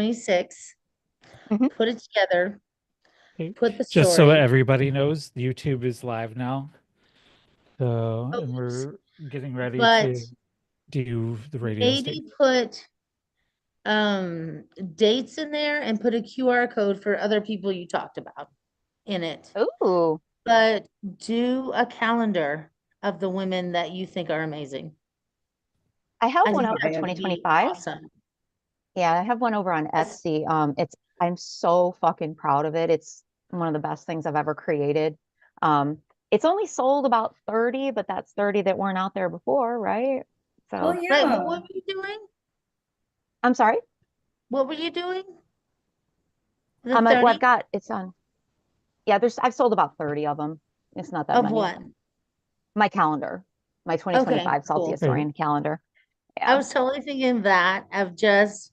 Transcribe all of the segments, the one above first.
26, Mhm. put it together, Okay. put the Just so story. everybody knows, YouTube is live now. So, Oh, and oops. we're getting ready But to do the radio station. maybe put dates in there and put a QR code for other people you talked about in it. Oh, But do a calendar of the women that you think are amazing. I have I one think out for that would be 2025. awesome. Yeah, I have one over on Yes. Etsy. I'm so fucking proud of it. It's one of the best things I've ever created. Um, it's only sold about 30, but that's 30 that weren't out there before, right? Well, So, Right, but what yeah. were you doing? I'm sorry. What were you doing? The Well, I've 30 got it's on. Yeah, I've sold about 30 of them. It's not that of many. what? My calendar, my Okay, 2025 Salty cool. Historian calendar. I Yeah. was totally thinking that of just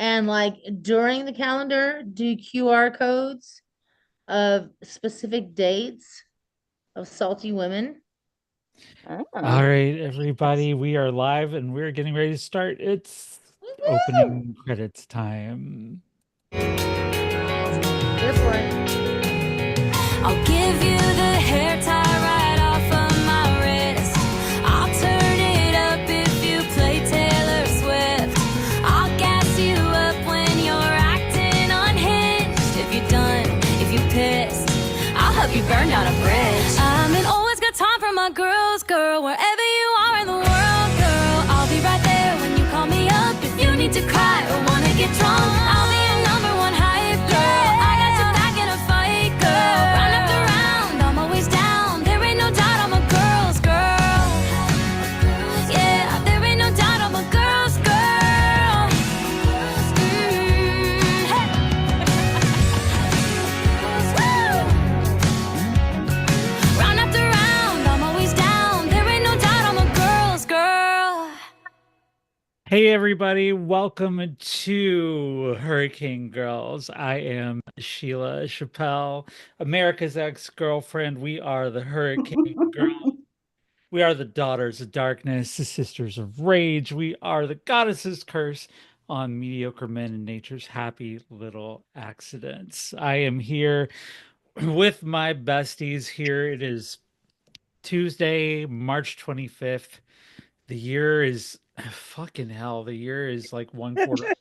and like during the calendar, do QR codes of specific dates of salty women. Oh. And All right, everybody, we are live and we're getting ready to start. It's woo-hoo! opening credits time. Here for it. I'll give you the hair tie right off of my wrist. I'll turn it up if you play Taylor Swift. I'll gas you up when you're acting unhinged. If you're done, if you're pissed, I'll help you burn down a bridge. I'm an always got time for my girls, girl. Wherever you are in the world, girl, I'll be right there when you call me up. If you need to cry or wanna get drunk, I'll be your number one hype girl. I got your back in a fight, girl. Round after round, I'm always down. There ain't no doubt I'm a girl's girl. Yeah, there ain't no doubt I'm a girl's girl. Hey. Woo! Round after round, I'm always down. There ain't no doubt I'm a girl's girl. Hey, everybody, welcome to Hurricane Girls. I am Sheila Chappelle, America's ex-girlfriend. We are the Hurricane Girls. We are the daughters of darkness, the sisters of rage. We are the goddesses curse on mediocre men and nature's happy little accidents. I am here with my besties here. It is Tuesday, March 25th. The year is fucking hell. The year is like one quarter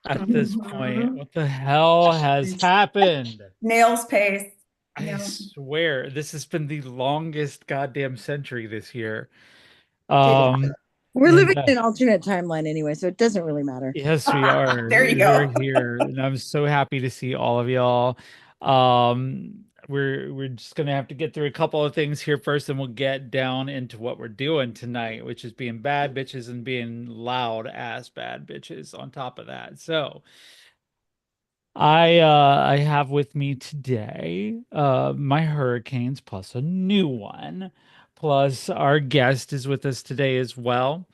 at this point. Mhm. What the hell has happened? Nails pace. I Yeah. swear this has been the longest goddamn century this year. It, Um, we're living and in an alternate timeline anyway, so it doesn't really matter. Yes, we are. There you We're go. here, and I'm so happy to see all of y'all. We're just gonna have to get through a couple of things here first, and we'll get down into what we're doing tonight, which is being bad bitches and being loud ass bad bitches on top of that. So I have with me today my hurricanes plus a new one. Plus our guest is with us today as well.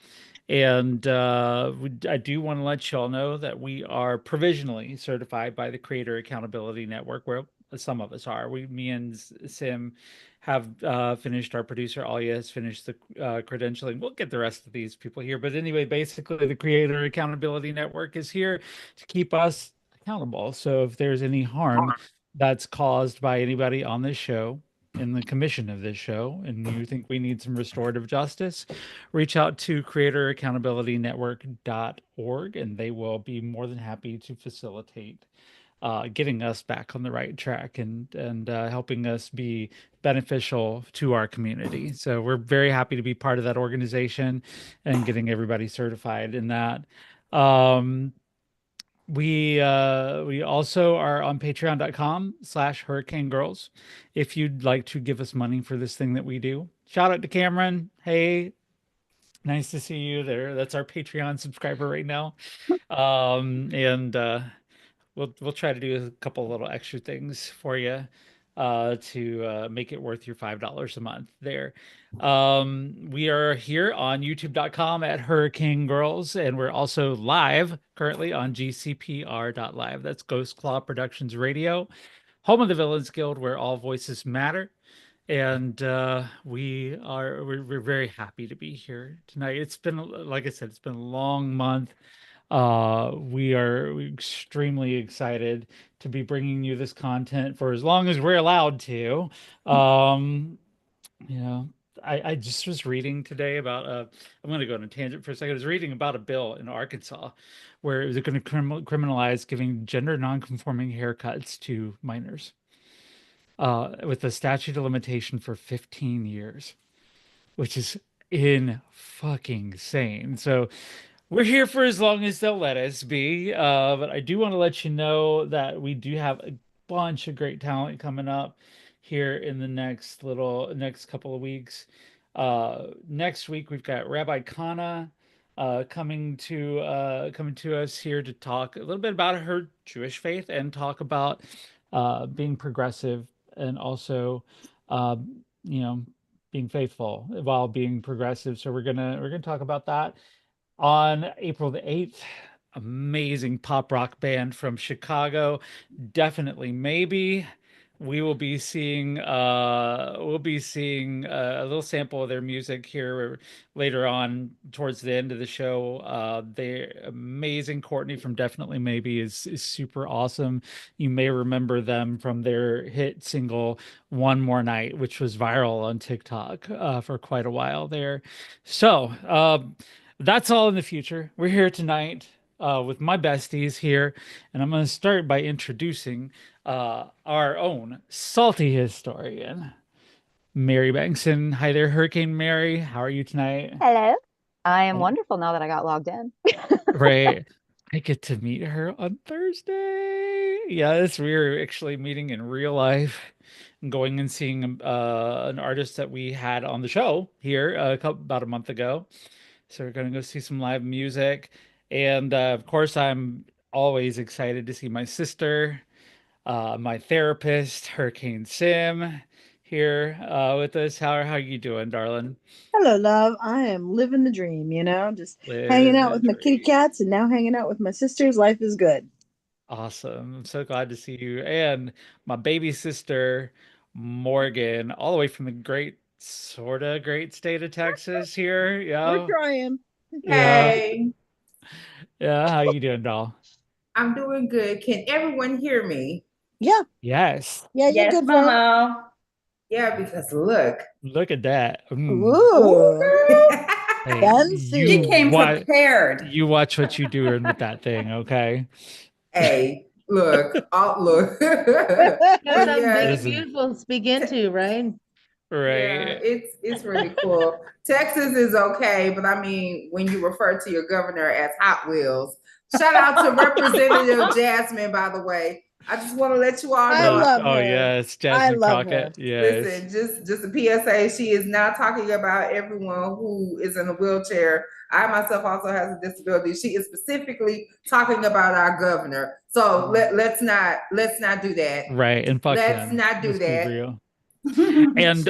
And I do want to let y'all know that we are provisionally certified by the Creator Accountability Network, where some of us are. Me and Sim have finished. Our producer Alia has finished the credentialing. We'll get the rest of these people here, but anyway, basically, the Creator Accountability Network is here to keep us accountable. So if there's any harm that's caused by anybody on this show, in the commission of this show, and you think we need some restorative justice, reach out to creatoraccountabilitynetwork.org and they will be more than happy to facilitate getting us back on the right track and helping us be beneficial to our community. So we're very happy to be part of that organization and getting everybody certified in that. Um, we also are on patreon.com/hurricane girls if you'd like to give us money for this thing that we do. Shout out to Cameron. Hey, nice to see you there. That's our Patreon subscriber right now. And we'll try to do a couple little extra things for you to make it worth your $5 a month there. We are here on youtube.com at Hurricane Girls, and we're also live currently on gcpr.live. That's Ghost Claw Productions Radio, home of the Villains Guild, where all voices matter. And we're very happy to be here tonight. It's been, like I said, it's been a long month. We are extremely excited to be bringing you this content for as long as we're allowed to. Um, you know, I just was reading today about I'm going to go on a tangent for a second. I was reading about a bill in Arkansas where they're going to criminalize giving gender non-conforming haircuts to minors with a statute of limitation for 15 years, which is in fucking insane. So we're here for as long as they'll let us be. But I do want to let you know that we do have a bunch of great talent coming up here in the next couple of weeks. Next week we've got Rabbi Kana coming to us here to talk a little bit about her Jewish faith and talk about being progressive and also you know being faithful while being progressive. So we're gonna talk about that on April the 8th. Amazing pop rock band from Chicago. Definitely maybe we'll be seeing a little sample of their music here later on towards the end of the show. They're amazing. Courtney from Definitely Maybe is super awesome. You may remember them from their hit single One More Night, which was viral on TikTok for quite a while there. So, that's all in the future. We're here tonight with my besties here, and I'm going to start by introducing our own salty historian, Mary Bankson. Hi there, Hurricane Mary. How are you tonight? Hello. I am Oh, wonderful now that I got logged in. right. I get to meet her on Thursday. Yes, we are actually meeting in real life and going and seeing an artist that we had on the show here about a month ago. So we're going to go see some live music. And of course, I'm always excited to see my sister, my therapist, Hurricane Sim, here with us. How are you doing, darling? Hello, love. I am living the dream, just hanging Live out the with my kitty dream. cats and now hanging out with my sisters. Life is good. Awesome. I'm so glad to see you. And my baby sister, Morgan, all the way from the great state of Texas here. We're Yeah. trying. Yeah. Hey, Yeah. How you doing, doll? I'm doing good. Can everyone hear me? Yeah, Yes. yeah, you're Yes, good, friend. Mama. Yeah, because look. Look at that. Ooh, Ooh, girl. Hey, She fancy. came prepared. you watch what you doing with that thing, okay? Hey, look. Got But something big yeah, and Listen, beautiful to speak into, right? yeah, right. it's really cool. Texas is okay, but I mean, when you refer to your governor as Hot Wheels, shout out to Representative Jasmine, by the way. I just want to let you all I know. love Oh her. yes, I Jasmine love her. Crockett. Yes. Listen, just a PSA. She is not talking about everyone who is in a wheelchair. I myself also has a disability. She is specifically talking about our governor. So let's not do that. Right. And fuck Let's him. not do Let's be that. real. And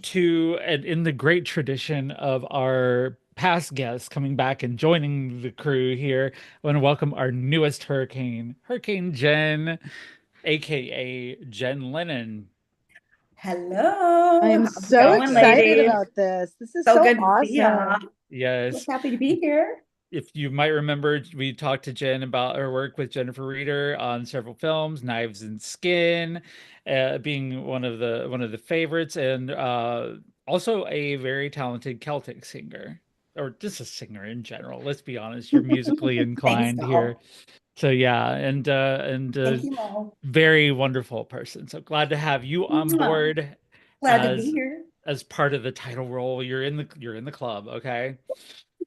Shoot. and in the great tradition of our past guests coming back and joining the crew here, I want to welcome our newest hurricane, Hurricane Jen, aka Jen Lennon. Hello. I am How's it so going, excited ladies? about this. This is So so good to see ya. awesome. Yes. Just happy to be here. If you might remember, we talked to Jen about her work with Jennifer Reeder on several films, Knives and Skin, being one of the favorites, and also a very talented Celtic singer, or just a singer in general. Let's be honest, you're musically Thanks, inclined here, doll. so yeah, and Thank you, Mo. very wonderful person. So glad to have you on Mwah. board Glad to be as here. part of the title role. You're in the club, okay?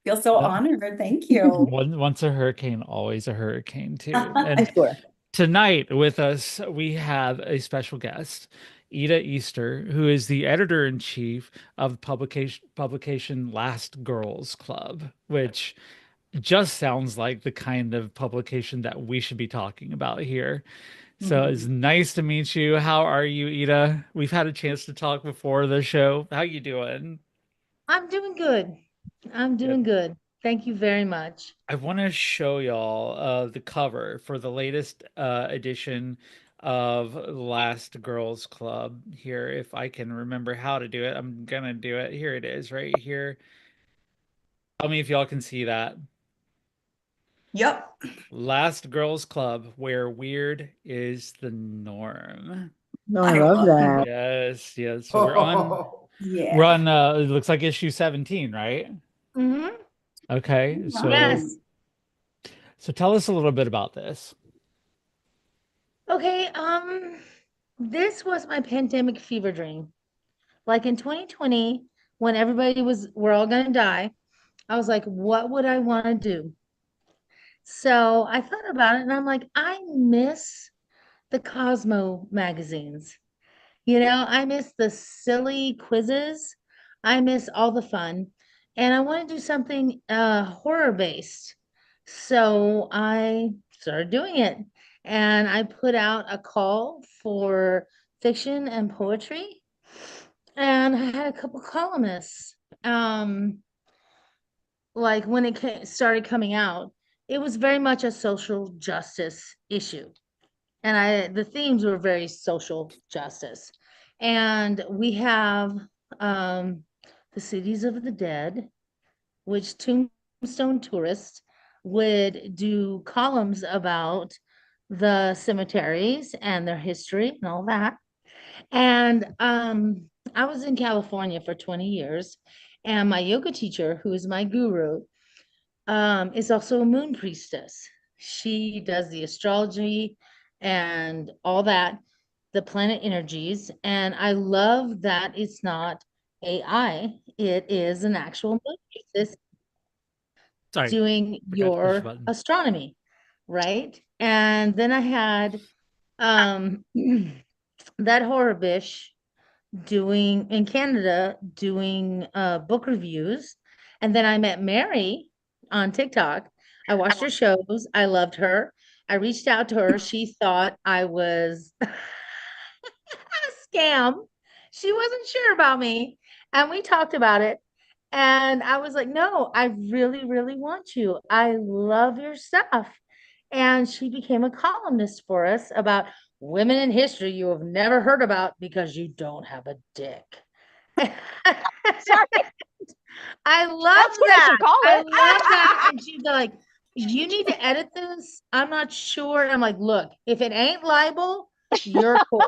Feel so Yep. honored. Thank you. Once a hurricane, always a hurricane too. I And swear. tonight with us, we have a special guest, Ida Easter, who is the editor-in-chief of publication Last Girls Club, which just sounds like the kind of publication that we should be talking about here. So it's Mhm. nice to meet you. How are you, Ida? We've had a chance to talk before the show. How you doing? I'm doing good. I'm doing good. Thank you very much. I want to show y'all the cover for the latest edition of Last Girls Club here. If I can remember how to do it, I'm gonna do it. Here it is, right here. Tell me if y'all can see that. Yep. Last Girls Club, where weird is the norm. No, I I love love that. Yes, yes. So we're on Yeah. it looks like issue 17, right? Hmm. Okay. Right. So tell us a little bit about this. Okay, this was my pandemic fever dream. Like in 2020, when we're all gonna die, I was like, what would I want to do? So I thought about it and I'm like, I miss the Cosmo magazines. I miss the silly quizzes. I miss all the fun. And I want to do something horror based. So I started doing it. And I put out a call for fiction and poetry. And I had a couple columnists. Like when started coming out, it was very much a social justice issue. And the themes were very social justice. And we have um, the cities of the dead, which Tombstone tourists would do columns about the cemeteries and their history and all that. And I was in California for 20 years, and my yoga teacher, who is my guru, is also a moon priestess. She does the astrology and all that, the planet energies. And I love that it's not AI, it is an actual moon priestess Sorry, doing forgot to push the your button. astronomy, right? And then I had um that horror bish doing in Canada doing book reviews. And then I met Mary on TikTok. I watched her shows. I loved her. I reached out to her. She thought I was a scam. She wasn't sure about me. And we talked about it. And I was like, no, I really, really want you. I love your stuff. And she became a columnist for us about women in history you have never heard about because you don't have a dick. Sorry, I love that's what I that. should call I it. love that. And she's like, you need to edit this. I'm not sure. And I'm like, look, if it ain't libel, you're cool.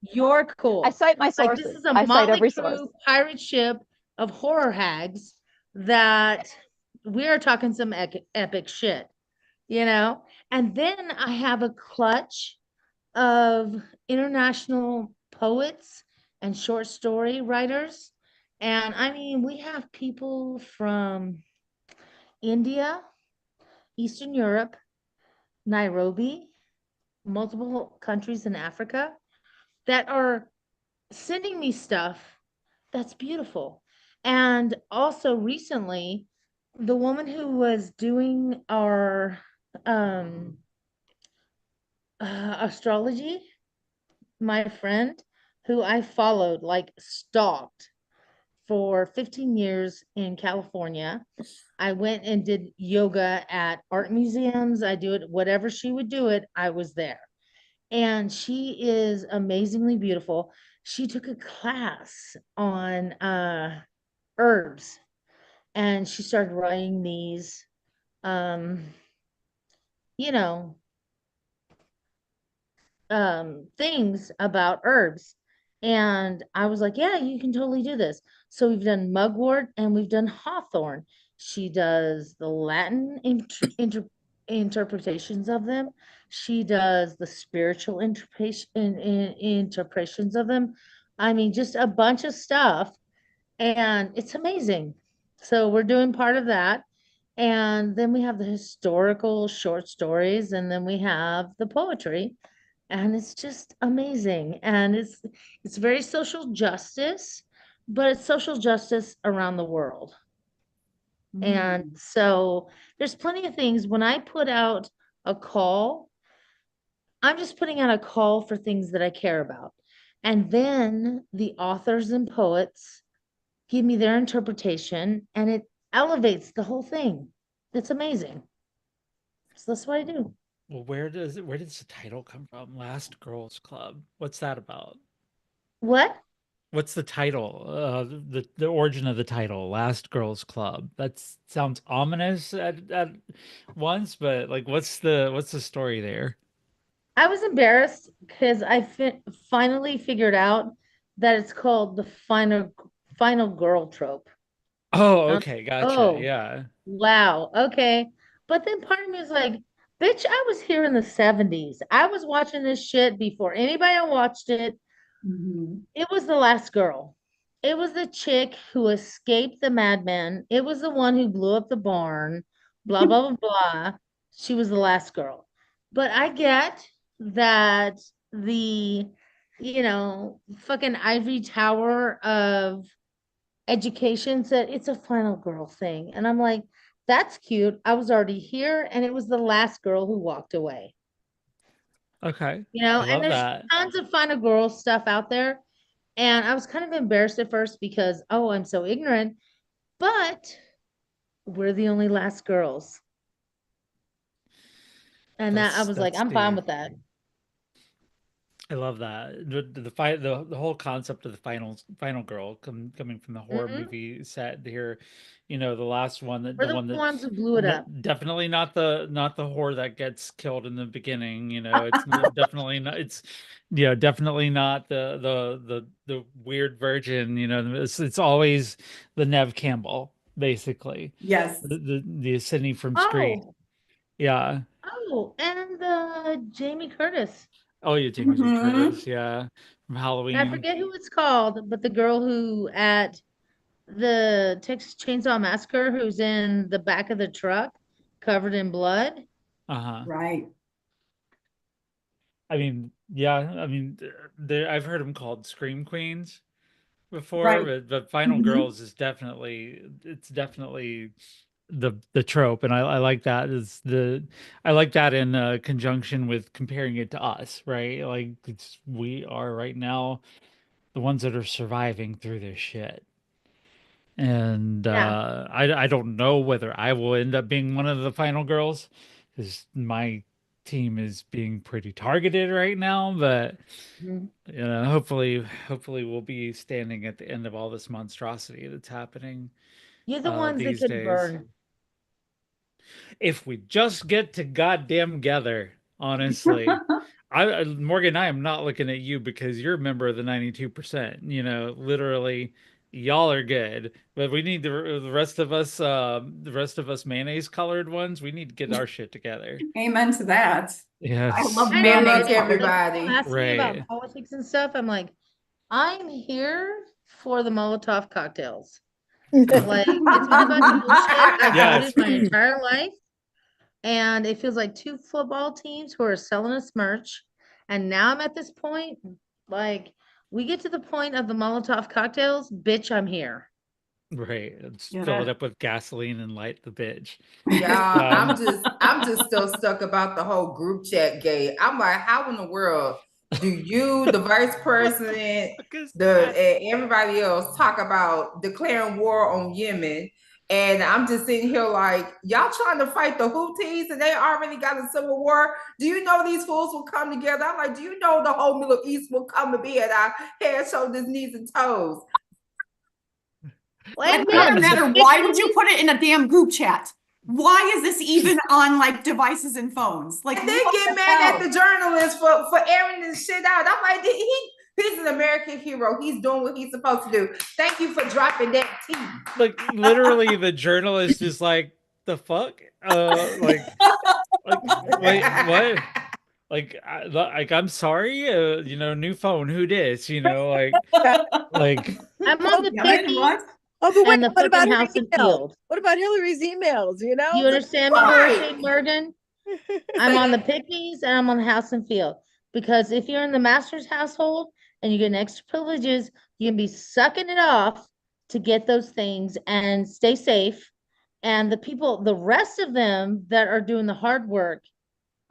You're cool. I cite my Like this sources. is a I cite motley every source. crew pirate ship of horror hags that we are talking some epic shit, you know? And then I have a clutch of international poets and short story writers. And I mean, we have people from India, Eastern Europe, Nairobi, multiple countries in Africa that are sending me stuff that's beautiful. And also recently, the woman who was doing our um, astrology, my friend who I followed, like stalked for 15 years in California. I went and did yoga at art museums. I do it, whatever she would do it, I was there. And she is amazingly beautiful. She took a class on herbs and she started writing these um, you know, things about herbs. And I was like, yeah, you can totally do this. So we've done mugwort and we've done hawthorn. She does the Latin interpretations of them. She does the spiritual interpretations of them. I mean, just a bunch of stuff. And it's amazing. So we're doing part of that. And then we have the historical short stories, and then we have the poetry and it's just amazing and it's very social justice, but it's social justice around the world. And so there's plenty of things when I put out a call, I'm just putting out a call for things that I care about, and then the authors and poets give me their interpretation and it elevates the whole thing. It's amazing. So that's what I do. Well, where does the title come from? Last Girls Club. What's that about? What? what's the title? The origin of the title, Last Girls Club. That sounds ominous at once, but like, what's the story there? I was embarrassed because finally figured out that it's called the final girl trope. Oh, I was okay, like, gotcha. oh, Yeah. wow, okay. But then part of me was like, bitch, I was here in the 70s. I was watching this shit before anybody watched it. Mhm. It was the last girl. It was the chick who escaped the madman. It was the one who blew up the barn. Blah, blah, blah, blah. She was the last girl. But I get that fucking ivory tower of education said it's a final girl thing. And I'm like, that's cute. I was already here, and it was the last girl who walked away. Okay. I And love there's that. tons of final girl stuff out there. And I was kind of embarrassed at first because, oh, I'm so ignorant, but we're the only last girls. And that I was like, That's I'm fine the with that. I love that. The whole concept of the final girl coming from the horror Mhm. movie set here, the last one We're the the one that ones who blew it up. definitely not the whore that gets killed in the beginning, it's definitely not definitely not the weird virgin, it's always the Nev Campbell, basically. Yes. The Sydney from Scream. Oh, Yeah. and Jamie Curtis. Oh yeah, Jamie Lee Mhm. Curtis, yeah. From And I Halloween. forget who it's called, but the girl who at the Texas Chainsaw Massacre who's in the back of the truck covered in blood. Uh-huh. Right. I mean, yeah, I mean, I've heard them called Scream Queens before, Right. but Final Mhm. Girls is definitely the trope, and I like that I like that in conjunction with comparing it to us, right? Like we are right now the ones that are surviving through this shit. And Yeah. I don't know whether I will end up being one of the final girls because my team is being pretty targeted right now, but Mhm. hopefully we'll be standing at the end of all this monstrosity that's happening You're the ones that these could days. burn. If we just get to goddamn together, honestly. Morgan, I am not looking at you because you're a member of the 92%. Literally, y'all are good, but we need the rest of us mayonnaise colored ones. We need to get our shit together. Amen to that. I love Yes, I know, Good mayonnaise luck, right? color. Like people everybody. ask me right. about politics and stuff. I'm like, I'm here for the Molotov cocktails. Like it's been a bunch of bullshit. I've voted Yes, my entire life, and it feels like two football teams who are selling us merch. And now I'm at this point, like we get to the point of the Molotov cocktails, bitch, I'm here. right. Let's Get fill it it. up with gasoline and light the bitch. Y'all, Um, I'm just still stuck about the whole group chat gate. I'm like, how in the world do you, the vice president, fuck is that? everybody else talk about declaring war on Yemen? And I'm just sitting here like, y'all trying to fight the Houthis and they already got a civil war. Do you know these fools will come together? I'm like, do you know the whole Middle East will come to be at our head, shoulders, knees, and toes? Well, And I, amen. another But matter, bitch, why we would you need put it in a damn group chat? Why is this even on like devices and phones? Like, And what then get the mad at hell? the journalist for airing this shit out. I'm like, he's an American hero. He's doing what he's supposed to do. Thank you for dropping that tea. like literally the journalist is like, the fuck? Like wait, what? Like I'm sorry, new phone, who dis? Like I'm on the Damn it, picky what? Oh, but wait, and the what about fucking her house and emails? field. What about Hillary's emails? You understand me, Right. Hurricane Morgan? I'm on the picnics and I'm on the house and field. Because if you're in the master's household and you get extra privileges, you can be sucking it off to get those things and stay safe. And the rest of them that are doing the hard work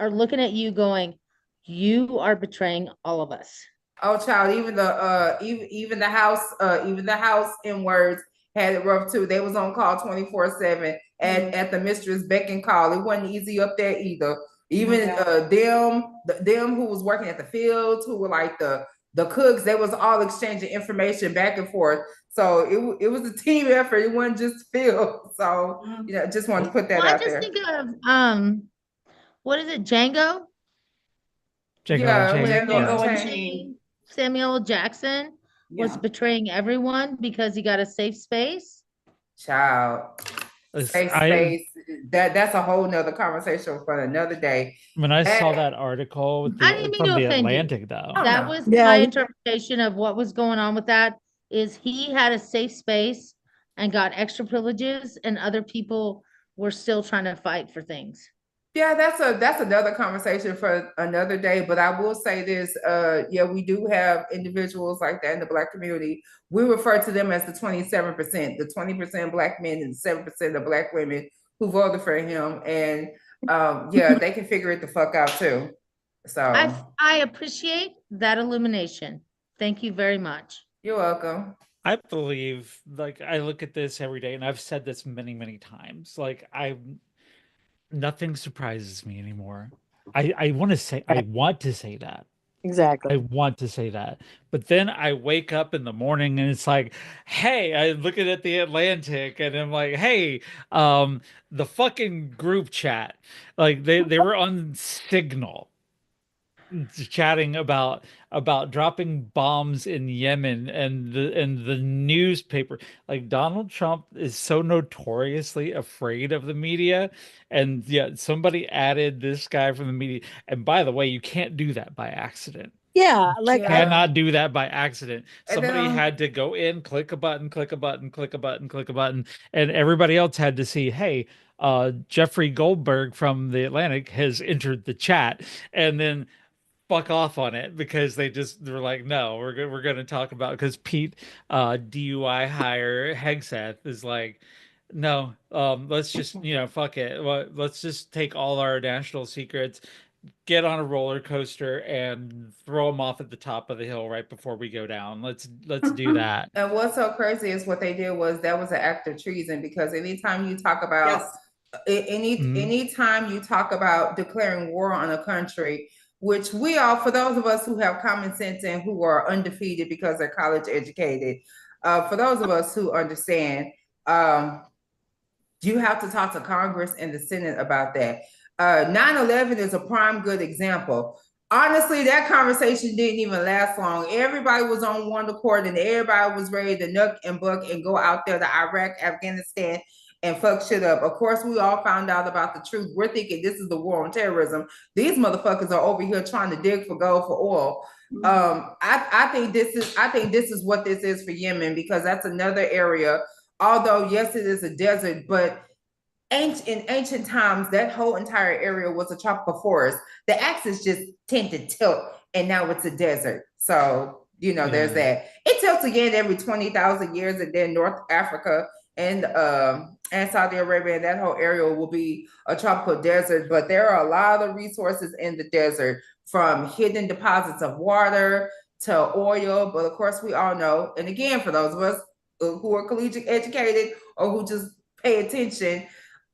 are looking at you going, you are betraying all of us. Oh, child, even the house in words had it rough too. They was on call 24/7 at the mistress beck and call. It wasn't easy up there either. Even Yeah. them who was working at the fields, who were like the the cooks, they was all exchanging information back and forth. So it was a team effort. It wasn't just Phil. So, just wanted to put that Well, I out just there. think of what is it, Django? Django Yeah, Unchained. Django Django Unchained. Unchained. Samuel L. Jackson was Yeah. betraying everyone because he got a safe space. Child. Safe space. That's a whole nother conversation for another day. When I saw That- that article with I didn't mean from to the offend you. Atlantic, though, Oh, That no. was Yeah, my he- interpretation of what was going on with that is he had a safe space and got extra privileges and other people were still trying to fight for things. Yeah, that's another conversation for another day. But I will say this, yeah, we do have individuals like that in the Black community. We refer to them as the 27%, the 20% Black men and 7% of Black women who voted for him. And yeah, they can figure it the fuck out too. So I appreciate that illumination. Thank you very much. you're welcome. I believe, like, I look at this every day, and I've said this many, many times. Like, nothing surprises me anymore. I want to say that. Exactly. I want to say that. But then I wake up in the morning and it's like, hey, I'm looking at the Atlantic and I'm like, hey, the fucking group chat. Like they were on Signal chatting about dropping bombs in Yemen and the newspaper. Like Donald Trump is so notoriously afraid of the media, and yet somebody added this guy from the media. And by the way, you can't do that by accident. Yeah, like Yeah. Cannot do that by accident. And then, Somebody had to go in, click a button, click a button, click a button, click a button, and everybody else had to see, hey, Jeffrey Goldberg from the Atlantic has entered the chat, and then fuck off on it because they're like, no, we're gonna talk about, because Pete, DUI hire Hegseth is like, no, let's just fuck it. Let's just take all our national secrets, get on a roller coaster, and throw them off at the top of the hill right before we go down. Let's do that. And what's so crazy is what they did was that was an act of treason, because anytime you talk about Yes. anytime you talk about declaring war on a country, which we all, for those of us who have common sense and who are undefeated because they're college educated, for those of us who understand, you have to talk to Congress and the Senate about that. 9/11 is a prime good example. Honestly, that conversation didn't even last long. Everybody was on one accord and everybody was ready to nuck and buck and go out there to Iraq, Afghanistan, and fuck shit up. Of course, we all found out about the truth. We're thinking this is the war on terrorism. These motherfuckers are over here trying to dig for gold for oil. I think this is what this is for Yemen, because that's another area. Although yes, it is a desert, but in ancient times, that whole entire area was a tropical forest. The axis just tend to tilt, and now it's a desert. So there's that. It tilts again every 20,000 years, and then North Africa and Saudi Arabia and that whole area will be a tropical desert. But there are a lot of resources in the desert, from hidden deposits of water to oil. But of course, we all know, and again, for those of us who are collegiate educated or who just pay attention,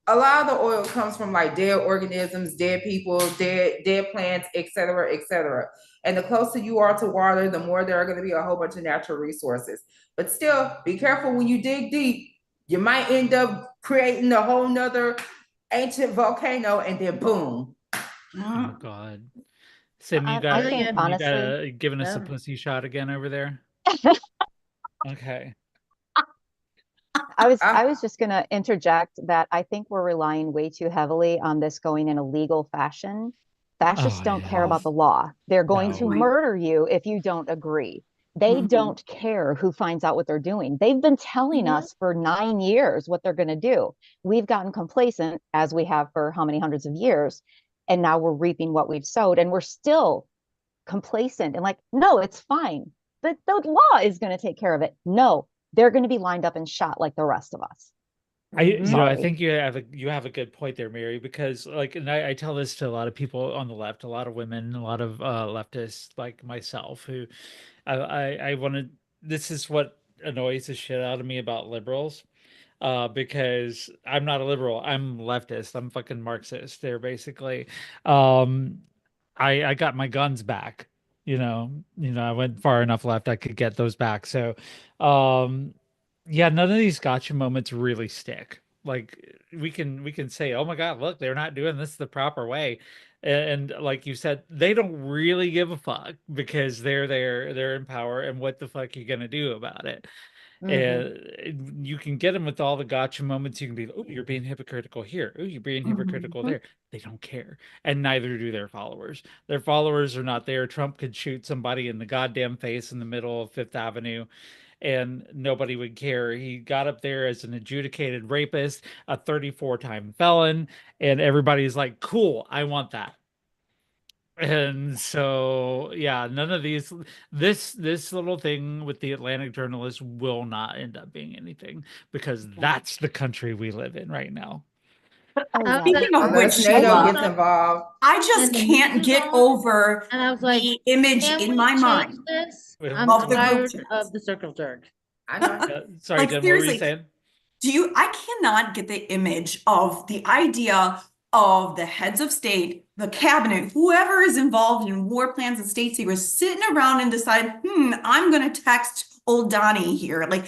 a lot of the oil comes from like dead organisms, dead people, dead plants, etc., etc. And the closer you are to water, the more there are going to be a whole bunch of natural resources. But still, be careful when you dig deep. You might end up creating a whole nother ancient volcano, and then boom. Oh God. Sim, I you think got honestly, giving us a Yeah. pussy shot again over there. Okay. I was just gonna interject that I think we're relying way too heavily on this going in a legal fashion. Fascists Oh, don't care yeah. about the law. They're going No. to murder you if you don't agree. They don't care who finds out what they're doing. They've been telling us for 9 years what they're going to do. We've gotten complacent, as we have for how many hundreds of years, and now we're reaping what we've sowed, and we're still complacent and like, no, it's fine. The law is going to take care of it. No, they're going to be lined up and shot like the rest of us. I Sorry. think you have a good point there, Mary, because like, and I tell this to a lot of people on the left, a lot of women, a lot of leftists like myself, who I want to. This is what annoys the shit out of me about liberals, because I'm not a liberal. I'm leftist. I'm fucking Marxist. They're basically, I got my guns back. I went far enough left I could get those back. So, um, yeah, none of these gotcha moments really stick. Like we can say, "Oh my God, look, they're not doing this the proper way." And like you said, they don't really give a fuck because they're there, they're in power, and what the fuck are you gonna do about it? And you can get them with all the gotcha moments. You can be, oh, you're being hypocritical here. Oh, you're being hypocritical there. They don't care. And neither do their followers. Their followers are not there. Trump could shoot somebody in the goddamn face in the middle of Fifth Avenue and nobody would care. He got up there as an adjudicated rapist, a 34-time felon, and everybody's like, cool, I want that. And so, yeah, none of these, this little thing with the Atlantic journalist will not end up being anything because that's the country we live in right now. I was Speaking like, of Unless which, NATO Sheila, gets involved. I just And the can't news get on, over and I was like, the image can in we my change mind this? Wait, I'm of the group tired chat. of the circle jerk. I know. Sorry, Like, Tim, what were you seriously, saying? I cannot get the image of the idea of the heads of state, the cabinet, whoever is involved in war plans and state secrets, sitting around and decide, I'm going to text old Donnie here. Like,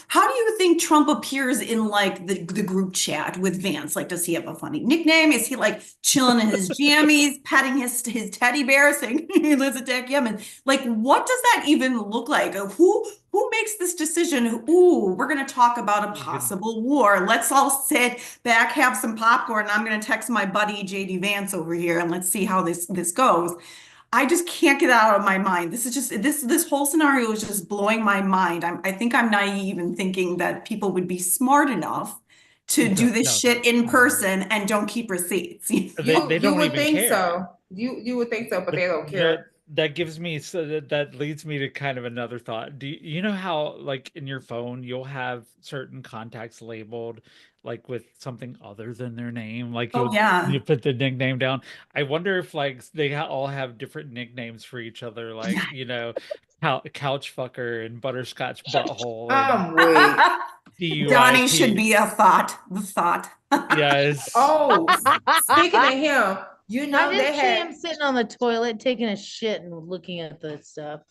how do you think Trump appears in like the group chat with Vance? Like, does he have a funny nickname? Is he like chilling in his jammies, petting his teddy bear, saying he lives at Dak Yemen? Like, what does that even look like? Who makes this decision? Ooh, we're going to talk about a possible war. Let's all sit back, have some popcorn. And I'm going to text my buddy JD Vance over here, and let's see how this goes. I just can't get it out of my mind. This is just this whole scenario is just blowing my mind. I think I'm naive in thinking that people would be smart enough to do this shit in person and don't keep receipts. They don't would even think care. so. You would think so, but they don't care. That gives me that leads me to kind of another thought. Do you know how like in your phone you'll have certain contacts labeled like with something other than their name? Like Oh, yeah. you put the nickname down. I wonder if like they all have different nicknames for each other, like couch fucker and butterscotch butthole and DUI. Donnie should be a thought. The thought. Yes. Oh, speaking of him, you know I they did see had him sitting on the toilet taking a shit and looking at the stuff.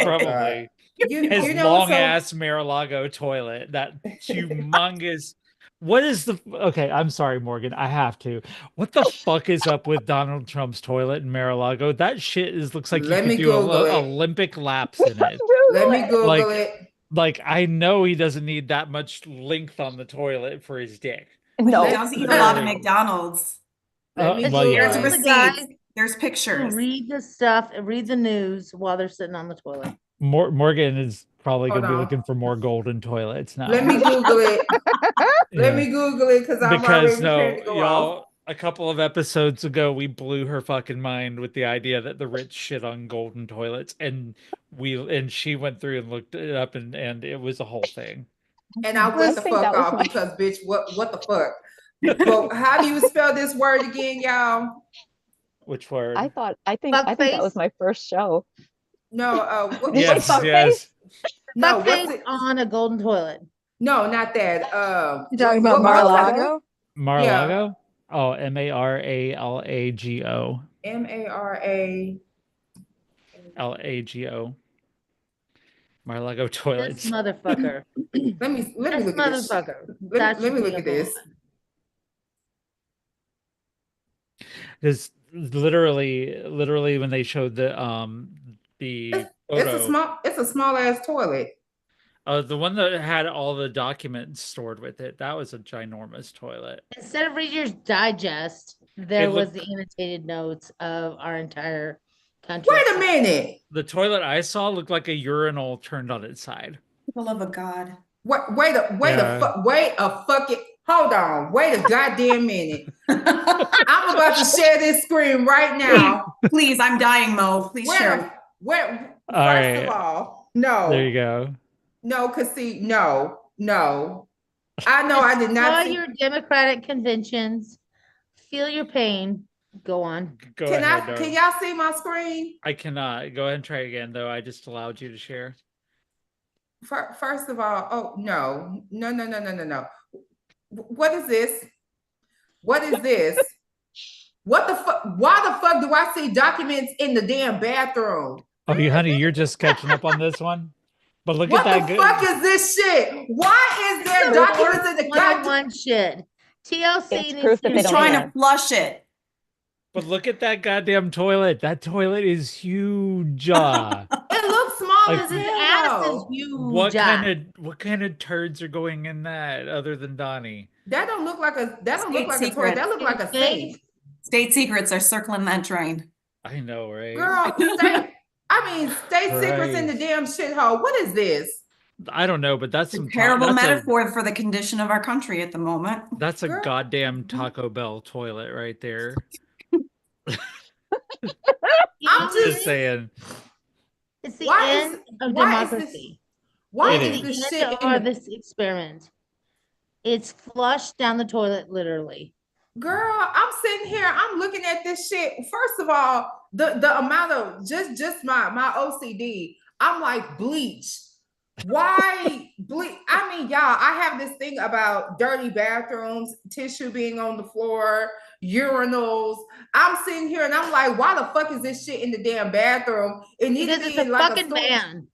Probably. His you know, long so- ass Mar-a-Lago toilet, that humongous. What is the okay? I'm sorry, Morgan. I have to. What the fuck is up with Donald Trump's toilet in Mar-a-Lago? That shit looks like Let you me could do Google it. Olympic laps in it. Let me Google Like- it. Like I know he doesn't need that much length on the toilet for his dick. No, he Let- does eat a lot of McDonald's. Let me well, yeah. Google There's it. receipts. guys There's who pictures. read the stuff and read the news while they're sitting on the toilet. Morgan is probably Hold going to be on. looking for more golden toilets now. Let me Google it. Let Yeah. me Google it because I'm already prepared to go off. A couple of episodes ago, we blew her fucking mind with the idea that the rich shit on golden toilets, and she went through and looked it up, and it was a whole thing. And I went the think fuck that was off my- because, bitch, what the fuck? But how do you spell this word again, y'all? Which word? I think that was my first show. No, yes, what's yes. no, Fuckface what's it? on a golden toilet. No, not that. You talking about what- Mar-a-Lago? Mar-a-Lago? Oh, Maralago. MARA. Lago. Mar-a-Lago This toilets. motherfucker. Let me This look at this. motherfucker. Let me look at this. Because literally when they showed the photo, It's a small ass toilet. the one that had all the documents stored with it, that was a ginormous toilet. Instead of Reader's Digest, there It was looked- the annotated notes of our entire country. Wait a minute. The toilet I saw looked like a urinal turned on its side. For the love of God. Wait a fucking hold on. Wait a goddamn minute. I'm about to share this screen right now. Please, I'm dying, Mo. Please share. Where All first right. of all, no. There you go. No, cause see, no. I know I did not Enjoy see. your Democratic conventions. Feel your pain. Go on. Go Can ahead, I? darling. Can y'all see my screen? I cannot. Go ahead and try again, though. I just allowed you to share. First of all, oh no. What is this? What is this? What the fuck? Why the fuck do I see documents in the damn bathroom? Oh, honey, you're just catching up on this one. But look What at that the fuck is this shit? Why is there documents in the goddamn? 101 shit. TLC It's needs proof that to they He's don't trying care. to flush it. But look at that goddamn toilet. That toilet is huge. It looks small Like, as His hell. ass is Though. huge. what kind of turds are going in that other than Donnie? That don't look like a State toilet. secret. That look like a Okay. safe. State secrets are circling that drain. I know, right? Girl, state secrets in the Christ. damn shithole. What is this? I don't know, but that's It's a some terrible metaphor for the condition of our country at the moment. That's a Girl. goddamn Taco Bell toilet right there. I'm Just saying. It's the Why end is- of why is this- democracy. Why It is is. this The shit end in of the this experiment. It's flushed down the toilet, literally. girl? I'm sitting here. I'm looking at this shit. First of all, the amount of just my OCD. I'm like bleach. Why bleach? I mean, y'all. I have this thing about dirty bathrooms, tissue being on the floor, urinals. I'm sitting here and I'm like, why the fuck is this shit in the damn bathroom? It needs Because to it's be a in like fucking storage. man.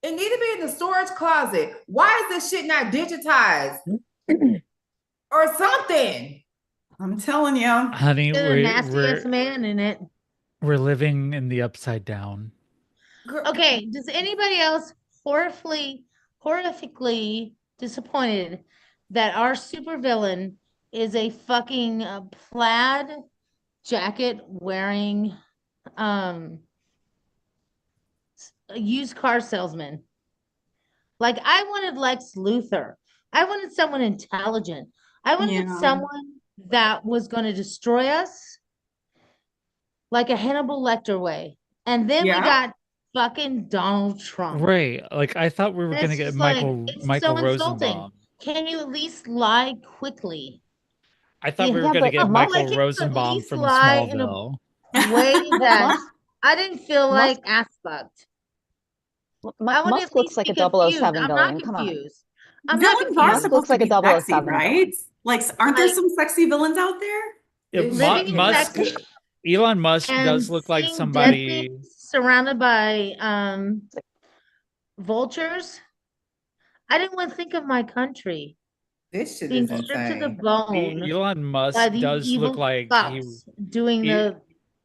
It need to be in the storage closet. Why is this shit not digitized or something? I'm telling you. Honey, There's a nasty ass we're man in it. we're living in the upside down. Girl, Okay, does anybody else horrifically disappointed that our supervillain is a fucking plaid jacket wearing a used car salesman? Like, I wanted Lex Luthor. I wanted someone intelligent. I wanted Yeah. someone that was going to destroy us like a Hannibal Lecter way. And then we Yeah. got fucking Donald Trump. Right. Like I thought we were And gonna it's get just like, Michael it's Michael so insulting. Rosenbaum. Can you at least lie quickly? I thought we were Yeah, gonna but get Musk- Michael Like, you could at Rosenbaum least from lie in a Smallville. way that Musk- I didn't feel Musk- like ass fucked. I want to Musk at looks least like be a confused. 007 I'm villain. not Come on. confused. I'm not Villains are confused. Looks supposed to like a be 007 sexy, villain. right? Like, aren't there Like- some sexy villains out there? Yeah, It's Living in Musk, Texas Elon Musk and does look like seeing dead somebody. things surrounded by vultures. I didn't want to think of my country this shit being is stripped to the insane. bone Elon by Musk these does evil look like fucks doing he- the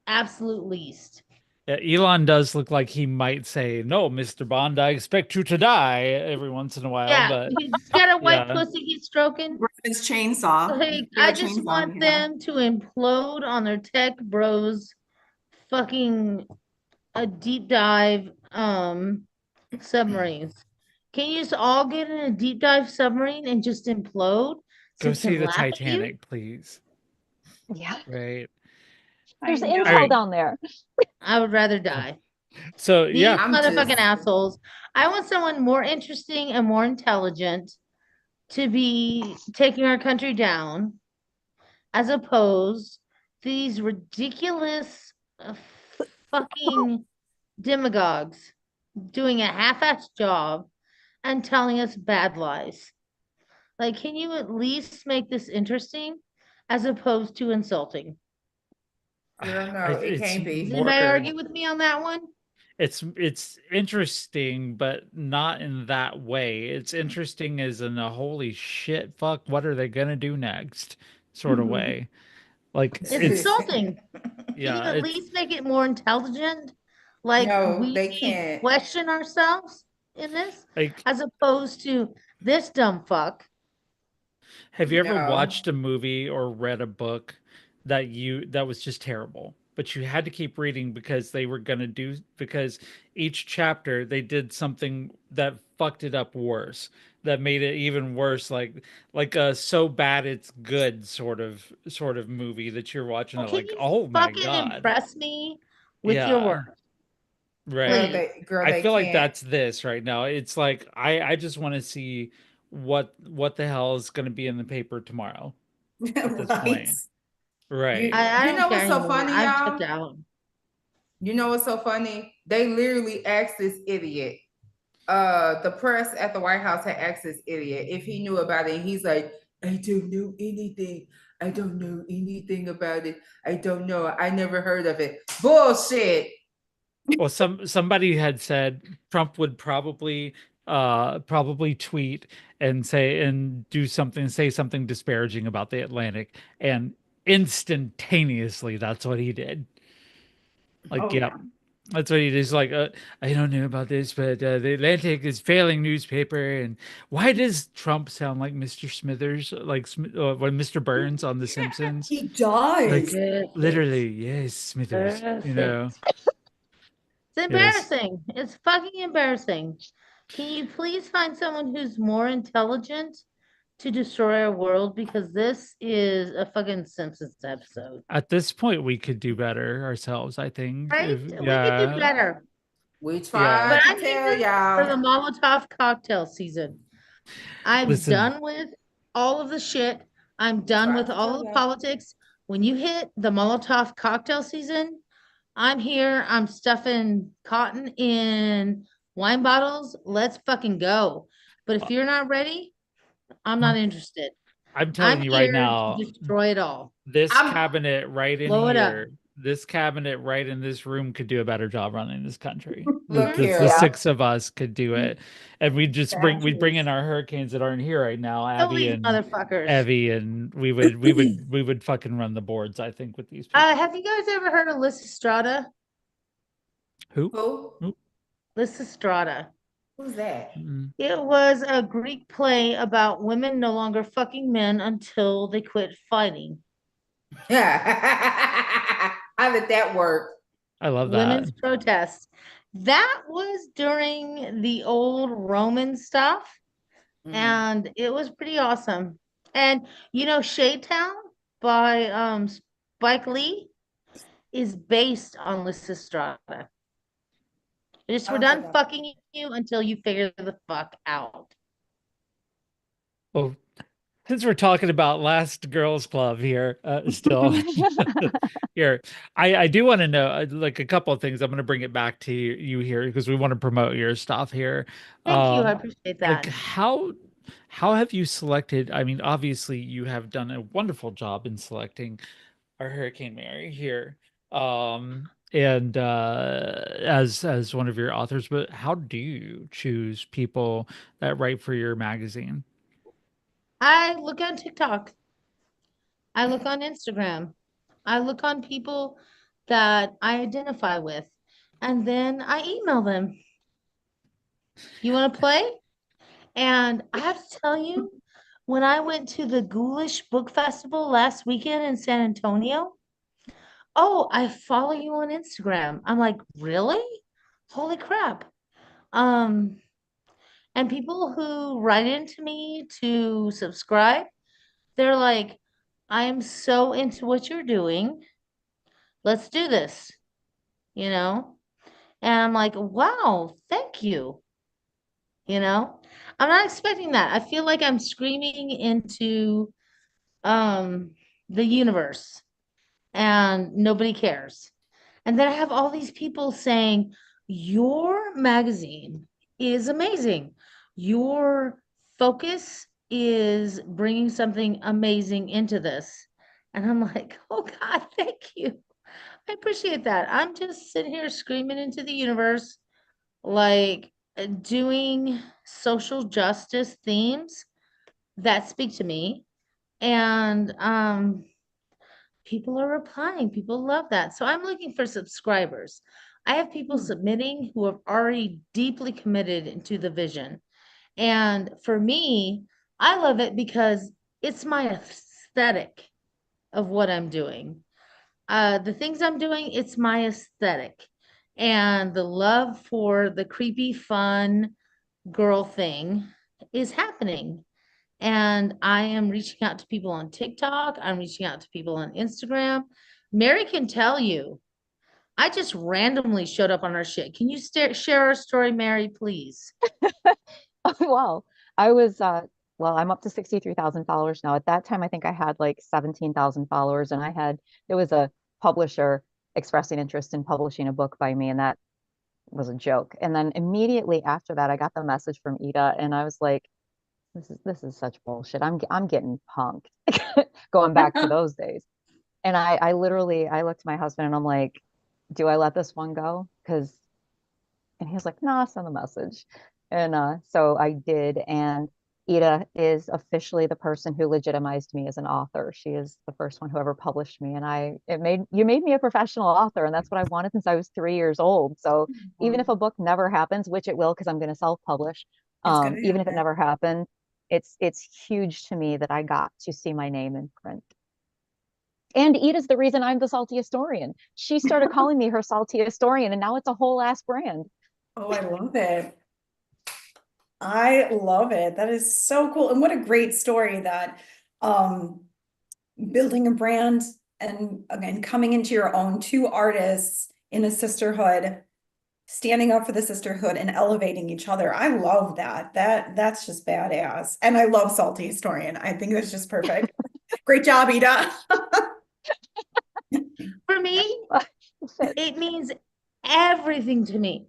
absolute least. Elon does look like he might say, "No, Mr. Bond, I expect you to die" every once in a while. Yeah, But he's got a white yeah. pussy he's stroking. His chainsaw. Like, Got a I just chainsaw want in here. them to implode on their tech bros fucking a deep dive submarines. Can you just all get in a deep dive submarine and just implode? So Go we see can the laugh at you? Titanic, please. Yeah. Right. There's I know. intel Alright. down there. I would rather die. So These yeah, I'm motherfucking just- assholes. I want someone more interesting and more intelligent to be taking our country down, as opposed to these ridiculous fucking demagogues doing a half-assed job and telling us bad lies. Like, can you at least make this interesting as opposed to insulting? Girl, no, I- it it's can't be. Does more- anybody argue with me on that one? it's interesting, but not in that way. It's interesting as in a holy shit, fuck, what are they gonna do next sort of way. Like It's it's insulting. Can you yeah, at it's least make it more intelligent? Like, No, we they can't. question ourselves in this like, as opposed to this dumb fuck. have you ever No. watched a movie or read a book that was just terrible, but you had to keep reading because they were gonna do because each chapter they did something that fucked it up worse, that made it even worse, like a so bad it's good sort of movie that you're watching Well, it can like, you oh my fucking god. impress me with your Yeah. work? Right. Please. I feel like can't. that's this right now. It's like I just want to see what the hell is going to be in the paper tomorrow at this point. Right. I You don't know care what's so anymore. funny, I'm y'all? checked out. You know what's so funny? They literally asked this idiot. The press at the White House had asked this idiot if he knew about it. He's like, I don't know anything. I don't know anything about it. I don't know. I never heard of it. Bullshit. Well, somebody had said Trump would probably tweet and say something disparaging about the Atlantic, and instantaneously that's what he did. Like, Oh yep. yeah. That's what he did. He's like, I don't know about this, but the Atlantic is failing newspaper. And why does Trump sound like Mr. Smithers, like when Mr. Burns on The Simpsons? He does. Like, Perfect. literally, yes, Smithers. Perfect. It's Yes. embarrassing. It's fucking embarrassing. Can you please find someone who's more intelligent to destroy our world? Because this is a fucking Simpsons episode, At this point, we could do better ourselves, I think. right? We could do Yeah, better. We yeah. But tried to I'm tell here for the y'all. Molotov cocktail season. I'm Listen, done with all of the shit. I'm done Tried with to all tell of the y'all. politics. When you hit the Molotov cocktail season, I'm here. I'm stuffing cotton in wine bottles. Let's fucking go. But if you're not ready, I'm not interested. I'm telling I'm you right here to now, destroy it all. this I'm cabinet right in Blow it up. here, this cabinet right in this room could do a better job running this country. look The here. Yeah. six of us could do it, and we'd bring in Fabulous. our hurricanes that aren't here right now, Kill these motherfuckers. Abby, and we would fucking run the boards, I think, with these people. Have you guys ever heard of Lysistrata? Who? Who? Who? Lysistrata. Who's that? Mm. It was a Greek play about women no longer fucking men until they quit fighting. How did that work? I love that. Women's protest. That was during the old Roman stuff, Mm. and it was pretty awesome. And you know, Shade Town by Spike Lee is based on Lysistrata. Just we're Oh, done okay. fucking you until you figure the fuck out. Well, since we're talking about Last Girls Club here, still here, I do want to know like a couple of things. I'm going to bring it back to you here because we want to promote your stuff here. Thank you. I appreciate Like that. how have you selected? I mean, obviously you have done a wonderful job in selecting our Hurricane Mary here. And as one of your authors, but how do you choose people that write for your magazine? I look on TikTok. I look on Instagram. I look on people that I identify with, and then I email them. You want to play? And I have to tell you, when I went to the Ghoulish Book Festival last weekend in San Antonio, oh, I follow you on Instagram. I'm like, really? Holy crap. Um, and people who write into me to subscribe, they're like, I am so into what you're doing. Let's do this, you know? And I'm like, wow, thank you. You know, I'm not expecting that. I feel like I'm screaming into um the universe and nobody cares. And then I have all these people saying, your magazine is amazing. Your focus is bringing something amazing into this. And I'm like, oh God, thank you. I appreciate that. I'm just sitting here screaming into the universe, like doing social justice themes that speak to me. And people are replying. People love that. So I'm looking for subscribers. I have people submitting who have already deeply committed into the vision. And for me, I love it because it's my aesthetic of what I'm doing. The things I'm doing, it's my aesthetic. And the love for the creepy, fun girl thing is happening. And I am reaching out to people on TikTok. I'm reaching out to people on Instagram. Mary can tell you, I just randomly showed up on her shit. Can you share our story, Mary, please? Oh, wow. I was well, I'm up to 63,000 followers now. At that time, I think I had like 17,000 followers, and there was a publisher expressing interest in publishing a book by me, and that was a joke. And then immediately after that, I got the message from Ida, and I was like, this is such bullshit. I'm getting punked. Going back to those days. And I literally I looked at my husband and I'm like, do I let this one go? And he was like, no, send the message. And so I did. And Ida is officially the person who legitimized me as an author. She is the first one who ever published me. And you made me a professional author. And that's what I wanted since I was 3 years old. So even if a book never happens, which it will, because I'm going to self-publish, It's gonna even if it happen. never happened, it's huge to me that I got to see my name in print. And Ida's the reason I'm the salty historian. She started calling me her salty historian, and now it's a whole ass brand. Oh, I love it. I love it. That is so cool. And what a great story that um building a brand and again coming into your own, two artists in a sisterhood, standing up for the sisterhood and elevating each other. I love that. That's just badass. And I love Salty Historian. I think that's just perfect. Great job, Ida. For me, it means everything to me.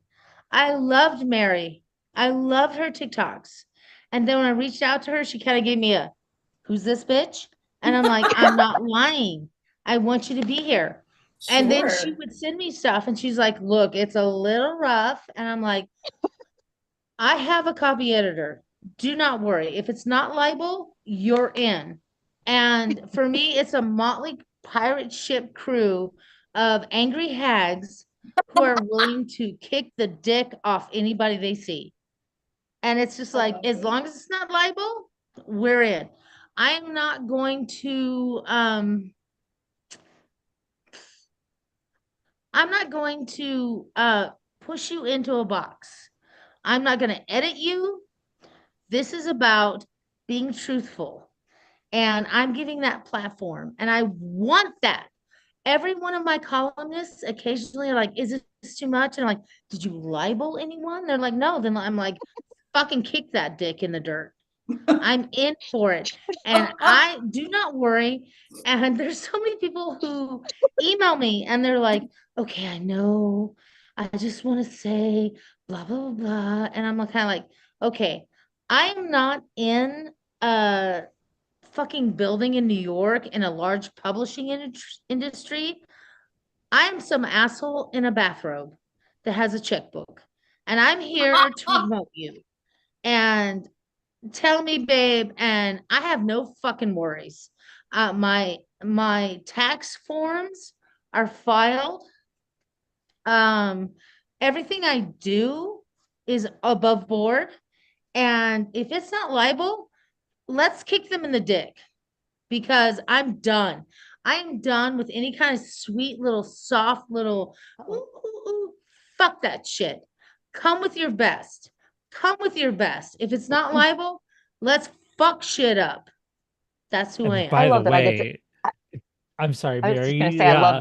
I loved Mary. I loved her TikToks. And then when I reached out to her, she kind of gave me a, who's this bitch? And I'm like, I'm not lying. I want you to be here. And then she Sure. would send me stuff and she's like, look, it's a little rough. And I'm like, I have a copy editor. Do not worry. If it's not libel, you're in. And for me, it's a motley pirate ship crew of angry hags who are willing to kick the dick off anybody they see. And it's just like, as long as it's not libel, we're in. I am not going to I'm not going to push you into a box. I'm not going to edit you. This is about being truthful. And I'm giving that platform. And I want that. Every one of my columnists occasionally are like, is this too much? And I'm like, did you libel anyone? They're like, no. Then I'm like, fucking kick that dick in the dirt. I'm in for it. And I do not worry. And there's so many people who email me and they're like, okay, I know. I just want to say blah, blah, blah, blah. And I'm kind of like, okay, I'm not in a fucking building in New York in a large publishing industry. I am some asshole in a bathrobe that has a checkbook. And I'm here to promote you. And tell me, babe, and I have no fucking worries. My tax forms are filed. Um, Everything I do is above board, and if it's not libel, let's kick them in the dick because I'm done. I'm done with any kind of sweet little soft little ooh, ooh, ooh. Fuck that shit. Come with your best. Come with your best. If it's not libel, let's fuck shit up. That's who I And am. I by the love that I get to. way, I'm sorry, I was just gonna Mary. say Yeah.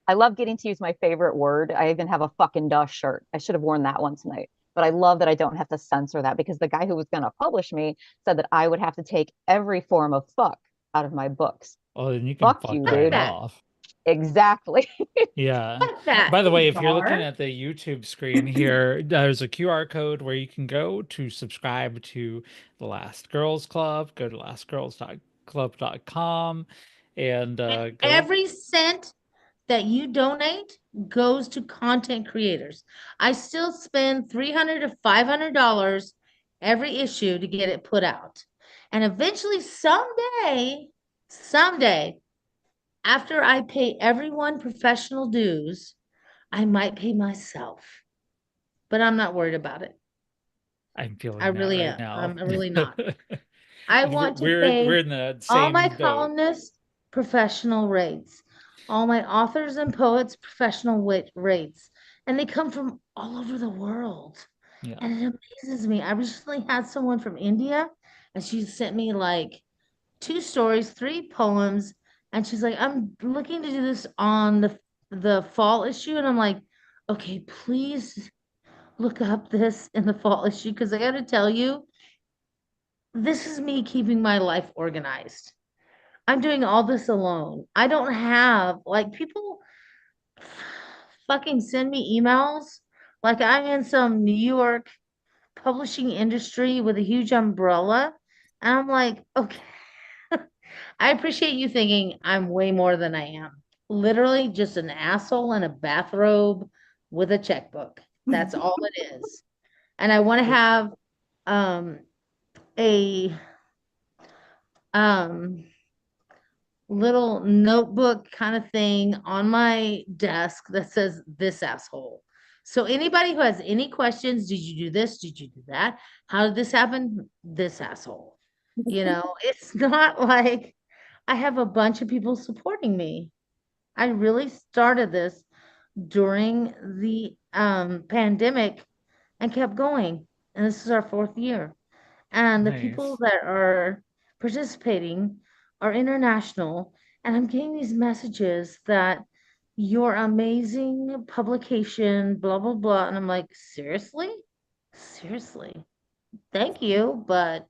I love getting to use my favorite word. I even have a fucking dust shirt. I should have worn that one tonight. But I love that I don't have to censor that because the guy who was gonna publish me said that I would have to take every form of fuck out of my books. Oh, then you can Fuck fuck you, Fuck right dude. that. off. Exactly. Yeah. Fuck that. By the way, if you're looking Bizarre. at the YouTube screen here, there's a QR code where you can go to subscribe to the Last Girls Club. Go to lastgirls.club.com and And go. every cent that you donate goes to content creators. I still spend $300 to $500 every issue to get it put out. And eventually, someday, after I pay everyone professional dues, I might pay myself. But I'm not worried about it. I'm I feeling that really right am. now. I'm really not. I want to We're pay in the all my same boat. columnists professional rates, all my authors and poets professional rates, and they come from all over the world. Yeah. And it amazes me. I recently had someone from India, and she sent me like 2 stories, 3 poems, and she's like, "I'm looking to do this on the fall issue," and I'm like, "Okay, please look up this in the fall issue because I got to tell you, this is me keeping my life organized. I'm doing all this alone. I don't have like people fucking send me emails like I'm in some New York publishing industry with a huge umbrella. And I'm like, okay, I appreciate you thinking I'm way more than I am. literally just an asshole in a bathrobe with a checkbook. That's all it is. And I want to have um a um little notebook kind of thing on my desk that says this asshole. So anybody who has any questions, did you do this? Did you do that? How did this happen? This asshole. It's not like I have a bunch of people supporting me. I really started this during the pandemic and kept going. And this is our 4th year. And the people Nice. that are participating are international. And I'm getting these messages that your amazing publication, blah, blah, blah. And I'm like, seriously? Seriously. Thank you. But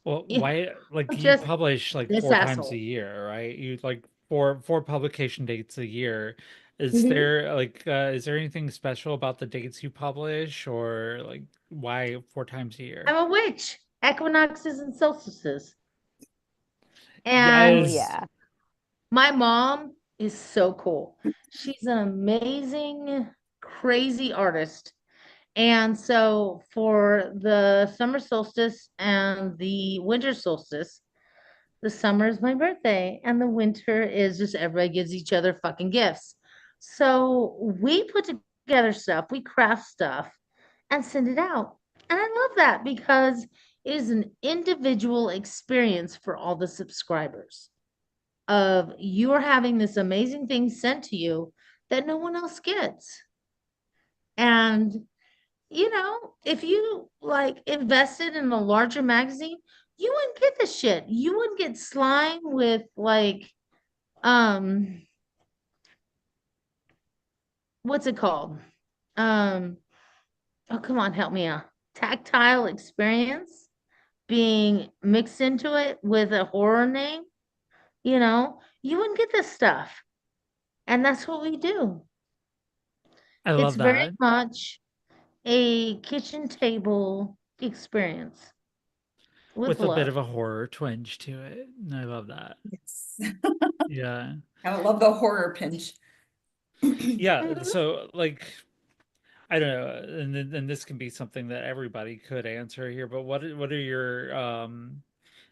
Well, yeah, why, like, you just publish like this 4 times a asshole. year, right? You like four publication dates a year. Mhm. Is there anything special about the dates you publish, or like why 4 times a year? I'm a witch, equinoxes and solstices. Oh And Yes. yeah. my mom is so cool. She's an amazing, crazy artist. And so for the summer solstice and the winter solstice, the summer is my birthday and the winter is just everybody gives each other fucking gifts. So we put together stuff, we craft stuff and send it out. And I love that because it is an individual experience for all the subscribers of you are having this amazing thing sent to you that no one else gets. And if you like invested in a larger magazine, you wouldn't get this shit. You wouldn't get slime with like um what's it called? Um oh come on, help me out. Tactile experience being mixed into it with a horror name, you wouldn't get this stuff. And that's what we do. I It's love very that. much a kitchen table experience with With a bit love. of a horror twinge to it. I love that. Yes. Yeah. I love the horror pinch. Yeah. Mhm. So like I don't know, and this can be something that everybody could answer here, but what are your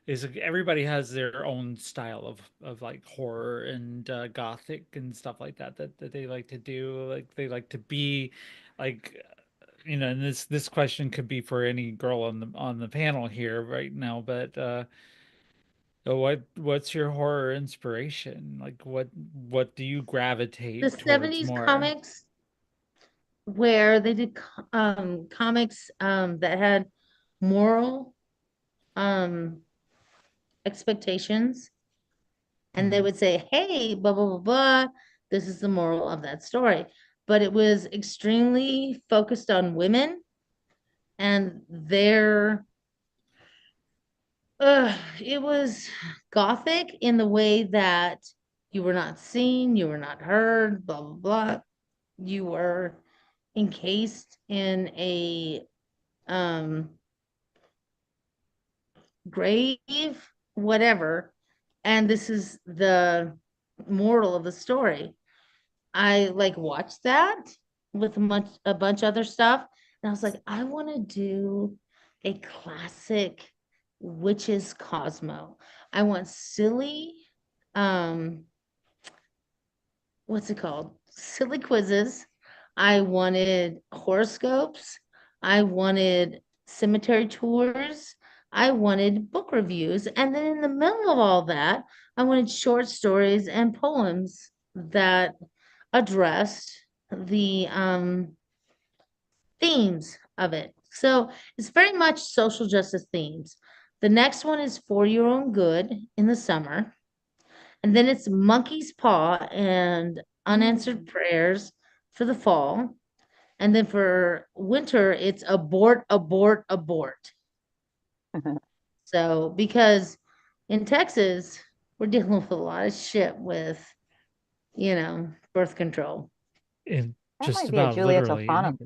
is like, everybody has their own style of like horror and gothic and stuff like that they like to do, like they like to be like and this question could be for any girl on the panel here right now, but what's your horror inspiration? Like what do you The gravitate towards 70s more? comics where they did comics that had moral um expectations and they Mhm. would say, hey, blah blah blah blah, this is the moral of that story. But it was extremely focused on women and their it was gothic in the way that you were not seen, you were not heard, blah blah blah. You were encased in a um grave, whatever. And this is the moral of the story. I like watched that with a bunch of other stuff. And I was like, I want to do a classic witches Cosmo. I want silly, um, what's it called? Silly quizzes. I wanted horoscopes. I wanted cemetery tours. I wanted book reviews. And then in the middle of all that, I wanted short stories and poems that addressed the themes of it. So it's very much social justice themes. The next one is For Your Own Good in the summer. And then it's Monkey's Paw and Unanswered Prayers for the fall. And then for winter, it's Abort, Abort, Abort. So, because in Texas, we're dealing with a lot of shit with, birth control. And That just might be a about Julia literally Tofano.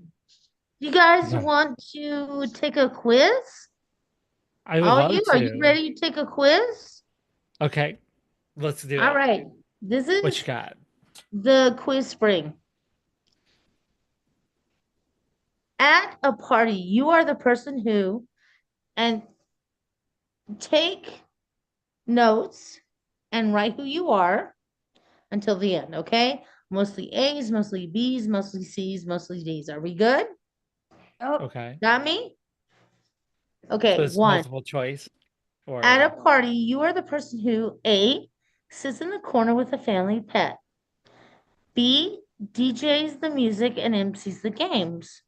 You guys Yeah. want to take a quiz? I would All love you, are you to. ready to take a quiz? Okay, let's do All it. right. This What you is got? the quiz spring. At a party, you are the person who, and take notes and write who you are until the end, okay? Mostly A's, mostly B's, mostly C's, mostly D's. Are we good? Okay. Got me? So Okay, it's one. multiple choice At a or party, you are the person who A, sits in the corner with a family pet. B, DJs the music and MCs the games.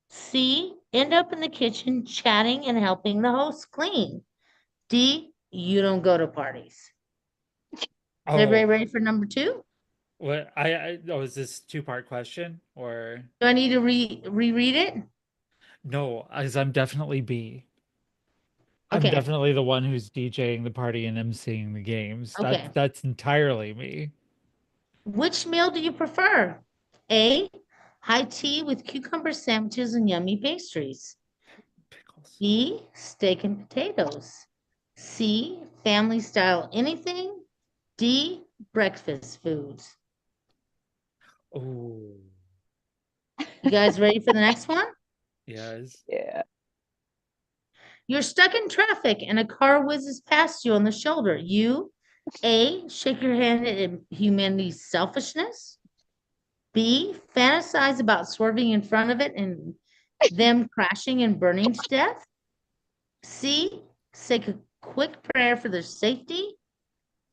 C, end up in the kitchen chatting and helping the host clean. D, you don't go to parties. Is everybody oh, ready for number two? what oh, is this two-part question or Do I need to reread it? no, as I'm definitely B. I'm Okay, definitely the one who's DJing the party and emceeing the games. okay. That's entirely me. Which meal do you prefer? A, high tea with cucumber sandwiches and yummy pastries. Pickles. B, steak and potatoes. C, family style anything. D, breakfast foods. Oh, You guys ready for the next one? yes. Yeah. You're stuck in traffic and a car whizzes past you on the shoulder. You, A, shake your hand at humanity's selfishness. B, fantasize about swerving in front of it and them crashing and burning to death. C, say a quick prayer for their safety.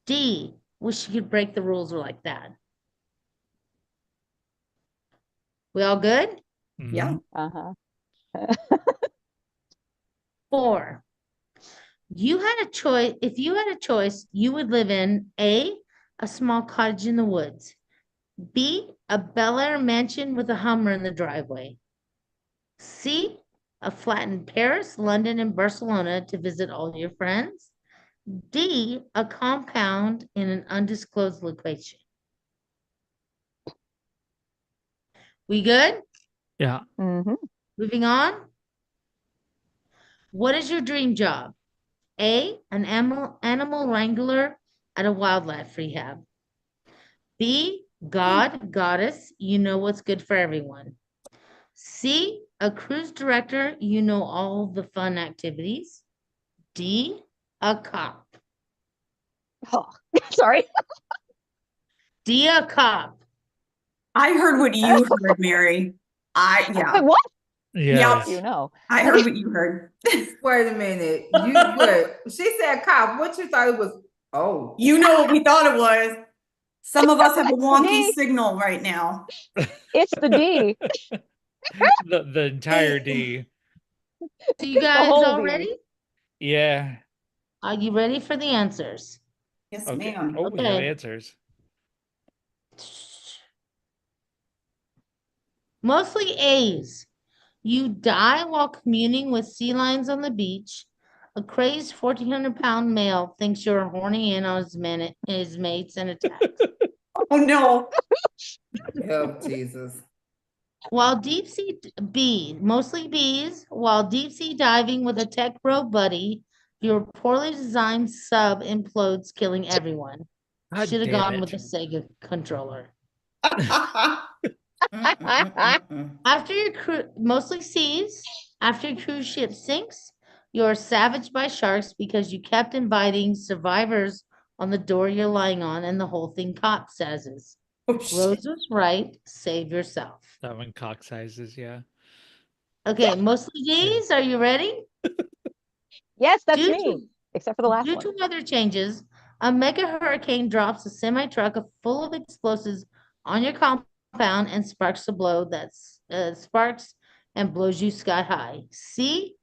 D, wish you could break the rules like that. We all good? Yeah. Mhm. Uh-huh. 4, you had a choice. If you had a choice, you would live in A, a small cottage in the woods. B, a Bel Air mansion with a Hummer in the driveway. C, a flat in Paris, London, and Barcelona to visit all your friends. D, a compound in an undisclosed location. We good? Yeah. hmm Moving on. What is your dream job? A, an animal wrangler at a wildlife rehab. B, God, goddess, you know what's good for everyone. C, a cruise director, you know all the fun activities. D, a cop. Oh, sorry. D, a cop. I heard what you heard, Mary. Yeah. What? Yes. You know. I heard what you heard. Wait a minute. You what? She said cop. What you thought it was? Oh, You know what we thought it was. Some of us have a wonky D. signal right now. It's the D. The entire D. So you The guys whole all D. ready? Yeah. Are you ready for the answers? Yes, Okay. ma'am. Oh, we have Okay. answers. Mostly A's. You die while communing with sea lions on the beach. A crazed 1,400-pound male thinks you're horny in on his mates and attacks. Oh no. help Jesus. While deep sea B, mostly B's, while deep sea diving with a tech bro buddy, your poorly designed sub implodes, killing everyone. God Should have damn gone it. with the Sega controller. Mm-mm-mm-mm-mm. After your mostly C's, after your cruise ship sinks, you're savaged by sharks because you kept inviting survivors on the door you're lying on, and the whole thing capsizes. Oh, shit. Rose was right. Save yourself. That one cock sizes, yeah. Okay, mostly D's. Are you ready? Yes, that's Due me. to Except for the last Due one. to weather changes, a mega hurricane drops a semi truck full of explosives on your compound and sparks a blow that's sparks and blows you sky high. See,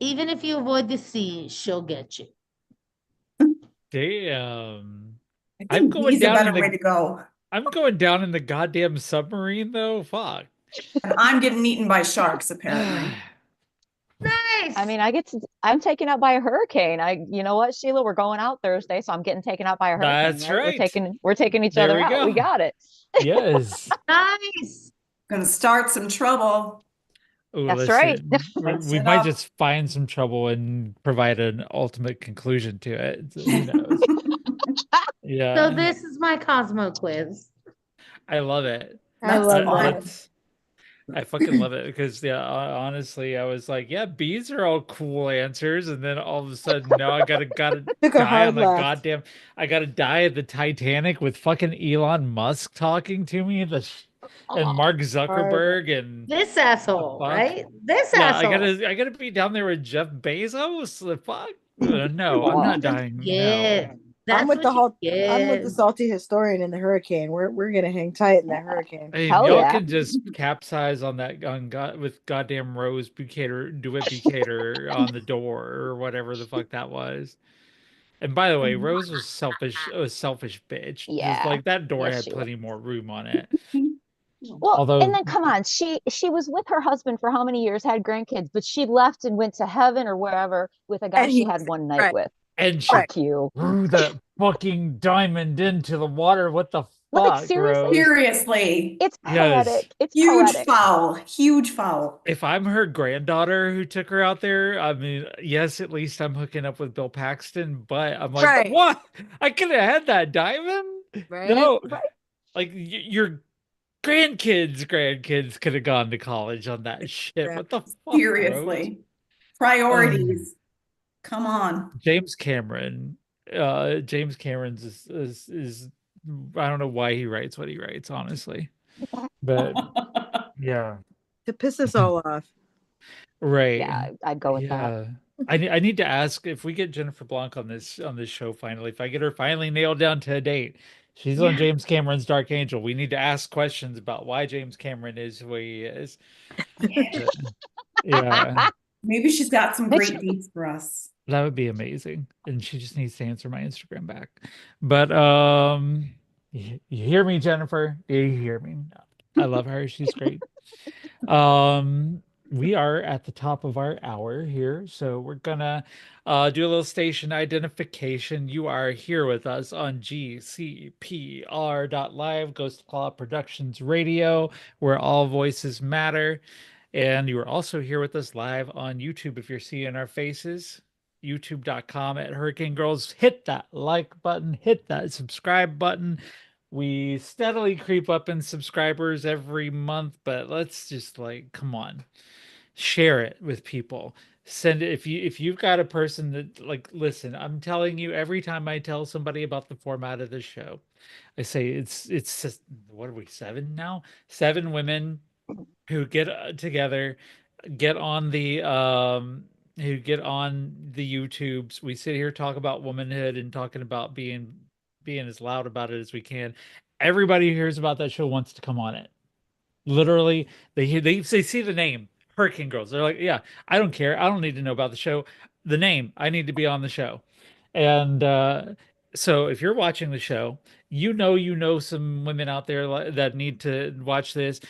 even if you avoid the sea, she'll get you. Damn. I I'm think going B's a down in better the way to go. I'm going down in the goddamn submarine though. Fuck. And I'm getting eaten by sharks, apparently. Nice. I mean, I'm taken out by a hurricane. You know what, Sheila? We're going out Thursday, so I'm getting taken out by a hurricane. That's Right? right. We're taking each There other we out. We go. got it. Yes. nice. Gonna start some trouble. Ooh, That's right. We it might up. just find some trouble and provide an ultimate conclusion to it. So who knows? Yeah, this is my Cosmo quiz. I love it. I That's love fun. that. I fucking love it because honestly, I was like, yeah, B's are all cool answers, and then all of a sudden, no, I gotta Took a die hard on the left. goddamn, I gotta die at the Titanic with fucking Elon Musk talking to me, and Mark Hard left. Zuckerberg and This the asshole, fuck. right? This Yeah, asshole. I gotta be down there with Jeff Bezos. The fuck? No, I'm Aw. not That's dying. yeah. No. That's I'm with what the you whole. I'm with get. the salty historian in the hurricane. We're gonna hang tight in that hurricane. Hey, Hell y'all yeah. can just capsize on that on God with goddamn Rose Bucator, Dewitt Bucator on the door or whatever the fuck that was. And by the way, Rose was selfish, a selfish bitch. Just Yeah. like that door Yes, had she plenty more room on it. Well, and Although, then come on, she was with her husband for how many years, had grandkids, but she left and went to heaven or wherever with a guy And she he had one night right, with. and she right. Fuck you. threw that fucking diamond into the water. What the Like fuck, seriously, Rose? Seriously. it's Yes. poetic. It's Huge poetic. foul. Huge foul. If I'm her granddaughter who took her out there, I mean, yes, at least I'm hooking up with Bill Paxton, but I'm like, Right. what? I could have had that diamond? Right. No, Right. like your grandkids could have gone to college on that shit. Yeah. What the fuck, Rose? Seriously. Priorities. Come on. James Cameron's is I don't know why he writes what he writes, honestly. But yeah. To piss us all off. Right. Yeah, I'd go with that. Yeah. I need to ask if we get Jennifer Blanc on this show finally, if I get her finally nailed down to a date. She's on James Cameron's Dark Angel. We need to ask questions about why James Cameron is who he is. Yeah. Maybe she's got some Mitch- great deeds for us. That would be amazing. And she just needs to answer my Instagram back. But you hear me, Jennifer? Do you hear me? I love her. She's great. We are at the top of our hour here, so we're gonna do a little station identification. You are here with us on GCPR.live, Ghost Claw Productions Radio, where all voices matter. And you are also here with us live on YouTube. If you're seeing our faces, youtube.com at Hurricane Girls. Hit that like button, hit that subscribe button. We steadily creep up in subscribers every month, but let's just like, come on, share it with people. Send it if you've got a person that like, listen, I'm telling you, every time I tell somebody about the format of this show, I say it's just, what are we, 7 now? 7 women who get together, get on the who get on the YouTubes. We sit here, talk about womanhood and talking about being as loud about it as we can. Everybody who hears about that show wants to come on it. Literally, they see the name Hurricane Girls. They're like, yeah, I don't care. I don't need to know about the show. The name, I need to be on the show. And so if you're watching the show, you know some women out there that need to watch this.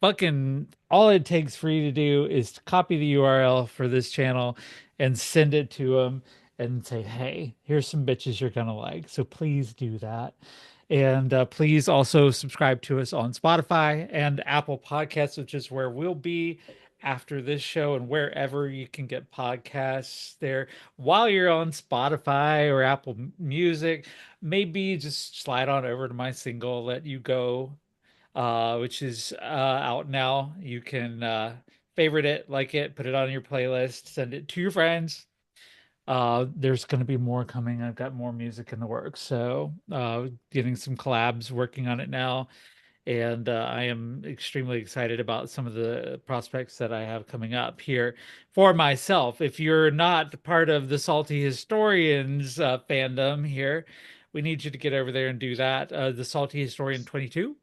Fucking all it takes for you to do is to copy the URL for this channel and send it to them and say, hey, here's some bitches you're gonna like. So please do that. And please also subscribe to us on Spotify and Apple Podcasts, which is where we'll be after this show, and wherever you can get podcasts there. While you're on Spotify or Apple Music, maybe just slide on over to my single, Let You Go, which is out now. You can favorite it, like it, put it on your playlist, send it to your friends. There's going to be more coming. I've got more music in the works, so getting some collabs, working on it now, and I am extremely excited about some of the prospects that I have coming up here for myself. If you're not part of the Salty Historians fandom here, we need you to get over there and do that. The Salty Historian 22,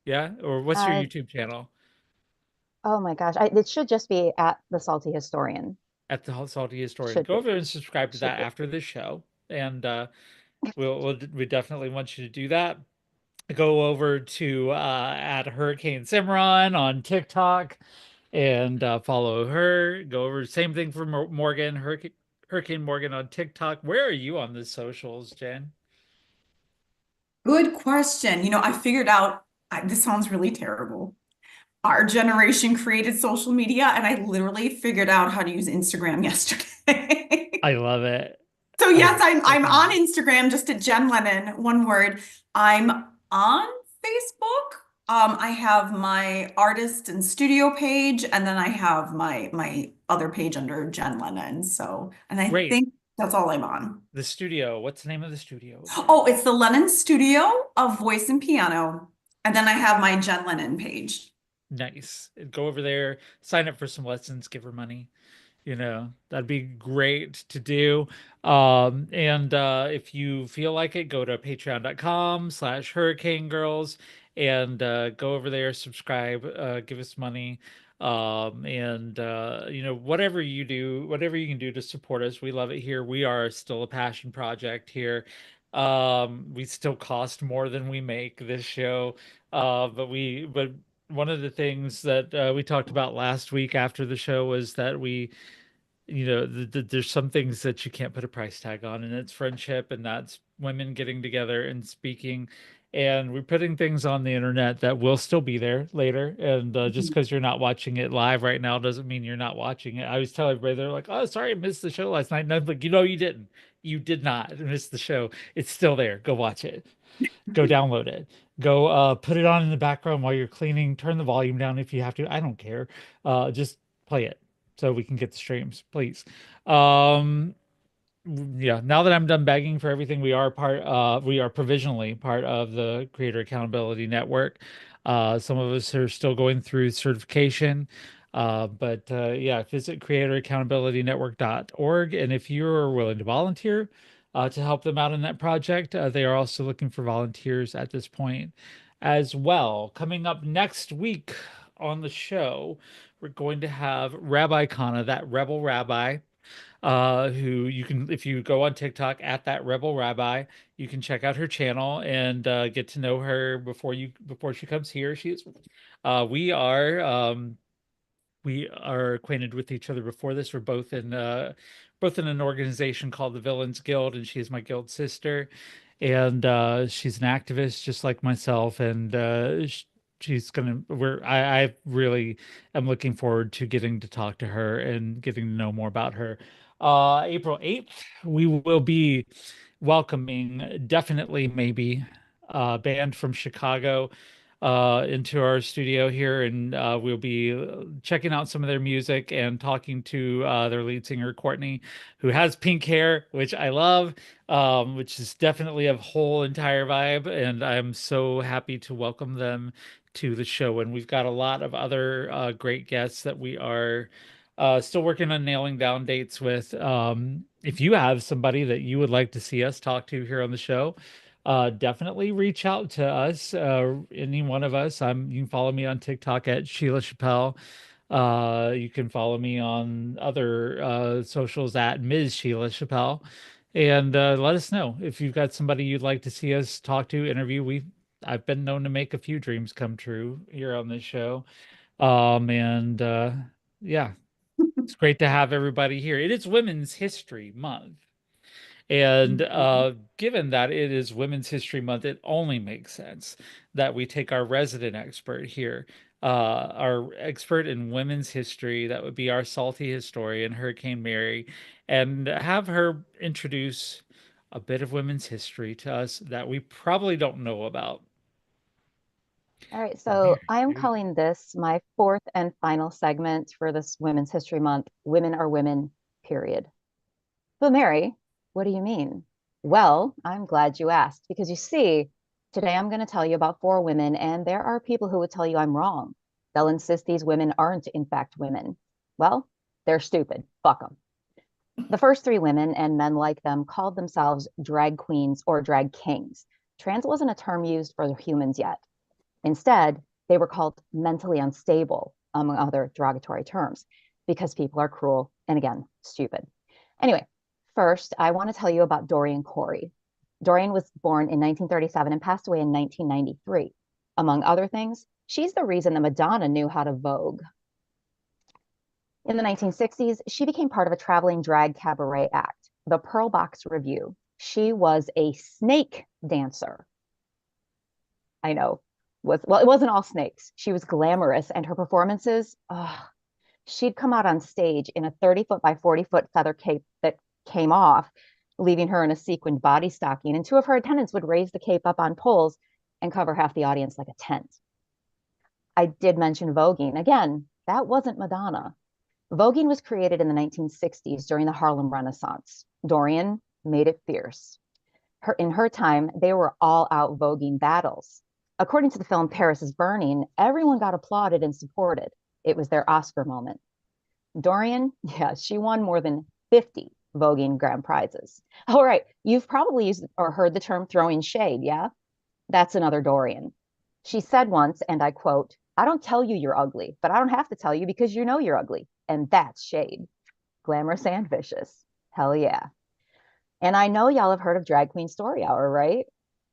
yeah, or what's your Uh, YouTube channel? oh my gosh, it should just be at the Salty Historian. At the Salty Historian. Should Go be. over and subscribe to Should that be. after this show, and we definitely want you to do that. Go over to at Hurricane Simran on TikTok and follow her. Go over, same thing for Morgan, Hurricane Morgan on TikTok. Where are you on the socials, Jen? Good question. You know, I figured out, this sounds really terrible. Our generation created social media, and I literally figured out how to use Instagram yesterday. I love it. So yes, Okay, I'm on definitely. Instagram, just at Jen Lennon, one word. I'm on Facebook. I have my artist and studio page, and then I have my other page under Jen Lennon. So, and I Great. think that's all I'm on. The studio. What's the name of the studio again? Oh, it's the Lennon Studio of Voice and Piano. And then I have my Jen Lennon page. Nice. Go over there, sign up for some lessons, give her money. That'd be great to do. And if you feel like it, go to patreon.com/hurricane girls and go over there, subscribe, give us money. And whatever you do, whatever you can do to support us, we love it here. We are still a passion project here. We still cost more than we make this show. But one of the things that we talked about last week after the show was that there's some things that you can't put a price tag on, and it's friendship, and that's women getting together and speaking. And we're putting things on the internet that will still be there later. And just because you're not watching it live right now doesn't mean you're not watching it. I always tell everybody, they're like, "Oh, sorry, I missed the show last night." And I'm like, you didn't. You did not miss the show. It's still there. Go watch it. Go download it. Go put it on in the background while you're cleaning. Turn the volume down if you have to. I don't care. Just play it so we can get the streams, please. Um, yeah, now that I'm done begging for everything, we are provisionally part of the Creator Accountability Network. Some of us are still going through certification. But yeah, visit creatoraccountabilitynetwork.org. And if you're willing to volunteer to help them out in that project, they are also looking for volunteers at this point as well. Coming up next week on the show, we're going to have Rabbi Kana, that rebel rabbi, who you can, if you go on TikTok at that rebel rabbi, you can check out her channel and get to know her before she comes here. Uh, we are um, we are acquainted with each other before this. We're both in an organization called the Villains Guild, and she's my guild sister, and she's an activist just like myself, and she's gonna. I really am looking forward to getting to talk to her and getting to know more about her. April 8th, we will be welcoming, definitely maybe, a band from Chicago into our studio here, and we'll be checking out some of their music and talking to their lead singer Courtney, who has pink hair, which I love, which is definitely a whole entire vibe, and I'm so happy to welcome them to the show. And we've got a lot of other great guests that we are still working on nailing down dates with. If you have somebody that you would like to see us talk to here on the show, definitely reach out to us, any one of us. You can follow me on TikTok at Sheila Chappelle. You can follow me on other socials at Ms. Sheila Chappelle, and let us know if you've got somebody you'd like to see us talk to, interview. I've been known to make a few dreams come true here on this show. And yeah, it's great to have everybody here. It is Women's History Month. And given that it is Women's History Month, it only makes sense that we take our resident expert here, our expert in women's history, that would be our salty historian, Hurricane Mary, and have her introduce a bit of women's history to us that we probably don't know about. All right, Mary, so I am take it away. calling this my fourth and final segment for this Women's History Month, Women Are Women, period. But Mary, what do you mean? Well, I'm glad you asked because you see, today I'm going to tell you about four women, and there are people who would tell you I'm wrong. They'll insist these women aren't, in fact, women. Well, they're stupid. Fuck them. The first three women and men like them called themselves drag queens or drag kings. Trans wasn't a term used for humans yet. Instead, they were called mentally unstable, among other derogatory terms, because people are cruel and, again, stupid. Anyway, first, I want to tell you about Doreen Corey. Doreen was born in 1937 and passed away in 1993. Among other things, she's the reason that Madonna knew how to Vogue. In the 1960s, she became part of a traveling drag cabaret act, the Pearl Box Review. She was a snake dancer. I know. Well, it wasn't all snakes. She was glamorous, and her performances, she'd come out on stage in a 30-foot by 40-foot feather cape that came off. leaving her in a sequined body stocking, and two of her attendants would raise the cape up on poles and cover half the audience like a tent. I did mention voguing. Again, that wasn't Madonna. Voguing was created in the 1960s during the Harlem Renaissance. Dorian made it fierce. In her time, they were all out voguing battles. According to the film Paris is Burning, everyone got applauded and supported. It was their Oscar moment. Dorian, yeah, she won more than 50 voguing grand prizes. All right, you've probably used or heard the term throwing shade, yeah? That's another Dorian. She said once, and I quote, "I don't tell you you're ugly, but I don't have to tell you because you know you're ugly. And that's shade." Glamorous and vicious. Hell yeah. And I know y'all have heard of Drag Queen Story Hour, right?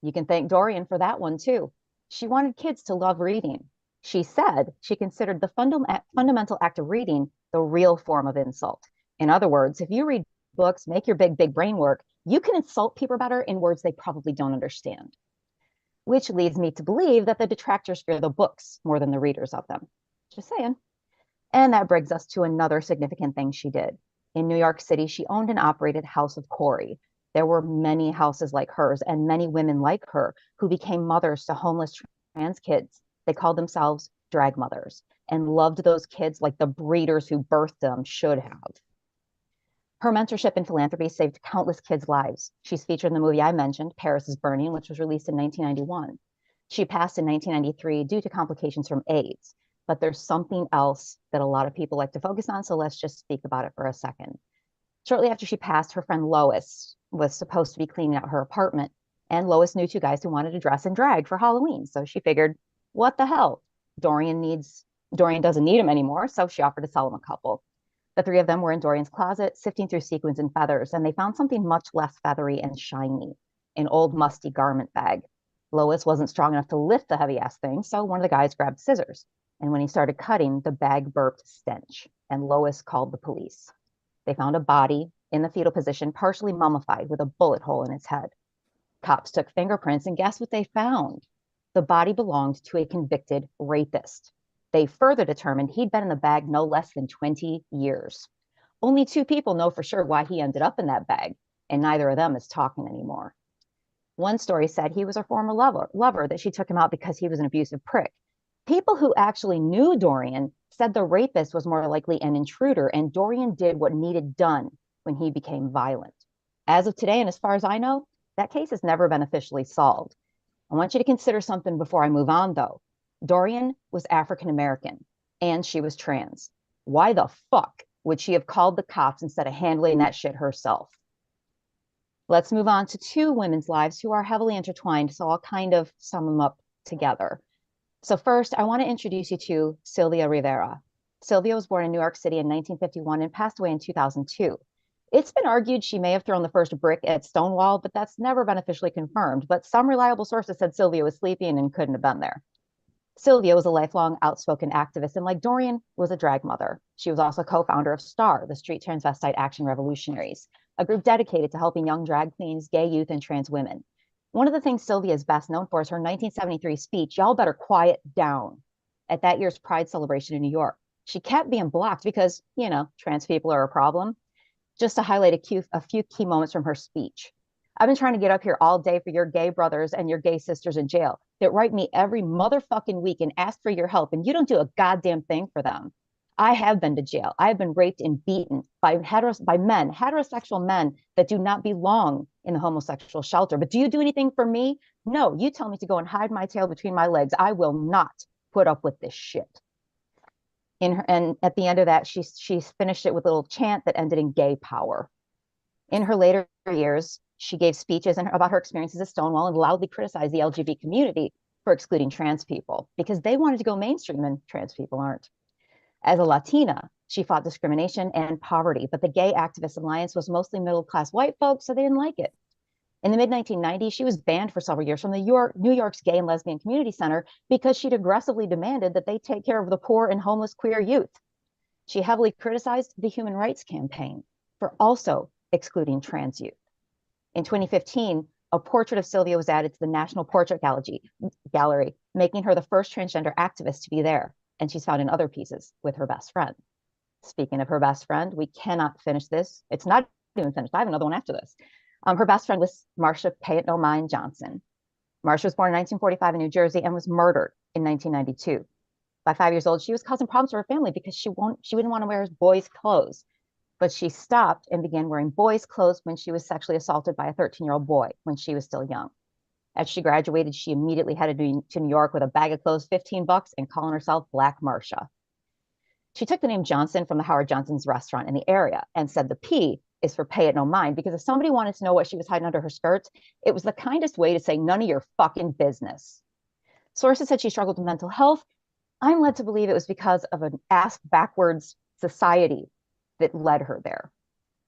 You can thank Dorian for that one too. She wanted kids to love reading. She said she considered the fundamental act of reading the real form of insult. In other words, if you read books, make your big brain work, you can insult people better in words they probably don't understand. Which leads me to believe that the detractors fear the books more than the readers of them. Just saying. And that brings us to another significant thing she did. In New York City, she owned and operated House of Corey. There were many houses like hers and many women like her who became mothers to homeless trans kids. They called themselves drag mothers and loved those kids like the breeders who birthed them should have. Her mentorship and philanthropy saved countless kids' lives. She's featured in the movie I mentioned, Paris is Burning, which was released in 1991. She passed in 1993 due to complications from AIDS. But there's something else that a lot of people like to focus on, so let's just speak about it for a second. Shortly after she passed, her friend Lois was supposed to be cleaning out her apartment, and Lois knew two guys who wanted to dress in drag for Halloween, so she figured, what the hell? Dorian doesn't need him anymore, so she offered to sell him a couple. The three of them were in Dorian's closet, sifting through sequins and feathers, and they found something much less feathery and shiny, an old musty garment bag. Lois wasn't strong enough to lift the heavy-ass thing, so one of the guys grabbed scissors. And when he started cutting, the bag burped stench, and Lois called the police. They found a body in the fetal position, partially mummified with a bullet hole in its head. Cops took fingerprints, and guess what they found? The body belonged to a convicted rapist. They further determined he'd been in the bag no less than 20 years. Only two people know for sure why he ended up in that bag, and neither of them is talking anymore. One story said he was a former lover, that she took him out because he was an abusive prick. People who actually knew Dorian said the rapist was more likely an intruder, and Dorian did what needed done when he became violent. As of today, and as far as I know, that case has never been officially solved. I want you to consider something before I move on, though. Dorian was African American, and she was trans. Why the fuck would she have called the cops instead of handling that shit herself? Let's move on to two women's lives who are heavily intertwined, so I'll kind of sum them up together. So first, I want to introduce you to Sylvia Rivera. Sylvia was born in New York City in 1951 and passed away in 2002. It's been argued she may have thrown the first brick at Stonewall, but that's never been officially confirmed. But some reliable sources said Sylvia was sleeping and couldn't have been there. Sylvia was a lifelong outspoken activist, and like Dorian, was a drag mother. She was also co-founder of STAR, the Street Transvestite Action Revolutionaries, a group dedicated to helping young drag queens, gay youth, and trans women. One of the things Sylvia is best known for is her 1973 speech, "Y'all better quiet down," at that year's Pride celebration in New York. She kept being blocked because, trans people are a problem. Just to highlight a few key moments from her speech. "I've been trying to get up here all day for your gay brothers and your gay sisters in jail that write me every motherfucking week and ask for your help, and you don't do a goddamn thing for them. I have been to jail. I have been raped and beaten by men, heterosexual men that do not belong in the homosexual shelter. But do you do anything for me? No, you tell me to go and hide my tail between my legs. I will not put up with this shit." And at the end of that, she finished it with a little chant that ended in "gay power." In her later years, she gave speeches about her experiences at Stonewall and loudly criticized the LGBT community for excluding trans people because they wanted to go mainstream and trans people aren't. As a Latina, she fought discrimination and poverty, but the Gay Activist Alliance was mostly middle-class white folks, so they didn't like it. In the mid-1990s, she was banned for several years from New York's Gay and Lesbian Community Center because she'd aggressively demanded that they take care of the poor and homeless queer youth. She heavily criticized the Human Rights Campaign for also excluding trans youth. In 2015, a portrait of Sylvia was added to the National Portrait Gallery, making her the first transgender activist to be there, and she's found in other pieces with her best friend. Speaking of her best friend, we cannot finish this. It's not even finished. I have another one after this. Her best friend was Marcia Pay It No Mind Johnson. Marcia was born in 1945 in New Jersey and was murdered in 1992. By 5 years old, she was causing problems for her family because she didn't want to wear boys' clothes. But she stopped and began wearing boys' clothes when she was sexually assaulted by a 13-year-old boy when she was still young. As she graduated, she immediately headed to New York with a bag of clothes, $15, and calling herself Black Marcia. She took the name Johnson from the Howard Johnson's restaurant in the area and said the P is for pay it no mind, because if somebody wanted to know what she was hiding under her skirts, it was the kindest way to say none of your fucking business. Sources said she struggled with mental health. I'm led to believe it was because of an ass backwards society that led her there.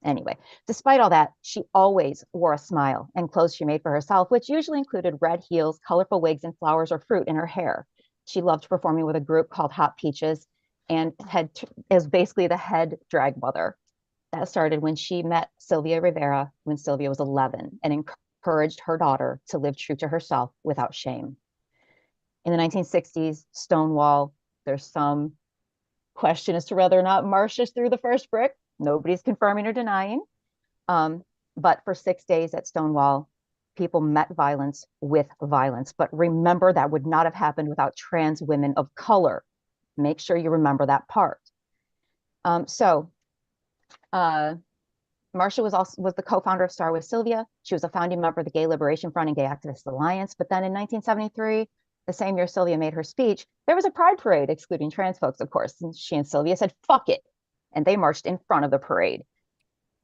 Anyway, despite all that, she always wore a smile and clothes she made for herself, which usually included red heels, colorful wigs, and flowers or fruit in her hair. She loved performing with a group called Hot Peaches and is basically the head drag mother. That started when she met Sylvia Rivera when Sylvia was 11 and encouraged her daughter to live true to herself without shame. In the 1960s, Stonewall, there's some question as to whether or not Marcia threw the first brick. Nobody's confirming or denying. But for 6 days at Stonewall, people met violence with violence. But remember, that would not have happened without trans women of color. Make sure you remember that part. Marcia was the co-founder of Star with Sylvia. She was a founding member of the Gay Liberation Front and Gay Activist Alliance. But then in 1973, the same year Sylvia made her speech, there was a pride parade excluding trans folks, of course. And she and Sylvia said, fuck it. And they marched in front of the parade,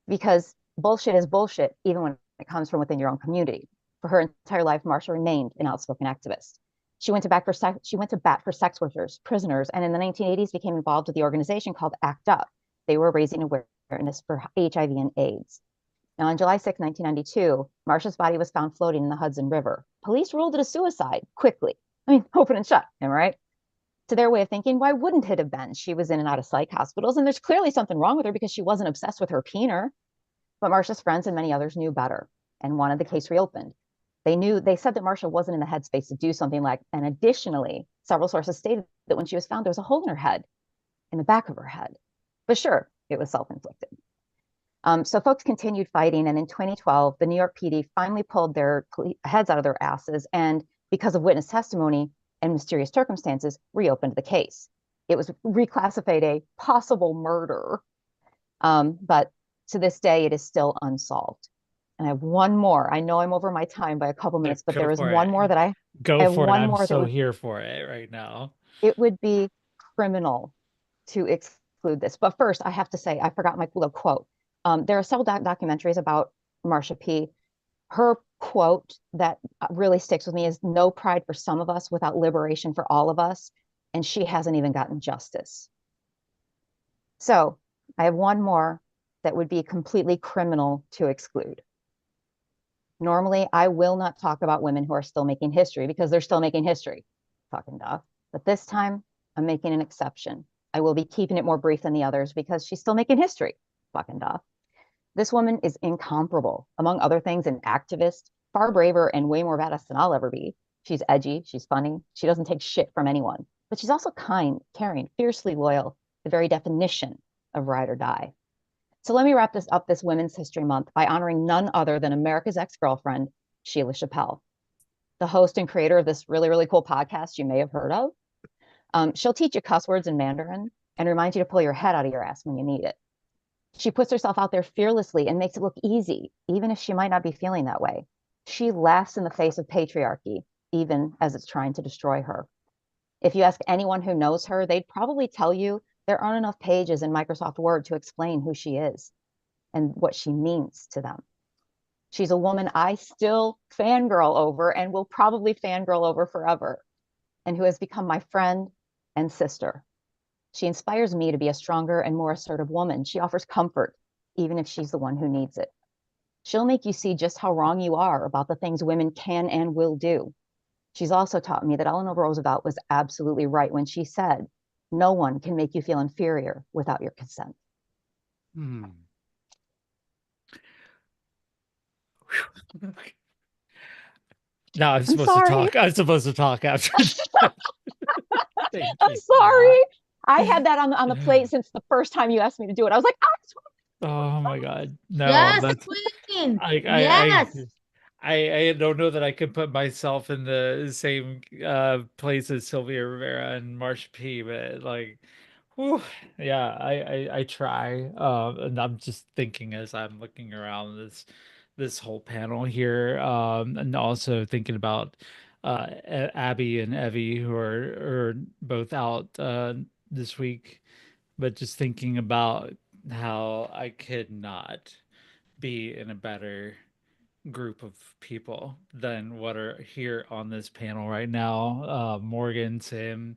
because bullshit is bullshit, even when it comes from within your own community. For her entire life, Marcia remained an outspoken activist. She went to bat for sex workers, prisoners, and in the 1980s became involved with the organization called ACT UP. They were raising awareness for HIV and AIDS. Now, on July 6, 1992, Marcia's body was found floating in the Hudson River. Police ruled it a suicide quickly. I mean, open and shut, am I right? To their way of thinking, why wouldn't it have been? She was in and out of psych hospitals, and there's clearly something wrong with her because she wasn't obsessed with her peener. But Marcia's friends and many others knew better and wanted the case reopened. They said that Marcia wasn't in the headspace to do something like, and additionally, several sources stated that when she was found, there was a hole in her head, in the back of her head. But sure, it was self-inflicted. So folks continued fighting, and in 2012, the New York PD finally pulled their heads out of their asses, and because of witness testimony and mysterious circumstances, reopened the case. It was reclassified a possible murder, but to this day, it is still unsolved. And I have one more. I know I'm over my time by a couple minutes, but there is one more that I go for it. I'm so here for it right now. It would be criminal to exclude this. But first, I have to say, I forgot my little quote. There are several documentaries about Marcia P. Her quote that really sticks with me is, no pride for some of us without liberation for all of us. And she hasn't even gotten justice. So I have one more that would be completely criminal to exclude. Normally, I will not talk about women who are still making history because they're still making history. Fucking duh. But this time, I'm making an exception. I will be keeping it more brief than the others because she's still making history. Fucking duh. This woman is incomparable. Among other things, an activist, far braver and way more badass than I'll ever be. She's edgy, she's funny, she doesn't take shit from anyone. But she's also kind, caring, fiercely loyal, the very definition of ride or die. So let me wrap this Women's History Month by honoring none other than America's ex-girlfriend, Sheila Chappelle, the host and creator of this really, really cool podcast you may have heard of. She'll teach you cuss words in Mandarin and remind you to pull your head out of your ass when you need it. She puts herself out there fearlessly and makes it look easy, even if she might not be feeling that way. She laughs in the face of patriarchy, even as it's trying to destroy her. If you ask anyone who knows her, they'd probably tell you there aren't enough pages in Microsoft Word to explain who she is and what she means to them. She's a woman I still fangirl over and will probably fangirl over forever, and who has become my friend and sister. She inspires me to be a stronger and more assertive woman. She offers comfort, even if she's the one who needs it. She'll make you see just how wrong you are about the things women can and will do. She's also taught me that Eleanor Roosevelt was absolutely right when she said, no one can make you feel inferior without your consent. Now I'm supposed to talk. I'm supposed to talk after. I'm sorry. I had that on the plate since the first time you asked me to do it. I was like, Oh my God. No, Yes, that's Queen. I I I Yes. I don't know that I could put myself in the same place as Sylvia Rivera and Marsha P, but like, whew, yeah, I try. And I'm just thinking as I'm looking around this whole panel here, and also thinking about Abby and Evie who are both out this week, but just thinking about how I could not be in a better group of people than what are here on this panel right now. Morgan, Tim,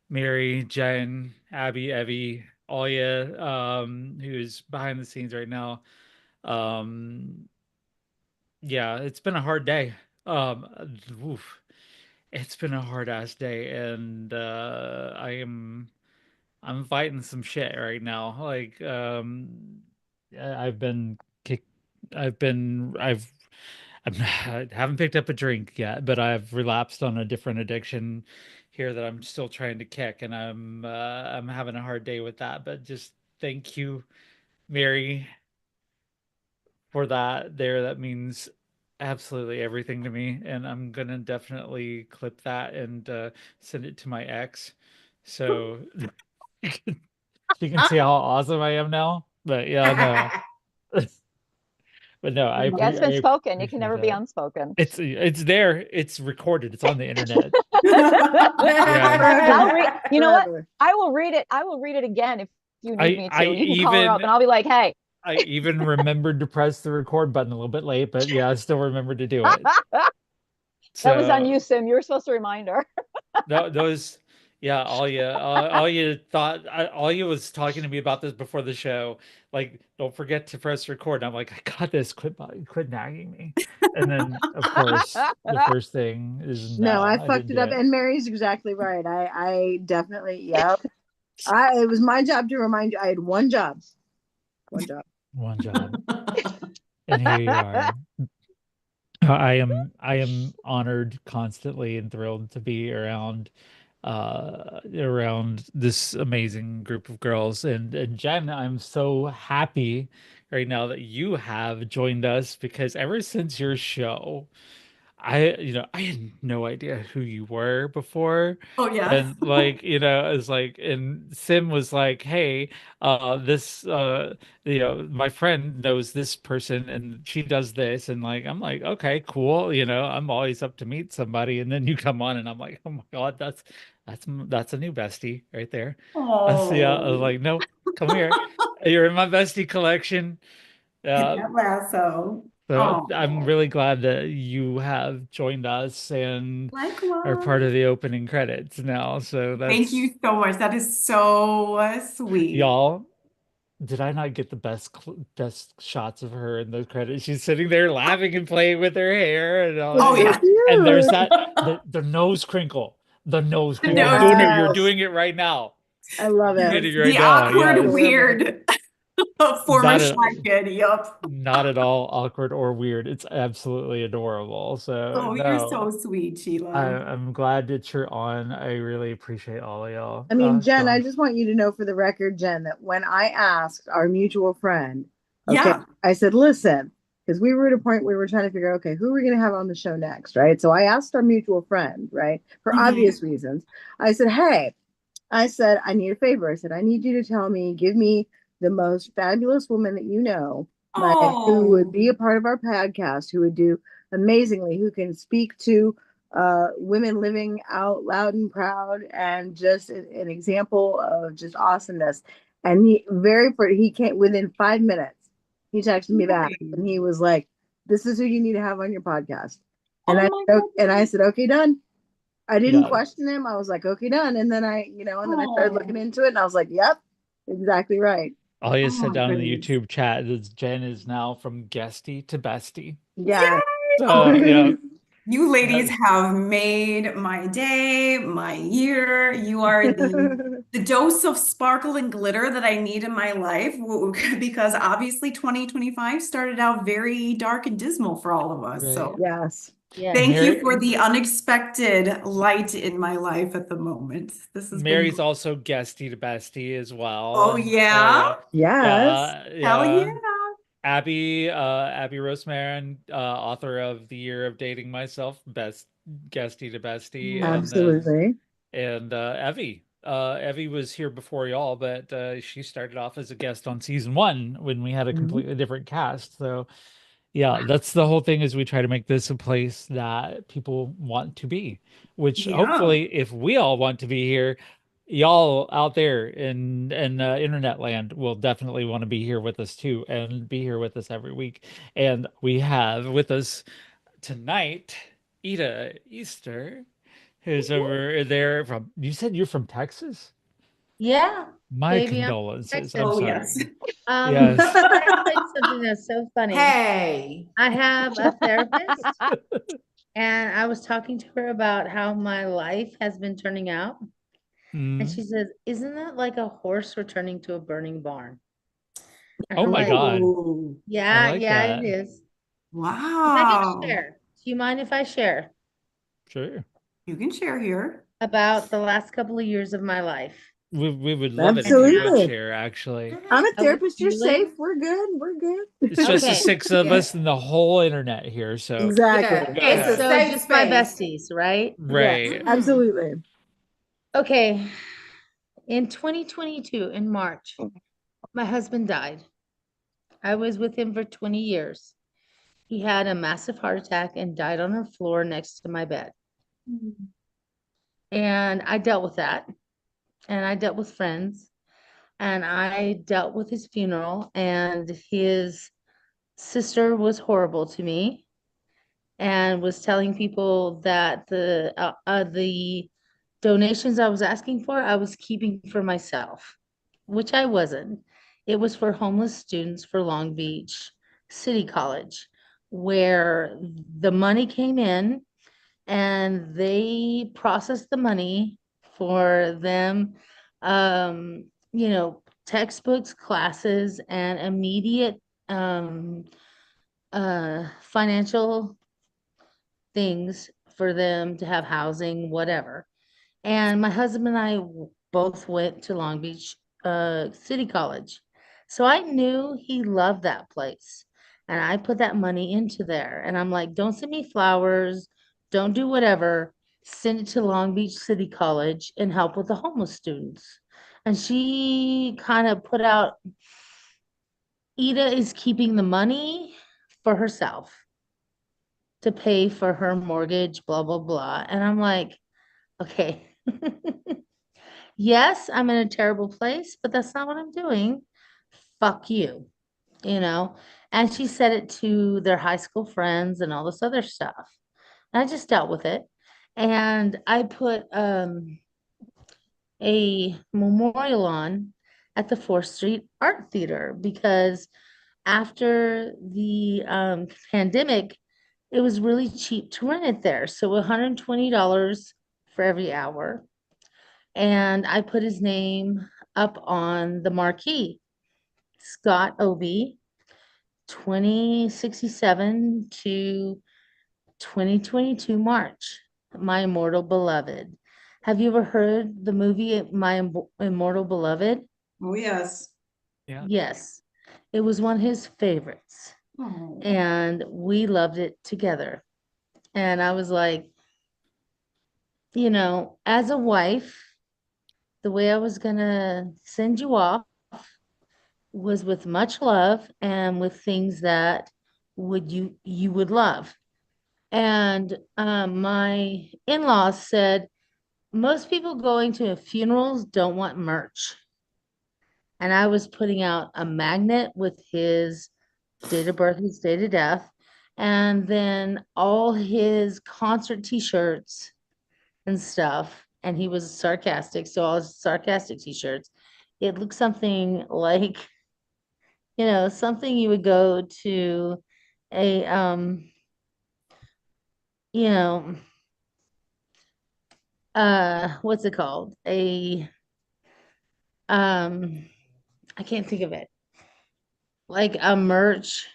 Mary, Jen, Abby, Evie, Alia, who's behind the scenes right now. Um, yeah, it's been a hard day. Oof, it's been a hard ass day, and I'm fighting some shit right now. Like, I've been kicked. I haven't picked up a drink yet, but I've relapsed on a different addiction here that I'm still trying to kick, and I'm having a hard day with that. But just thank you, Mary, for that. There, that means absolutely everything to me, and I'm gonna definitely clip that and send it to my ex, so she can see how awesome I am now. But yeah, no. But no, Yeah, it's I been spoken. It can appreciate never be that. unspoken. It's there. It's recorded. It's on the internet. Yeah. I'll read, you know what? Forever. I will read it. I will read it again if you need me I to. You can call her even up and I'll be like, hey. I even remembered to press the record button a little bit late, but yeah, I still remembered to do it. That was on So you, Sim. You were supposed to remind her. those, yeah, all you thought, all you was talking to me about this before the show. Like, don't forget to press record. And I'm like, I got this. Quit nagging me. And then, of course, the first thing is No, no, I I fucked didn't it do up. it. And Mary's exactly right. I definitely, yep. It was my job to remind you. I had one job. One job. One job, and here you are. I am honored constantly and thrilled to be around this amazing group of girls, and Jen, I'm so happy right now that you have joined us because ever since your show, I had no idea who you were before. Oh yeah. And like, it's like, and Sim was like, hey, this, my friend knows this person and she does this. And like, I'm like, okay, cool. I'm always up to meet somebody. And then you come on and I'm like, oh my God, that's a new bestie right there. Yeah, I was Oh, like, nope, come here. You're in my bestie collection. get Uh, that lasso. so I'm Oh, really glad that you have joined us and are part likewise. of the opening credits now. So Thank that's you so much. That is so sweet. y'all. Did I not get the best shots of her in those credits? She's sitting there laughing and playing with her hair and all Oh It's that. so yeah. And there's cute. the nose crinkle. The nose crinkle. I'm No, doing it. You're Yes. doing it right now. I love You're it. doing yes. it right The now. awkward, Yes. Adorable. weird former Not shy a kid. Yup. not at all awkward or weird. It's absolutely adorable. So Oh, you're so no. sweet, Sheila. I'm glad that you're on. I really appreciate all of y'all. I mean, Jen, I So just want you to know for the record, Jen, that when I asked our mutual friend, okay, Yeah. I said, listen, because we were at a point where we were trying to figure out, okay, who are we going to have on the show next, right? So I asked our mutual friend, right, for Mhm. obvious reasons. I said, hey, I said, I need a favor. I said, I need you to give me the most fabulous woman that you know, like who would Oh, be a part of our podcast, who would do amazingly, who can speak to women living out loud and proud and just an example of just awesomeness. And he came within 5 minutes. He texted me back nice. and he was like, this is who you need to have on your podcast. And Oh my I goodness. said, okay, done. I didn't yeah, question him. I was like, okay, done. And then and then I started looking Oh, into it and I was like, yep, exactly right. Alia oh said my down in the goodness. YouTube chat that Jen is now from guestie to bestie. Yeah. So Yay! yeah, You ladies that- have made my day, my year. You are the dose of sparkle and glitter that I need in my life because obviously 2025 started out very dark and dismal for all of us. right. So Yes. Yes. Thank you Mary, for the unexpected light in my life at the moment. This has been Mary's also guesty to bestie as well. Oh, And, yeah? Yes. Hell yeah. yeah. Abby Roseman, author of The Year of Dating Myself, best guesty to bestie, and then Absolutely. Evie. Evie was here before y'all, but she started off as a guest on season 1 when we had a Mhm. completely different cast. So yeah, that's the whole thing is we try to make this a place that people want to be, which Yeah. hopefully if we all want to be here, y'all out there in internet land will definitely want to be here with us too and be here with us every week. And we have with us tonight Ida Easter, who's over there from, you said you're from Texas? Yeah, My baby, I'm condolences. I'm Texas. Oh, sorry. yes. Yes. But I tell you something that's so funny. Hey. I have a therapist, and I was talking to her about how my life has been turning out. And Mm. she says, "Isn't that like a horse returning to a burning barn?" And Oh I'm my like, God. Ooh. I "Yeah, like yeah, it that. is." If I can Wow. share, do you mind if I share Sure. You can share here. about the last couple of years of my life We would love it and if you would how Absolutely. share, actually. I'm a I was therapist. You're safe. feeling? We're good. We're good. It's just the Okay, 6 of Yeah. us and the whole internet here, so Exactly. Yeah. go It's okay, a ahead. so safe just my space. besties, right? Yes, Right. Mhm. absolutely. Okay, in 2022, in March, my husband died. I was with him for 20 years. He had a massive heart attack and died on the floor next to my bed. And I dealt with that. And I dealt with friends. And I dealt with his funeral. And his sister was horrible to me and was telling people that the donations I was asking for, I was keeping for myself, which I wasn't. It was for homeless students for Long Beach City College, where the money came in and they processed the money for them, textbooks, classes, and immediate financial things for them to have housing, whatever. And my husband and I both went to Long Beach City College. So I knew he loved that place. And I put that money into there. And I'm like, don't send me flowers, don't do whatever. Send it to Long Beach City College and help with the homeless students. And she kind of put out, Ida is keeping the money for herself to pay for her mortgage, blah, blah, blah. And I'm like, okay. Yes, I'm in a terrible place, but that's not what I'm doing. Fuck you, you know? And she said it to their high school friends and all this other stuff. And I just dealt with it. And I put a memorial on at the 4th Street Art Theater because after the pandemic, it was really cheap to rent it there. So $120 for every hour. And I put his name up on the marquee. Scott Obi, 2067 to 2022 March, My Immortal Beloved. Have you ever heard the movie Immortal Beloved? Oh, yes. Yeah. Yes, it was one of his favorites, Oh. and we loved it together. And I was like, as a wife, the way I was gonna send you off was with much love and with things that you would love. And my in-laws said most people going to funerals don't want merch. And I was putting out a magnet with his date of birth, his date of death, and then all his concert t-shirts and stuff. And he was sarcastic, so all his sarcastic t-shirts. It looked something like something you would go to a you know what's it called? Um I can't think of it. Like a merch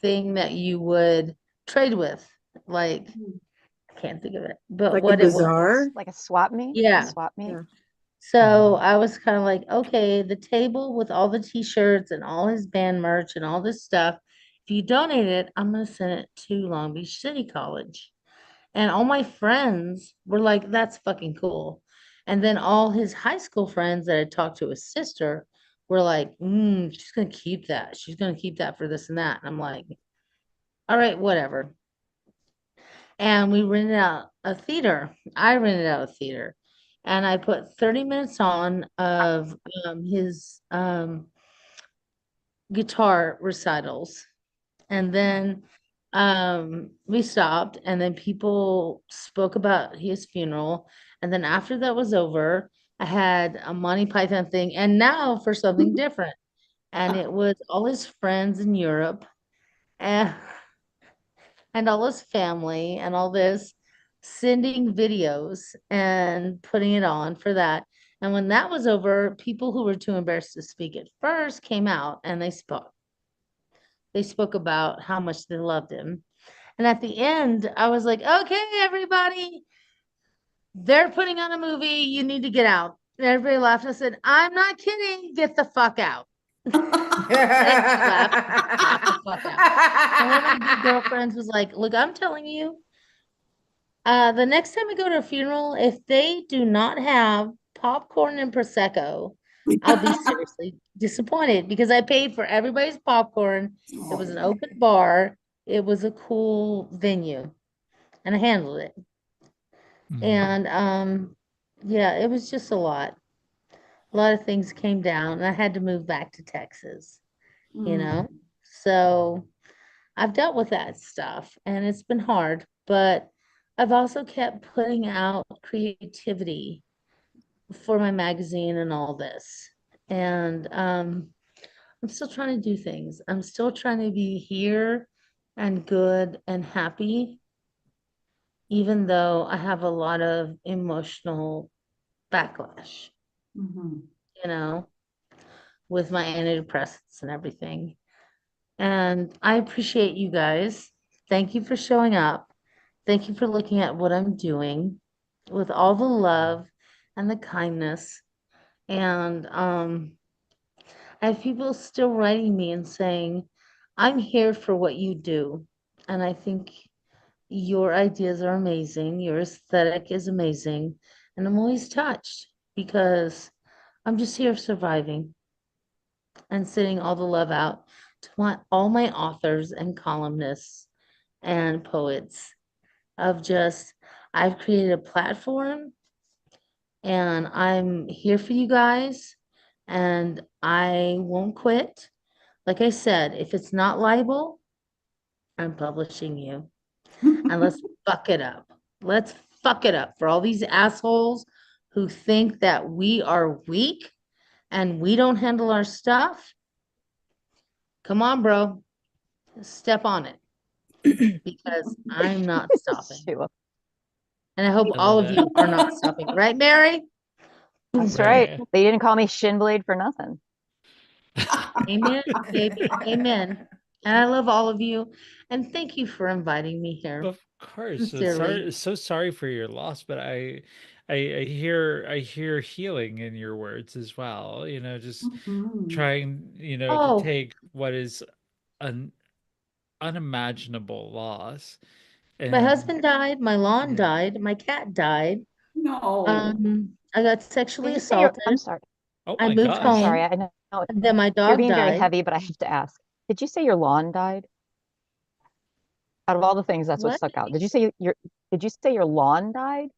thing that you would trade with like I can't think of it, but Like a what it was. bazaar. Like a swap meet? A Yeah. swap meet? Yeah. So I was kind of like, okay, the table with all the t-shirts and all his band merch and all this stuff, if you donate it, I'm gonna send it to Long Beach City College. And all my friends were like, that's fucking cool. And then all his high school friends that had talked to his sister were like, she's gonna keep that. She's gonna keep that for this and that. And I'm like, all right, whatever. And we rented out a theater. I rented out a theater. And I put 30 minutes on of his guitar recitals. And then we stopped, and then people spoke about his funeral. And then after that was over, I had a Monty Python thing, and now for something different. And it was all his friends in Europe and all his family and all this sending videos and putting it on for that. And when that was over, people who were too embarrassed to speak at first came out and they spoke. They spoke about how much they loved him. And at the end, I was like, okay, everybody, they're putting on a movie. You need to get out. And everybody laughed. I said, I'm not kidding. Get the fuck out. Everybody laughed. Got the fuck out. And one of my good girlfriends was like, look, I'm telling you, the next time I go to a funeral, if they do not have popcorn and Prosecco, I'll be seriously disappointed because I paid for everybody's popcorn. It was an open bar. It was a cool venue, and I handled it. And yeah, it was just a lot. A lot of things came down, and I had to move back to Texas, you know? So I've dealt with that stuff, and it's been hard, but I've also kept putting out creativity for my magazine and all this. And I'm still trying to do things. I'm still trying to be here and good and happy, even though I have a lot of emotional backlash, you know, with my antidepressants and everything. And I appreciate you guys. Thank you for showing up. Thank you for looking at what I'm doing with all the love and the kindness. And I have people still writing me and saying, I'm here for what you do. And I think your ideas are amazing. Your aesthetic is amazing. And I'm always touched because I'm just here surviving and sending all the love out to all my authors and columnists and poets of just, I've created a platform and I'm here for you guys and I won't quit. Like I said, if it's not libel, I'm publishing you. And let's fuck it up. Let's fuck it up for all these assholes who think that we are weak and we don't handle our stuff. Come on, bro. Step on it because I'm not stopping. Sheila. And I hope I all love of it. you are not stopping. Right, Mary? That's Right. right. They didn't call me Shinblade for nothing. Amen, baby. Amen. And I love all of you. And thank you for inviting me here. Of course. Sincerely. So sorry for your loss, but I hear healing in your words as well. You know, just trying, you know, to Oh, take what is an unimaginable loss my and husband died, my lawn yeah. died, my cat died. No. I got Did sexually you say I'm assaulted. sorry. Oh I my moved I'm sorry. home. I know And then my you're dog being very died. heavy, but I have to ask. Did you say your lawn died? Out of all the things, that's what What? stuck out. Did you say your lawn died?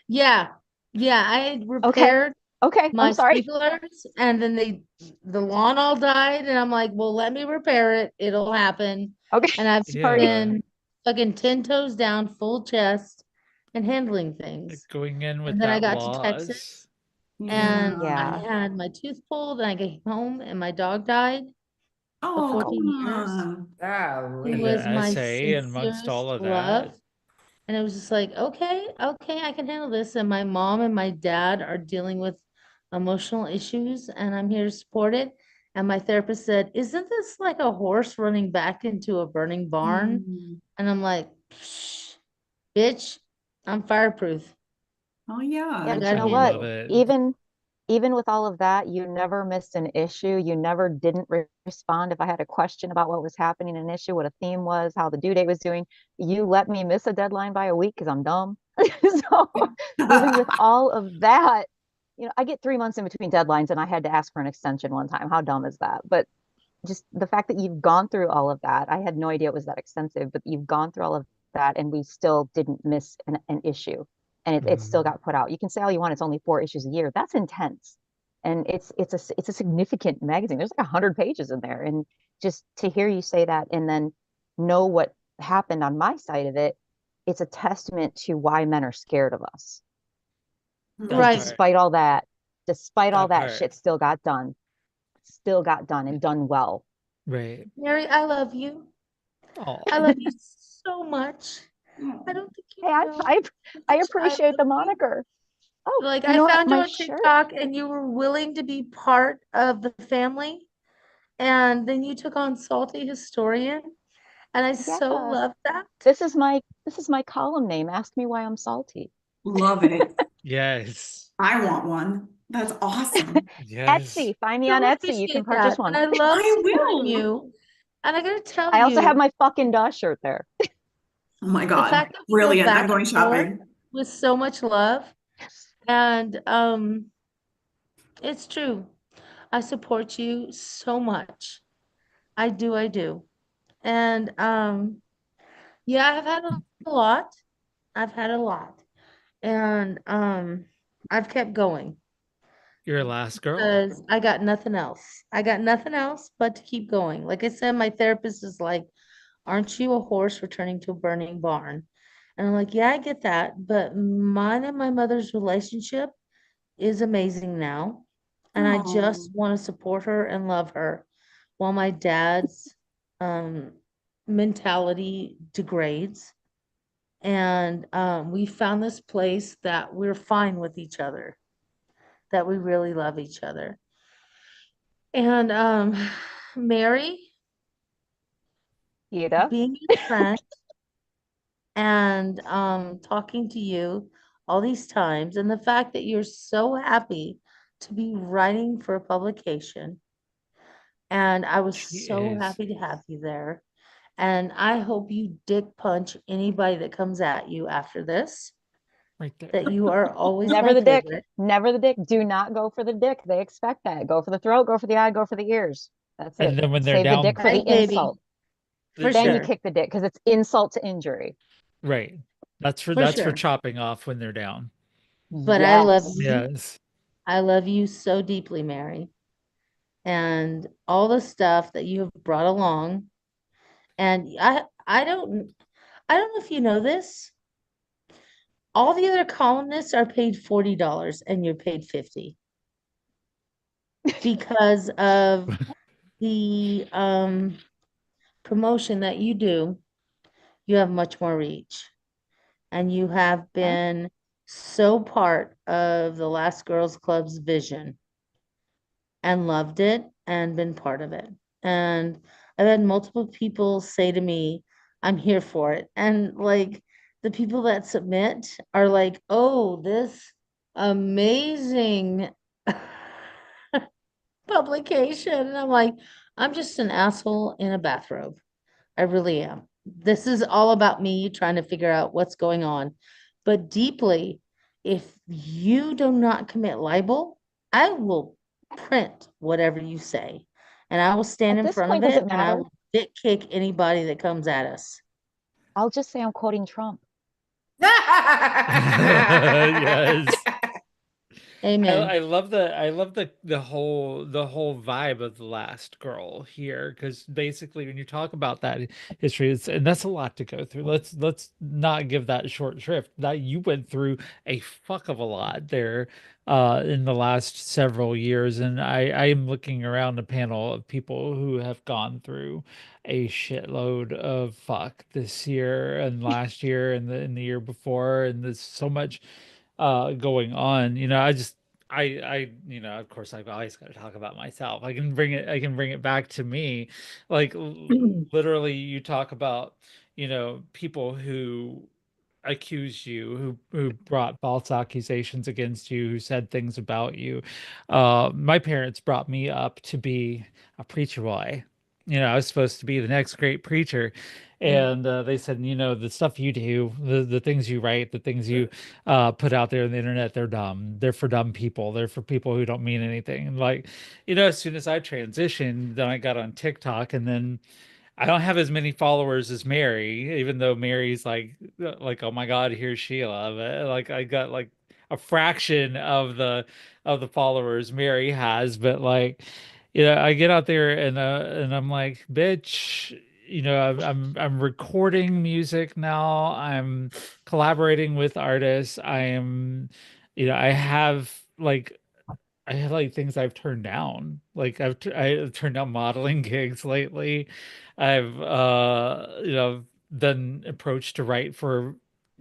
Yeah. Yeah, I had Okay. repaired Okay. my I'm sorry. sprinklers and then the lawn all died and I'm like, well, let me repair it. It'll happen. Okay. And I've Sorry. Yeah. been fucking 10 toes down, full chest and handling things. Going in with And then I that got to Texas loss. and Yeah. I had my tooth pulled and I came home and my dog died of Oh, 14 come years. on. He And Golly. was the my essay and amongst sincerest all of love. that. And it was just like, okay, I can handle this. And my mom and my dad are dealing with emotional issues, and I'm here to support it. And my therapist said, isn't this like a horse running back into a burning barn? And I'm like, Bitch, I'm fireproof. Oh yeah. Yeah, I but got you to know I what? handle love it. it. Even with all of that, you never missed an issue. You never didn't respond if I had a question about what was happening, an issue, what a theme was, how the due date was doing. You let me miss a deadline by a week because I'm dumb. So even with all of that, I get 3 months in between deadlines, and I had to ask for an extension one time. How dumb is that? But just the fact that you've gone through all of that, I had no idea it was that extensive, but you've gone through all of that, and we still didn't miss an issue, and it still Mhm. got put out. You can say all you want, it's only 4 issues a year. That's intense, and it's a significant magazine. There's like 100 pages in there, and just to hear you say that, and then know what happened on my side of it, it's a testament to why men are scared of us. Because That Right. part. despite all That that part. shit, still got done and done well. Right. Mary, I love you. Oh. I love you so much. I don't think you Hey, know I how I much I appreciate love the you. moniker. Oh, Like, you I know what? found you My on shirt. TikTok and you were willing to be part of the family. And then you took on Salty Historian. And I so Yeah. love that. This is my column name. Ask me why I'm salty. Love it. Yes. I want one. That's awesome. Yes. Etsy. Find me on So Etsy. You can appreciate purchase that. And one. I love I supporting will. you. And I gotta tell I also have you, my fucking DOS shirt there. Oh my the God. fact that we go Brilliant. I'm back going and forth shopping. with so much love, and it's true. I support you so much. I do. And yeah, I've had a lot. I've had a lot. And I've kept going Your last girl. because I got nothing else. I got nothing else but to keep going. Like I said, my therapist is like, "Aren't you a horse returning to a burning barn?" And I'm like, "Yeah, I get that, but mine and my mother's relationship is amazing now. And I Oh, just want to support her and love her while my dad's um, mentality degrades. And we found this place that we're fine with each other, that we really love each other. And Mary, Ida. being your friend and talking to you all these times, and the fact that you're so happy to be writing for a publication. And I was She so is happy to have you there. And I hope you dick punch anybody that comes at you after this, right there. that you are always Never my the dick. favorite. Never the dick. Do not go for the dick. They expect that. Go for the throat, go for the eye, go for the ears. That's And it. then when they're Save the down, dick for the Right, baby. insult. For Then you sure. kick the dick because it's insult to injury. right. For That's for sure. chopping off when they're down. But I love Yes. you. Yes. I love you so deeply, Mary. And all the stuff that you have brought along. And I don't know if you know this. All the other columnists are paid $40 and you're paid 50 because of the promotion that you do. You have much more reach, and you have Huh? been so part of the Last Girls Club's vision and loved it and been part of it. And I've had multiple people say to me, "I'm here for it." And like the people that submit are like, "Oh, this amazing publication." And I'm like, "I'm just an asshole in a bathrobe. I really am. This is all about me trying to figure out what's going on. But deeply, if you do not commit libel, I will print whatever you say and I will stand At in this front of point, does it it and I matter? will dick kick anybody that comes at us. I'll just say I'm quoting Trump. Yes. Amen. I love the whole vibe of the last girl here, because basically when you talk about that history, and that's a lot to go through. Let's not give that short shrift. That you went through a fuck of a lot there in the last several years, and I am looking around a panel of people who have gone through a shitload of fuck this year and last year and the year before, and there's so much going on. Of course I've always got to talk about myself. I can bring it back to me. Like literally you talk about people who accused you, who brought false accusations against you, who said things about you. My parents brought me up to be a preacher boy. I was supposed to be the next great preacher. And they said, the stuff you do, the things you write, the things you put out there on the internet, they're dumb. They're for dumb people. They're for people who don't mean anything. And like, as soon as I transitioned, then I got on TikTok, and then I don't have as many followers as Mary, even though Mary's like, oh my God, here's Sheila. But like I got like a fraction of the followers Mary has, but like, I get out there and I'm like, bitch, I'm recording music now. I'm collaborating with artists. I have like I have like things I've turned down. Like I've turned down modeling gigs lately. I've been approached to write for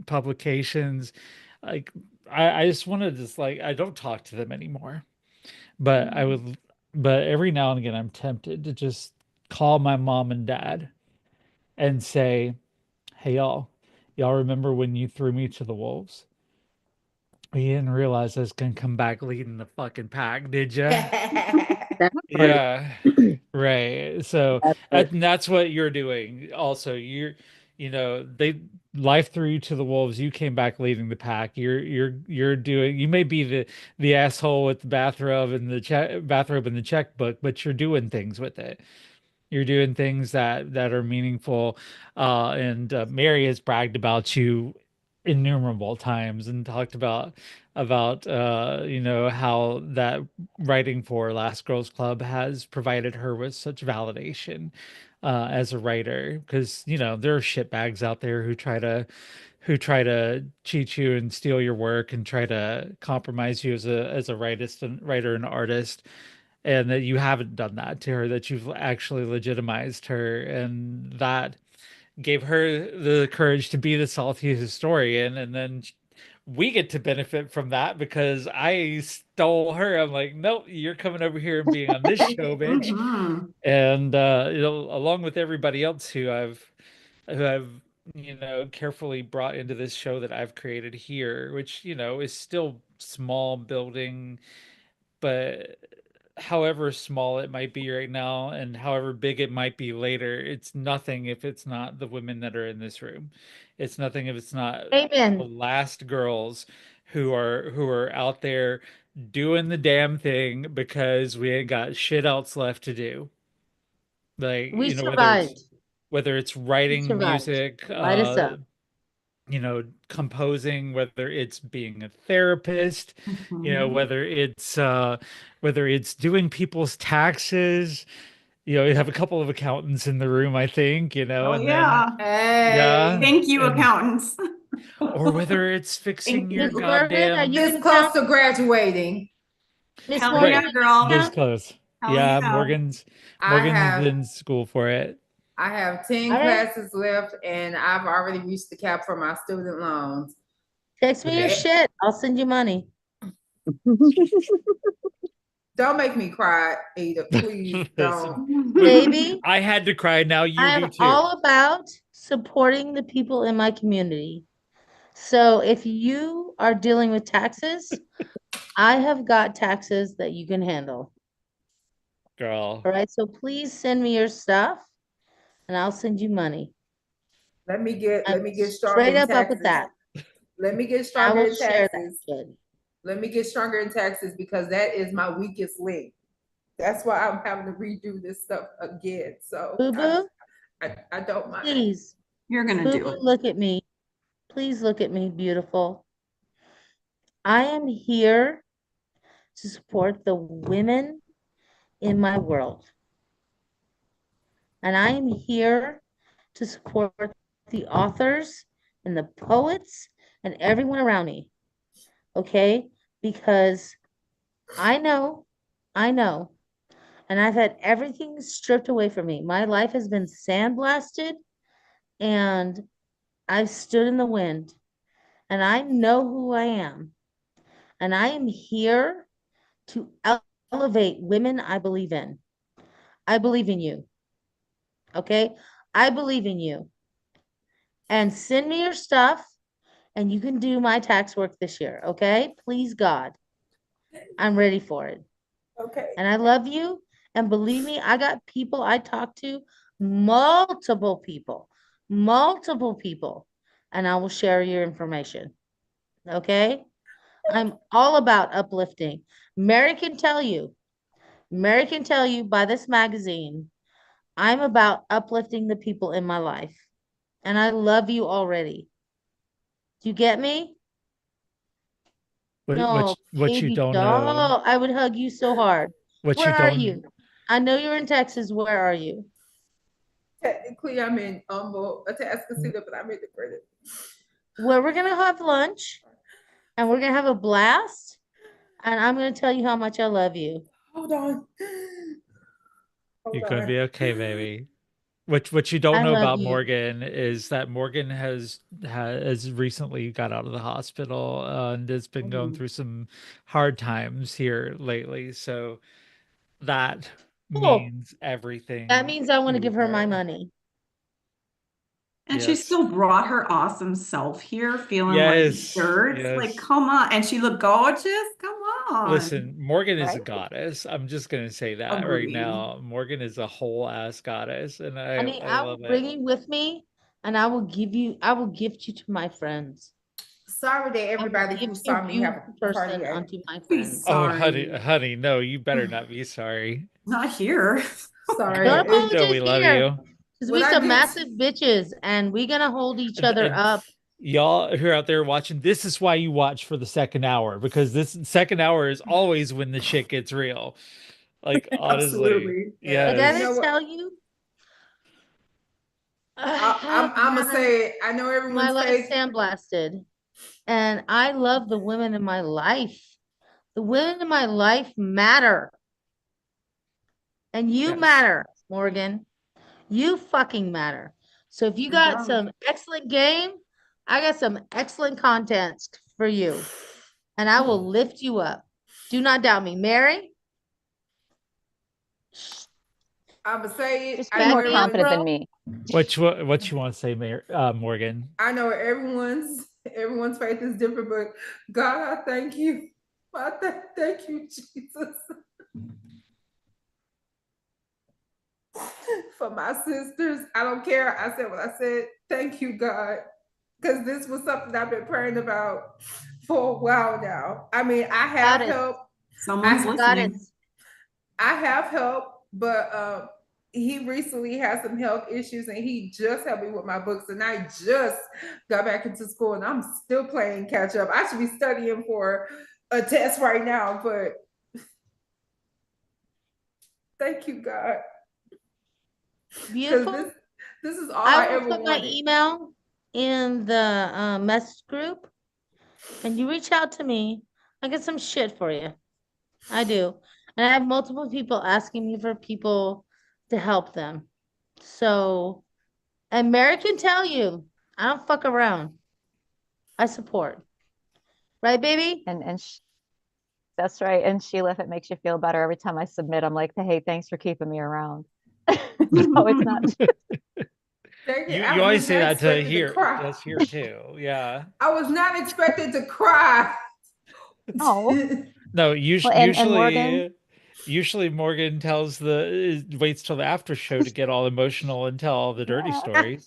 publications. Like I just want to just like I don't talk to them anymore. But but every now and again I'm tempted to just call my mom and dad and say, "Hey y'all remember when you threw me to the wolves? You didn't realize I was gonna come back leading the fucking pack, did you?" That part. Yeah, right. So That part. that's what you're doing. Also, they life threw you to the wolves. You came back leading the pack. You're doing. You may be the asshole with the bathrobe and the checkbook, but you're doing things with it. You're doing things that are meaningful. And Mary has bragged about you innumerable times and talked about how that writing for Last Girls Club has provided her with such validation as a writer, because there are shitbags out there who try to cheat you and steal your work and try to compromise you as a writer and artist, and that you haven't done that to her, that you've actually legitimized her, and that gave her the courage to be the salty historian. And then we get to benefit from that because I stole her. I'm like, nope, you're coming over here and being on this show, bitch. Mhm. And along with everybody else who I've carefully brought into this show that I've created here, which is still small building, but however small it might be right now and however big it might be later, it's nothing if it's not the women that are in this room. It's nothing if it's not the Amen. last girls who are out there doing the damn thing because we ain't got shit else left to do. Like, We whether it's survived. We writing survived. music, Light us up. composing, whether it's being a therapist, Mhm. whether it's doing people's taxes. You have a couple of accountants in the room, I think, Oh and then yeah. yeah, Hey, Thank you, and accountants. or whether it's fixing thank your Miss you. Morgan, are you goddamn This gonna close count? to graduating. Miss Hell Morgan, right, yeah, are you gonna girl. this count? close. Hell Yeah, yeah. I Morgan's have in school for it. I have 10 All right. classes left and I've already reached the cap for my student loans. Text me your Eh, shit. I'll send you money. Don't make me cry, Ada. Please don't. Listen, Baby, I had to cry. Now you I do am too, all about supporting the people in my community. So if you are dealing with taxes, I have got taxes that you can handle. girl. All right. So please send me your stuff and I'll send you money. I'm Let me get stronger straight in up with taxes. that. Let me get I stronger will in share that taxes. shit. Let me get stronger in taxes because that is my weakest link. That's why I'm having to redo this stuff again. So Boo boo, I don't mind. please. You're gonna Boo do boo, it. look at me. Please look at me, beautiful. I am here to support the women in my world. And I am here to support the authors and the poets and everyone around me. Okay? Because I know, and I've had everything stripped away from me. My life has been sandblasted and I've stood in the wind and I know who I am. And I am here to elevate women I believe in. I believe in you. Okay? I believe in you. and send me your stuff and you can do my tax work this year. Okay. Please, God. I'm ready for it. Okay. And I love you. And believe me, I got people I talk to, multiple people, and I will share your information. Okay. I'm all about uplifting. Mary can tell you, by this magazine, I'm about uplifting the people in my life. And I love you already. Do you get me? No, What you baby don't know, doll. I would hug you so hard. what Where you are don't, you? I know you're in Texas. Where are you? Technically, I'm in Atascocita, but I'm in the credit. Where we're gonna have lunch and we're gonna have a blast. And I'm gonna tell you how much I love you. Hold on. you're Hold gonna on. be okay, baby. What you don't I know love about you. Morgan is that Morgan has recently got out of the hospital and has been going through some hard times here lately. So that Cool. means That everything means I want to to give her my her. money. And she Yes. still brought her awesome self here, feeling like Yes. dirt. Like, Yes. come on. And she looked gorgeous. Come on. Listen, Morgan is a Right? goddess. I'm just gonna say that right Agreed. now. Morgan is a whole ass goddess, and Honey, I I will love bring it. you with me and I will gift you to my friends. Sorry that I will everybody who gift your saw me have beautiful a person cardiac. onto my Please, friends. Oh, honey, sorry. honey, no, you better not be sorry. Not here. Sorry. Don't You know apologize we love here. you. Because When we I some get massive bitches and we gonna hold each other And up. y'all who are out there watching, this is why you watch for the second hour, because this second hour is always when the shit gets real. Like honestly, Absolutely. Like yeah, I you yes. know didn't what? tell you. I'm gonna Man, say it. I know my everyone's life face. sandblasted. And I love the women in my life. The women in my life matter. And you Yes. matter, Morgan. You fucking matter. So if you It got does. some excellent game, I got some excellent content for you. And I will lift you up. Do not doubt me. Mary, I'm gonna say it. Just I be know more back me up, confident everyone's. bro. than me. What you want to say, Morgan? I know everyone's faith is different, but God, I thank you. Thank you, Jesus, for my sisters. I don't care. I said what I said. Thank you, God, because this was something I've been praying about for a while now. I mean, I have Got it. help. Someone's Got it. listening. I have help, but he recently had some health issues and he just helped me with my books. And I just got back into school and I'm still playing catch up. I should be studying for a test right now, but thank you, God. Because Beautiful. this is all I I will ever put my wanted. email in the message group and you reach out to me. I get some shit for you. I do. And I have multiple people asking me for people to help them. So, and Mary can tell you, I don't fuck around. I support. Right, baby? That's right. And Sheila, if it makes you feel better, every time I submit, I'm like, hey, thanks for keeping me around. So it's not. Thank you. You I always was say not that to expected to here cry. us here too. Yeah. I was not expected to cry. Oh, No, well, and Morgan, usually Morgan waits till the after show to get all emotional and tell all the dirty stories.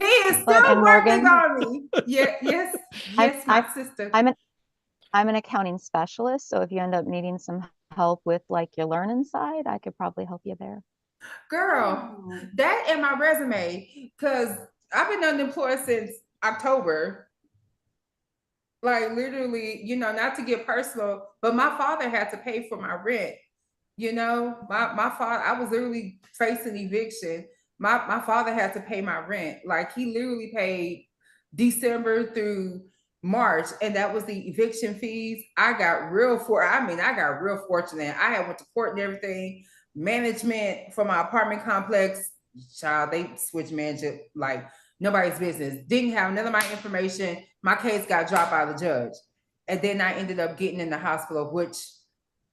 He is well, still and working Morgan, on me. Yeah, yes, I, yes, I, my sister. I'm an accounting specialist. So if you end up needing some help with like your learning side, I could probably help you there. Girl, that in my resume, because I've been unemployed since October. Like literally, not to get personal, but my father had to pay for my rent. My father, I was literally facing eviction. My father had to pay my rent. Like he literally paid December through March, and that was the eviction fees. I got real fortunate. I had went to court and everything. Management from my apartment complex, child, they switched management like nobody's business. Didn't have none of my information. My case got dropped by the judge. And then I ended up getting in the hospital, which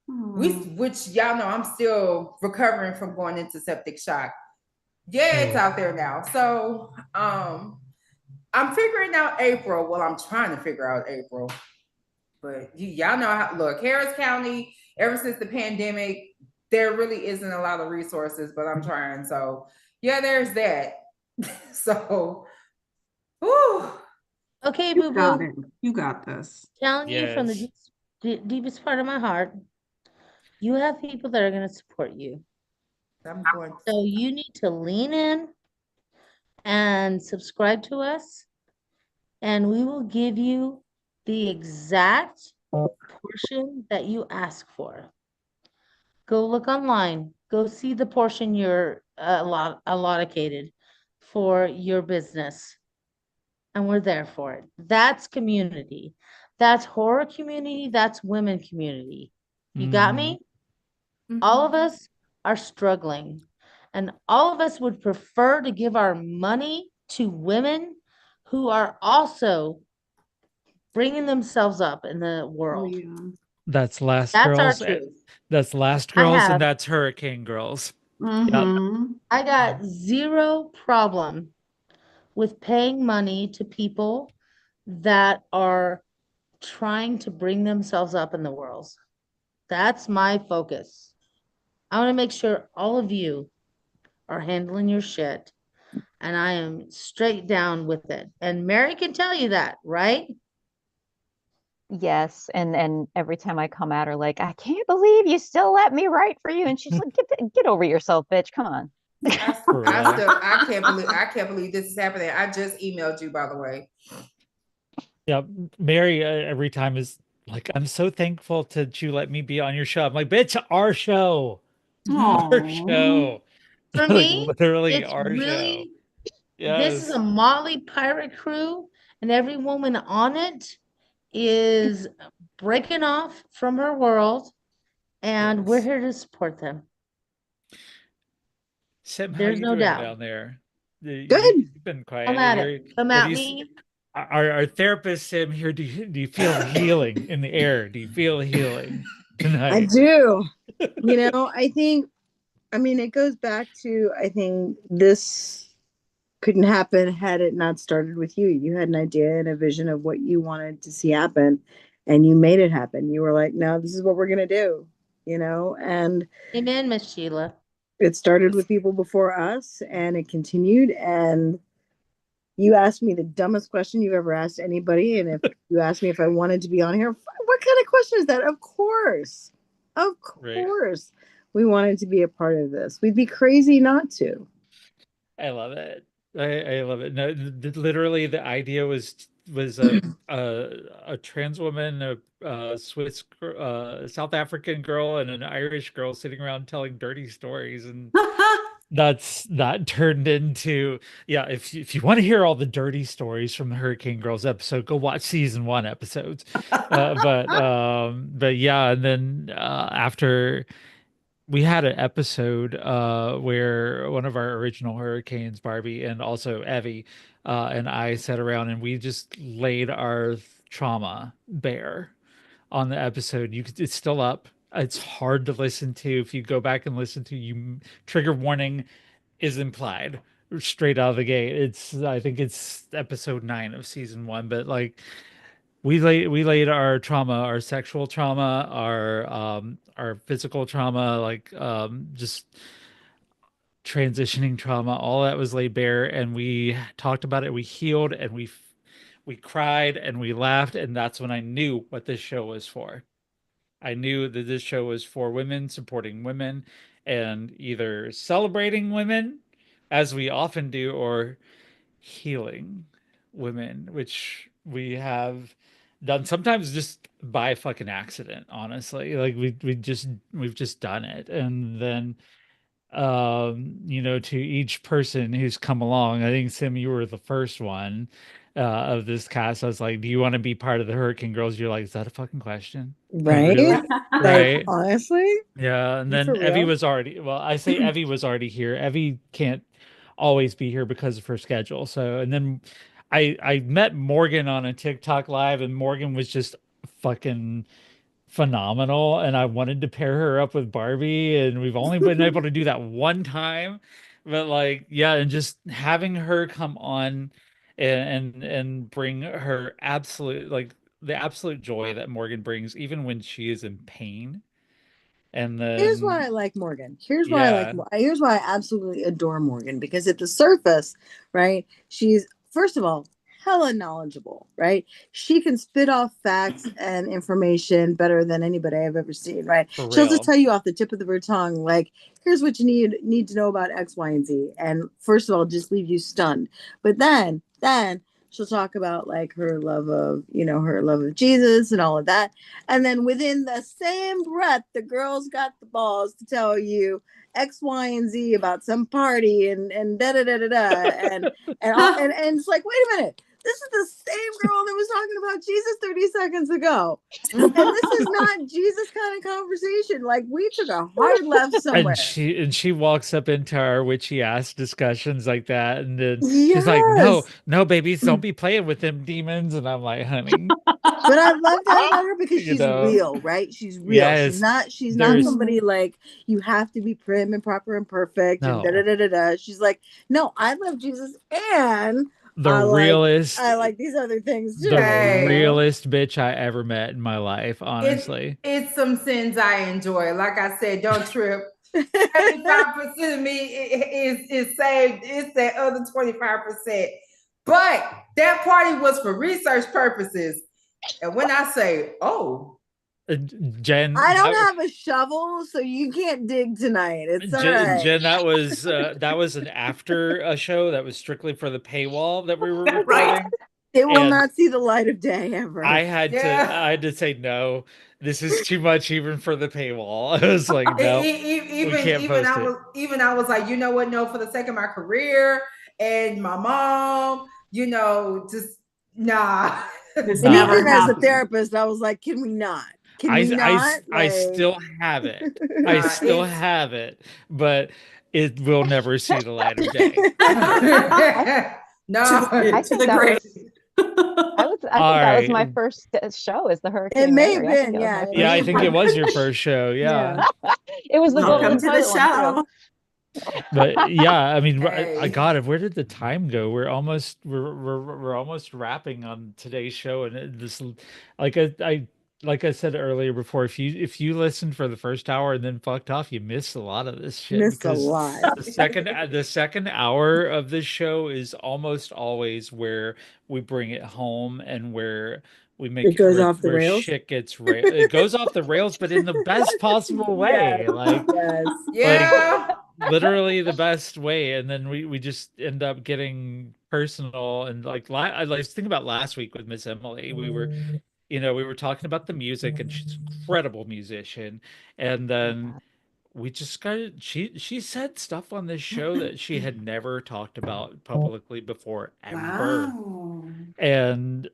y'all know I'm still recovering from going into septic shock. Yeah, it's out there now. So I'm figuring out April. Well, I'm trying to figure out April. But y'all know how, look, Harris County, ever since the pandemic, there really isn't a lot of resources, but I'm trying. So yeah, there's that. So, whew. Okay, You boo got boo. it. You got this. Telling you from the Yes. deepest part of my heart, you have people that are going to support you. I'm going. So you need to lean in and subscribe to us, and we will give you the exact portion that you ask for. Go look online. Go see the portion you're allocated for your business. And we're there for it. That's community. That's horror community. That's women community. You got me? All of us are struggling. And all of us would prefer to give our money to women who are also bringing themselves up in the Oh, world. yeah. That's Last That's our Girls. truth. That's Last I Girls, and have, that's Hurricane Girls. Yep. Mm-hmm. I got zero problem with paying money to people that are trying to bring themselves up in the world. That's my focus. I want to make sure all of you are handling your shit, and I am straight down with it. And Mary can tell you that, right? Yes, and every time I come at her, like, I can't believe you still let me write for you, and she's like, get over yourself, bitch. Come on. For real. I can't believe this is happening. I just emailed you, by the way. Yeah, Mary every time is like, I'm so thankful that you let me be on your show. I'm like, bitch, our show. Our Aw. show. For Like me, literally it's our show. really, this is a Yes. motley pirate crew, and every woman on it is breaking off from her world, and we're Yes. here to support them. Sim, how There's you no doing doubt. down there? Good. You've been Come quiet at it. here. Come Have at you me. our therapist Sim here? Do you feel the healing in the air? Do you feel the healing I tonight? do. I think, it goes back to, I think this couldn't happen had it not started with you. You had an idea and a vision of what you wanted to see happen, and you made it happen. You were like, no, this is what we're going to do, and Amen, Miss Sheila. it started with people before us and it continued. And you asked me the dumbest question you've ever asked anybody. And if you asked me if I wanted to be on here, what kind of question is that? Of course. Of Right. course. We wanted to be a part of this. We'd be crazy not to. I love it. I love it. No, literally, the idea was a trans woman, a Swiss, South African girl, and an Irish girl sitting around telling dirty stories, and that turned into, yeah. If you want to hear all the dirty stories from the Hurricane Girls episode, go watch season 1 episodes. But yeah, and then after we had an episode where one of our original hurricanes, Barbie, and also Evie, and I sat around and we just laid our trauma bare on the episode. It's still up. It's hard to listen to. If you go back and listen to, you trigger warning is implied straight out of the gate. I think it's episode 9 of season 1, but like we laid our trauma, our sexual trauma, our physical trauma, like just transitioning trauma, all that was laid bare, and we talked about it. We healed, and we cried and we laughed, and that's when I knew what this show was for. I knew that this show was for women, supporting women, and either celebrating women, as we often do, or healing women, which we have done sometimes just by fucking accident, honestly. Like we've just done it. And then to each person who's come along, I think Sim, you were the first one of this cast. I was like, do you want to be part of the Hurricane Girls? You're like, is that a fucking question? Right? Really? Like, Right. honestly? Yeah, and You for then Evie real? was already, well, I say Evie was already here. Evie can't always be here because of her schedule. So, and then I met Morgan on a TikTok live, and Morgan was just fucking phenomenal, and I wanted to pair her up with Barbie, and we've only been able to do that one time. but like, yeah, and just having her come on and bring her absolute, like, the absolute joy that Morgan brings, even when she is in pain. And Here's why I then, like Morgan. Here's why I like. yeah, Here's why I absolutely adore Morgan, because at the surface, right? She's first of all hella knowledgeable, right? She can spit off facts and information better than anybody I've ever seen, right? for She'll just real. tell you off the tip of her tongue, like, here's what you need to know about X, Y, and Z. And first of all, just leave you stunned. But then she'll talk about like her love of, her love of Jesus and all of that. And then within the same breath, the girl's got the balls to tell you X, Y, and Z about some party and da da da da da and it's like, wait a minute, this is the same girl that was talking about Jesus 30 seconds ago. And this is not Jesus kind of conversation. Like, we took a hard left And somewhere. she walks up into our witchy ass discussions like that, and then she's like, "No, Yes. no, babies, don't be playing with them demons." And I'm like, "Honey, But I love that about her because you she's know, real, right? She's real. yes, She's not there's somebody like you have to be prim and proper and perfect and da da no da da da. She's like, no, I love Jesus and the I like realest, I like these other things the too, you Hey. know? realest bitch I ever met in my life, It's honestly." it's some sins I enjoy. Like I said, don't trip. 75% of me is saved. It's that other 25%. But that party was for research purposes. And when I say, oh, Jen, I don't have a shovel, so you can't dig tonight. It's all right. Jen, that was an after a show that was strictly for the paywall that we were Right. recording, It will and not see the light of day ever. yeah. I had to say no. This is too much even for the paywall. I was like, no, we can't post it. I was like, you know what? No, for the sake of my career and my mom, just nah. This And never even as a happened. therapist, I was like, can we not? Can we not? I Like, still have it. I Nah, still it's have it, but it will never see the light of day. no. I To think the that grave. I think All that was my right. first show as the it Hurricane may have Mary. I think been, it was yeah. my It first Yeah, may I have think been. it was your first show. Yeah. It was the Welcome golden to the toilet one too. show. But yeah, I mean, Hey. God, where did the time go? We're almost wrapping on today's show, and this, like like I said earlier before, if you listened for the first hour and then fucked off, you missed a lot of this shit, Missed a because lot. the second hour of this show is almost always where we bring it home, and where we It make goes off the where rails. shit gets it goes off the rails, but in the best possible Yes, way. yes. Like Yeah. literally the best way. And then we just end up getting personal, and like I like think about last week with Miss Emily. We were, we were talking about the music, and she's an incredible musician. And then Yeah. we just got she said stuff on this show that she had never talked about publicly before, ever. Wow. And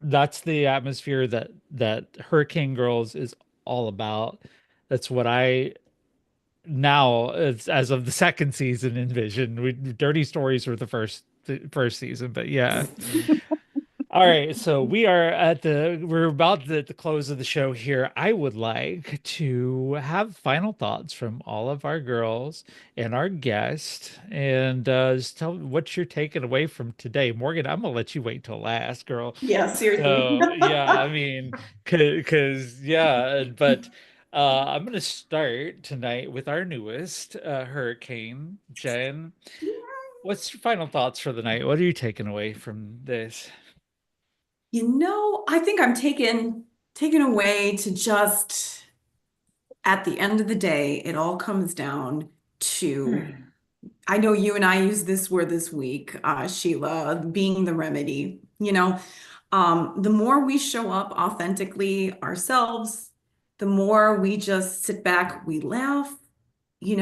that's the atmosphere that Hurricane Girls is all about. That's what I now, as of the second season, envision. Dirty Stories were the first season, but yeah. All right, so we're about the close of the show here. I would like to have final thoughts from all of our girls and our guest, and just tell me what you're taking away from today. Morgan, I'm gonna let you wait till last, girl. Yeah, seriously. So yeah, I mean, cause yeah, but I'm gonna start tonight with our newest hurricane, Jen. What's your final thoughts for the night? What are you taking away from this? I think I'm taken away to just at the end of the day, it all comes down to I know you and I use this word this week, Sheila, being the remedy. The more we show up authentically ourselves, the more we just sit back, we laugh. We've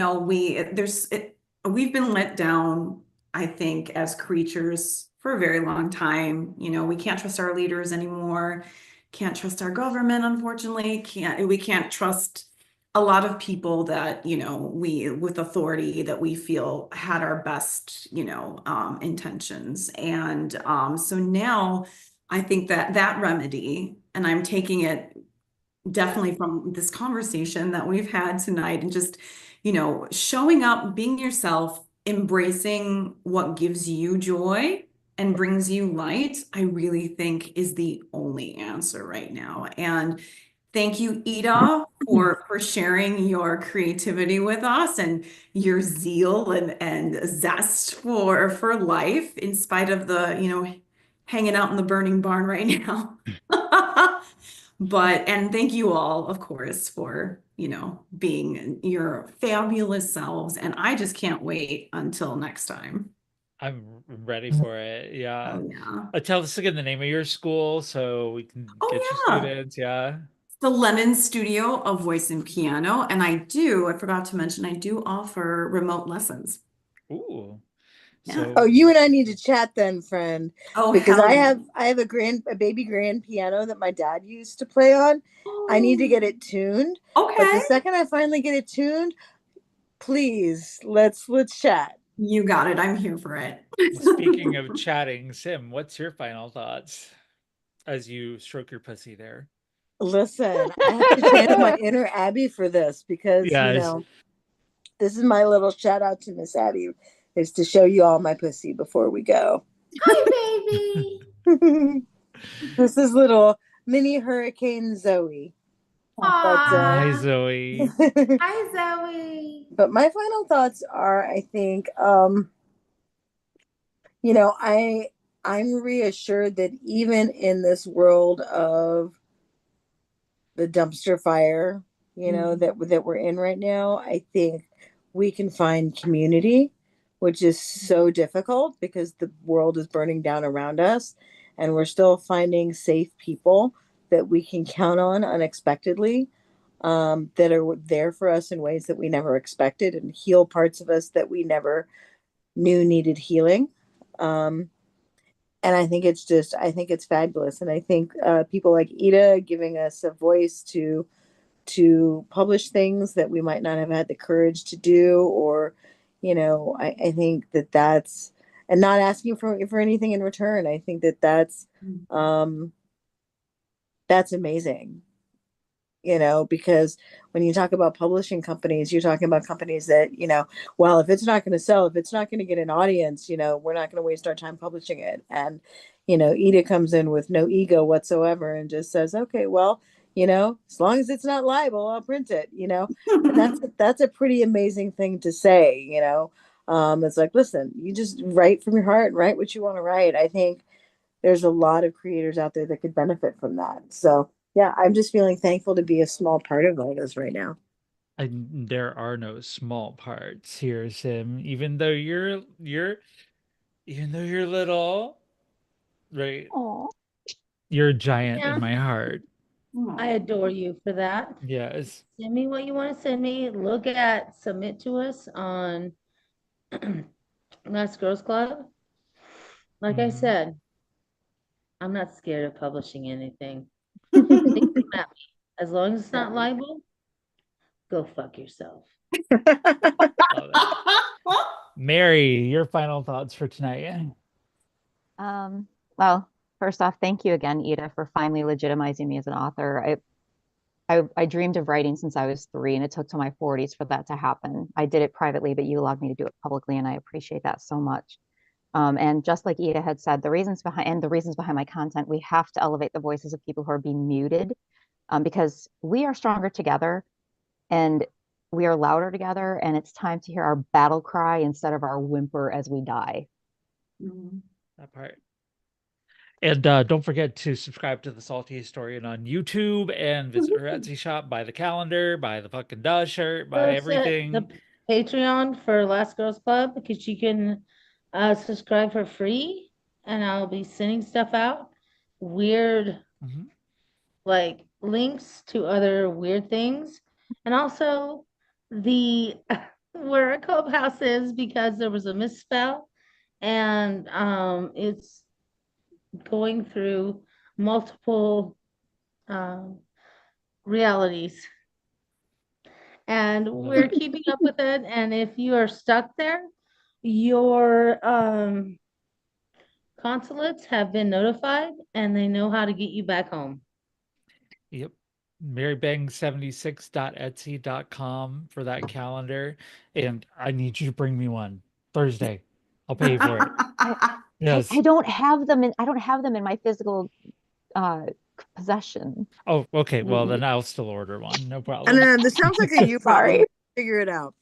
been let down, I think, as creatures for a very long time. We can't trust our leaders anymore, can't trust our government, unfortunately. We can't trust a lot of people that, we with authority that we feel had our best, intentions. And so now I think that remedy, and I'm taking it definitely from this conversation that we've had tonight, and just, showing up, being yourself, embracing what gives you joy and brings you light, I really think is the only answer right now. And thank you, Ida, for sharing your creativity with us and your zeal and zest for life in spite of the, hanging out in the burning barn right now. And thank you all, of course, for, being your fabulous selves. And I just can't wait until next time. I'm ready for it. Yeah. Oh, yeah. Tell us again the name of your school so we can Oh, get your yeah. students. Yeah. The Lemon Studio of Voice and Piano. And I forgot to mention, I do offer remote lessons. Ooh. Yeah. So Oh, you and I need to chat then, friend. Oh, Because hell I yeah. have a baby grand piano that my dad used to play on. I need to get it tuned. But the Okay. second I finally get it tuned, please let's chat. You got it. I'm here for it. speaking of chatting, Sim, what's your final thoughts as you stroke your pussy there? Listen, I have to channel my inner Abby for this because Yes. this is my little shout out to Miss Abby, is to show you all my pussy before we go. Hi, baby. This is little mini hurricane Zoe. Hi, Aw. Zoe. Hi, Zoe. But my final thoughts are, I think, I'm reassured that even in this world of the dumpster fire, that we're in right now, I think we can find community, which is so difficult because the world is burning down around us, and we're still finding safe people that we can count on unexpectedly, that are there for us in ways that we never expected and heal parts of us that we never knew needed healing. Um, and I think it's fabulous. And I think people like Ida giving us a voice to publish things that we might not have had the courage to do, or, I think that's, and not asking for anything in return. I think um, that's amazing. Because when you talk about publishing companies, you're talking about companies that, well, if it's not going to sell, if it's not going to get an audience, we're not going to waste our time publishing it. And, Ida comes in with no ego whatsoever and just says, okay, well, as long as it's not libel, I'll print it, and that's a pretty amazing thing to say, it's like, listen, you just write from your heart, write what you want to write. I think there's a lot of creators out there that could benefit from that. So yeah, I'm just feeling thankful to be a small part of all this right now. And there are no small parts here, Sim. Even though you're little, right? Aw. You're a giant Yeah, in my heart. I adore you for that. Yes. Send me what you want to send me. Submit to us on Last Girls Club. Like I Mhm. said, I'm not scared of publishing anything. They come at me. As long as it's not libel, go fuck yourself. Love it. Mary, your final thoughts for tonight. Well, first off, thank you again, Ida, for finally legitimizing me as an author. I dreamed of writing since I was 3, and it took till my 40s for that to happen. I did it privately, but you allowed me to do it publicly, and I appreciate that so much. And just like Ida had said, the reasons behind my content, we have to elevate the voices of people who are being muted, because we are stronger together and we are louder together, and it's time to hear our battle cry instead of our whimper as we die. That part. And don't forget to subscribe to the Salty Historian on YouTube and visit her Etsy shop. Buy the calendar, buy the fucking Duh shirt, buy everything. The Patreon for Last Girls Club, because you can subscribe for free, and I'll be sending stuff out. Weird, Mhm. like links to other weird things, and also the where a clubhouse is, because there was a misspell, and it's going through multiple um, realities, and we're keeping up with it. And if you are stuck there, your consulates have been notified, and they know how to get you back home. Yep. marybang76.etsy.com for that calendar. And I need you to bring me one. Thursday. I'll pay for it. Yes. I don't have them in my physical possession. Oh, okay. Well, then I'll still order one. No And problem. then this sounds like a you problem. Sorry. Figure it out.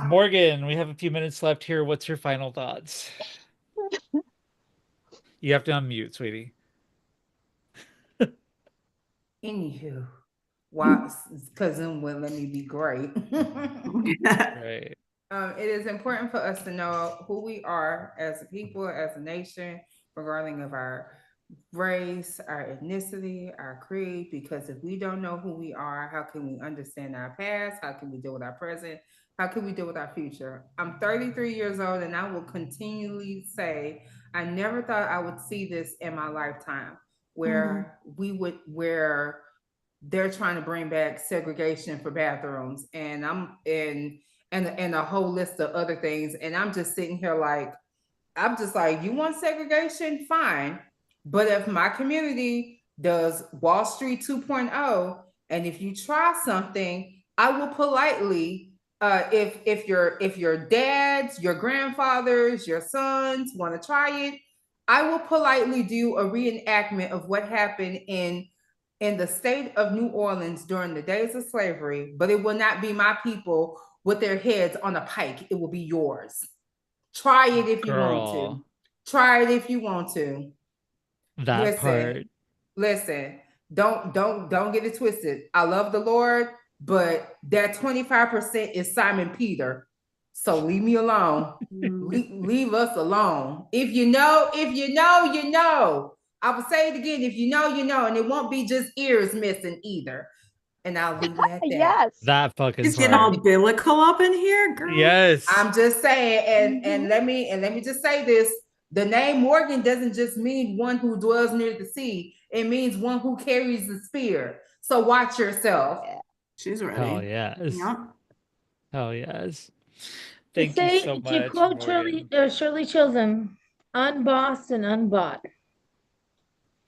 Morgan, we have a few minutes left here. What's your final thoughts? You have to unmute, sweetie. Anywho, why cousin wouldn't let me be great. Right. It is important for us to know who we are as a people, as a nation, regarding of our race, our ethnicity, our creed, because if we don't know who we are, how can we understand our past? How can we deal with our present? How can we deal with our future? I'm 33 years old and I will continually say, I never thought I would see this in my lifetime where where they're trying to bring back segregation for bathrooms and and a whole list of other things. And I'm just sitting here like, I'm just like, you want segregation? Fine. But if my community does Wall Street 2.0, and if you try something, I will politely, if your dads, your grandfathers, your sons want to try it, I will politely do a reenactment of what happened in the state of New Orleans during the days of slavery, but it will not be my people with their heads on a pike. It will be yours. Try it if you want to. Try it if you want to. That part. Listen, don't get it twisted. I love the Lord, but that 25% is Simon Peter. So leave me alone. leave us alone. If you know, you know. I will say it again. If you know, you know, and it won't be just ears missing either. And I'll leave it at that. Yes. That fucking It's getting all biblical up in here, girl. Yes. I'm just saying, and let me just say this. The name Morgan doesn't just mean one who dwells near the sea. It means one who carries the spear. So watch yourself. She's ready. Hell yes. Yep. Hell yes. To Thank you so much, to quote Morgan. Shirley Chisholm, unbossed and unbought.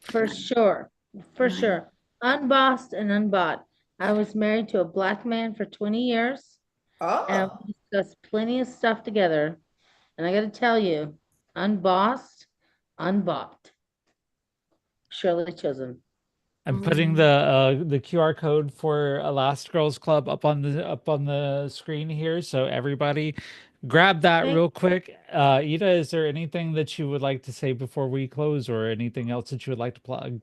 For sure. For sure. Unbossed and unbought. I was married to a black man for 20 years. And we discussed plenty of stuff together. And I got to tell you, unbossed, unbought. Shirley Chisholm. I'm putting the QR code for Last Girls Club up on the screen here, so everybody grab that real quick. Ida, is there anything that you would like to say before we close, or anything else that you would like to plug?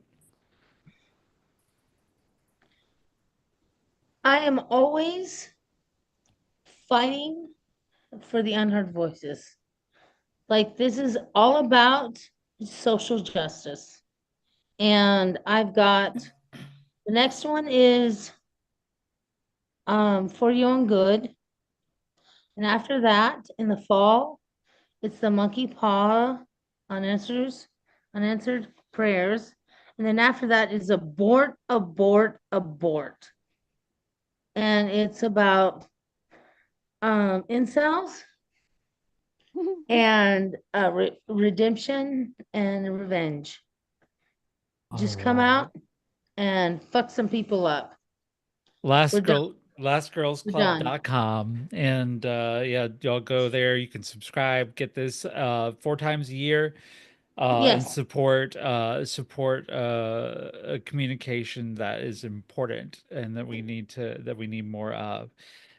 I am always fighting for the unheard voices. Like, this is all about social justice. And I've got the next one is For Your Own Good. And after that, in the fall, it's the Monkey Paw Unanswered Prayers. And then after that is Abort, Abort, Abort. And it's about incels and redemption and revenge. Just come out and fuck some people up. lastgirlsclub.com, and yeah, y'all go there. You can subscribe, get this 4 times a year, and support a communication that is important and that we need more of.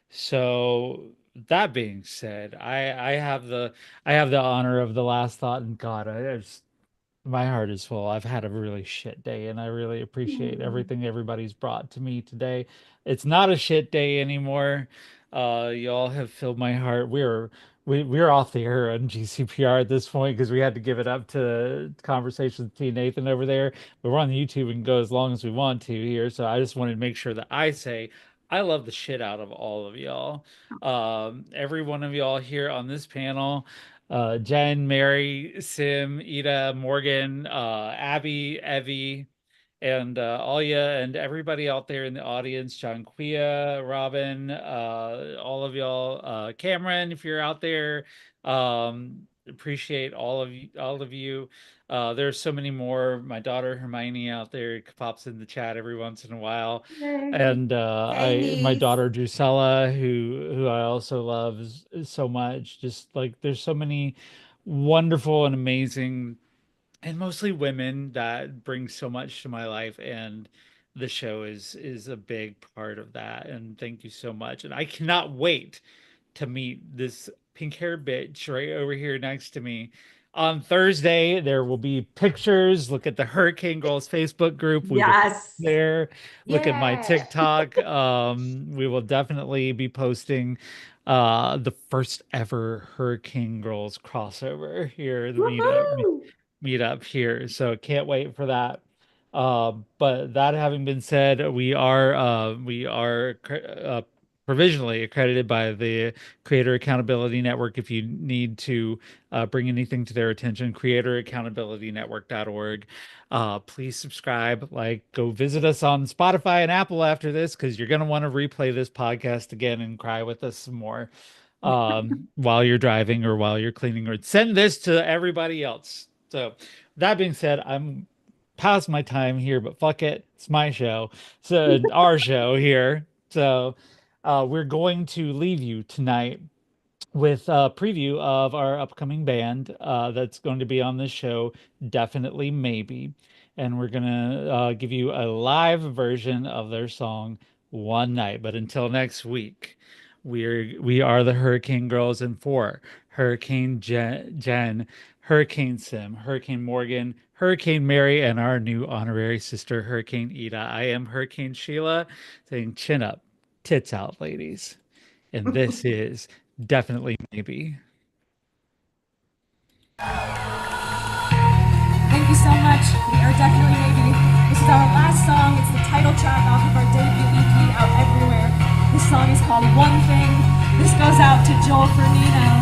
So that being said, I have the honor of the last thought, and God, my heart is full. I've had a really shit day, and I really appreciate everything everybody's brought to me today. It's not a shit day anymore. Y'all have filled my heart. We're off the air on GCPR at this point because we had to give it up to conversations between Nathan over there. But we're on YouTube and go as long as we want to here. So I just wanted to make sure that I say I love the shit out of all of y'all. Every one of y'all here on this panel. Jen, Mary, Sim, Ida, Morgan, Abby, Evie, and Alia, and everybody out there in the audience, John Quia, Robin, all of y'all, Cameron, if you're out there, appreciate all of you. There's so many more. My daughter Hermione out there pops in the chat every once in a while. And Hey, my niece. daughter Drusella, who I also love so much. Just like there's so many wonderful and amazing, and mostly women that bring so much to my life, and the show is a big part of that. And thank you so much. And I cannot wait to meet this pink haired bitch right over here next to me. On Thursday, there will be pictures. Look at the Hurricane Girls Facebook group. We will Yes. there. Look at my Yeah. TikTok. We will definitely be posting the first ever Hurricane Girls crossover here, the Woohoo! meetup here. So can't wait for that. But that having been said, we are provisionally accredited by the Creator Accountability Network. If you need to bring anything to their attention, creatoraccountabilitynetwork.org. Please subscribe, go visit us on Spotify and Apple after this, because you're going to want to replay this podcast again and cry with us some more while you're driving or while you're cleaning, or send this to everybody else. So that being said, I'm past my time here, but fuck it, it's my show, so our show here. So we're going to leave you tonight with a preview of our upcoming band that's going to be on this show, Definitely Maybe. And we're going to give you a live version of their song One Night. But until next week, we are the Hurricane Girls, and for Hurricane Jen, Hurricane Sim, Hurricane Morgan, Hurricane Mary, and our new honorary sister, Hurricane Ida, I am Hurricane Sheila, saying chin up, tits out, ladies. And this is Definitely Maybe. Thank you so much. We are Definitely Maybe. This is our last song. It's the title track off of our debut EP, out everywhere. This song is called One Thing. This goes out to Joel Fernino.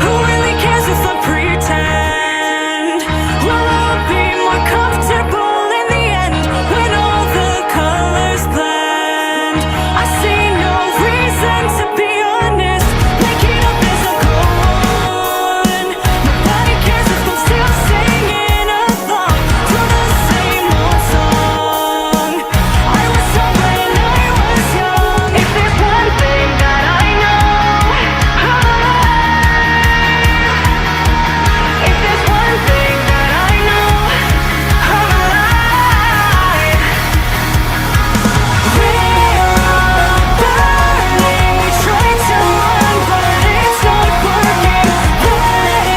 Who really cares if I pretend? Will I be more comfortable in the end when all the colors blend? I see no reason to be honest. Making up as I go on. Nobody cares if I'm still singing along to the same old song. I was young when I was young. If there's one thing that I know. If there's one thing that I know, I'm alive. We're all burning. We try to run, but it's not working.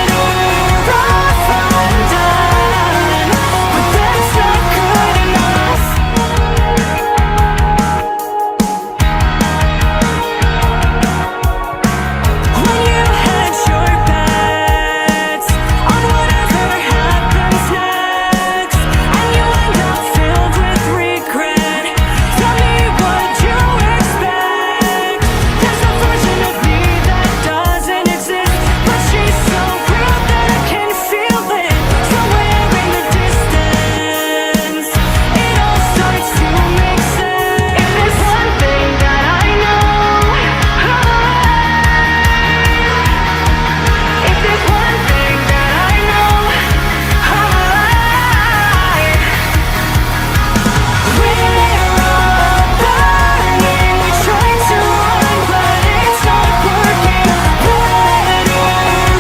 Better off undone, but that's not good enough. When you hedge your bets on whatever happens next, and you end up filled with regret, tell me what you expect. There's a version of me that doesn't exist, but she's so real that I can feel it somewhere in the distance. It all starts to make sense. If there's one thing that I know, I'm alive. If there's one thing that I know, I'm alive. We're all burning. We try to run, but it's not working.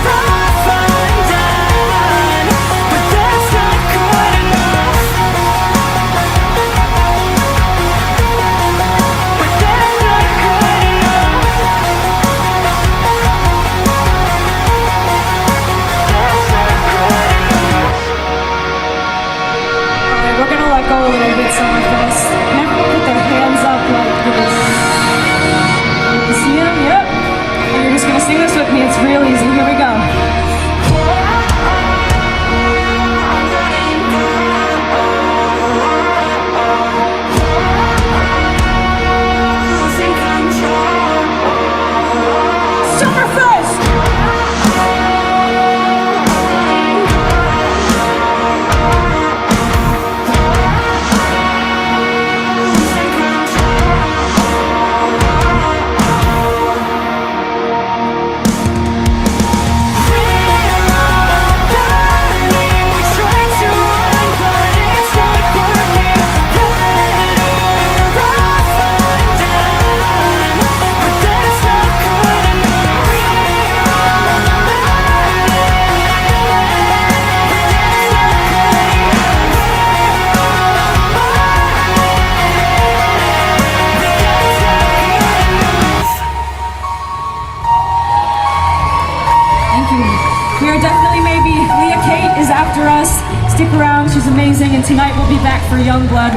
Better off undone, but that's not good enough. But that's not good enough. Alright, we're gonna let go a little bit, some of us. And everyone put their hands up like this. You see them? Yep. And you're just gonna sing this with me. It's real easy. Here we go. you. We are definitely maybe. Leah Kate is after us. Stick around, she's amazing, and tonight we'll be back for Young Blood.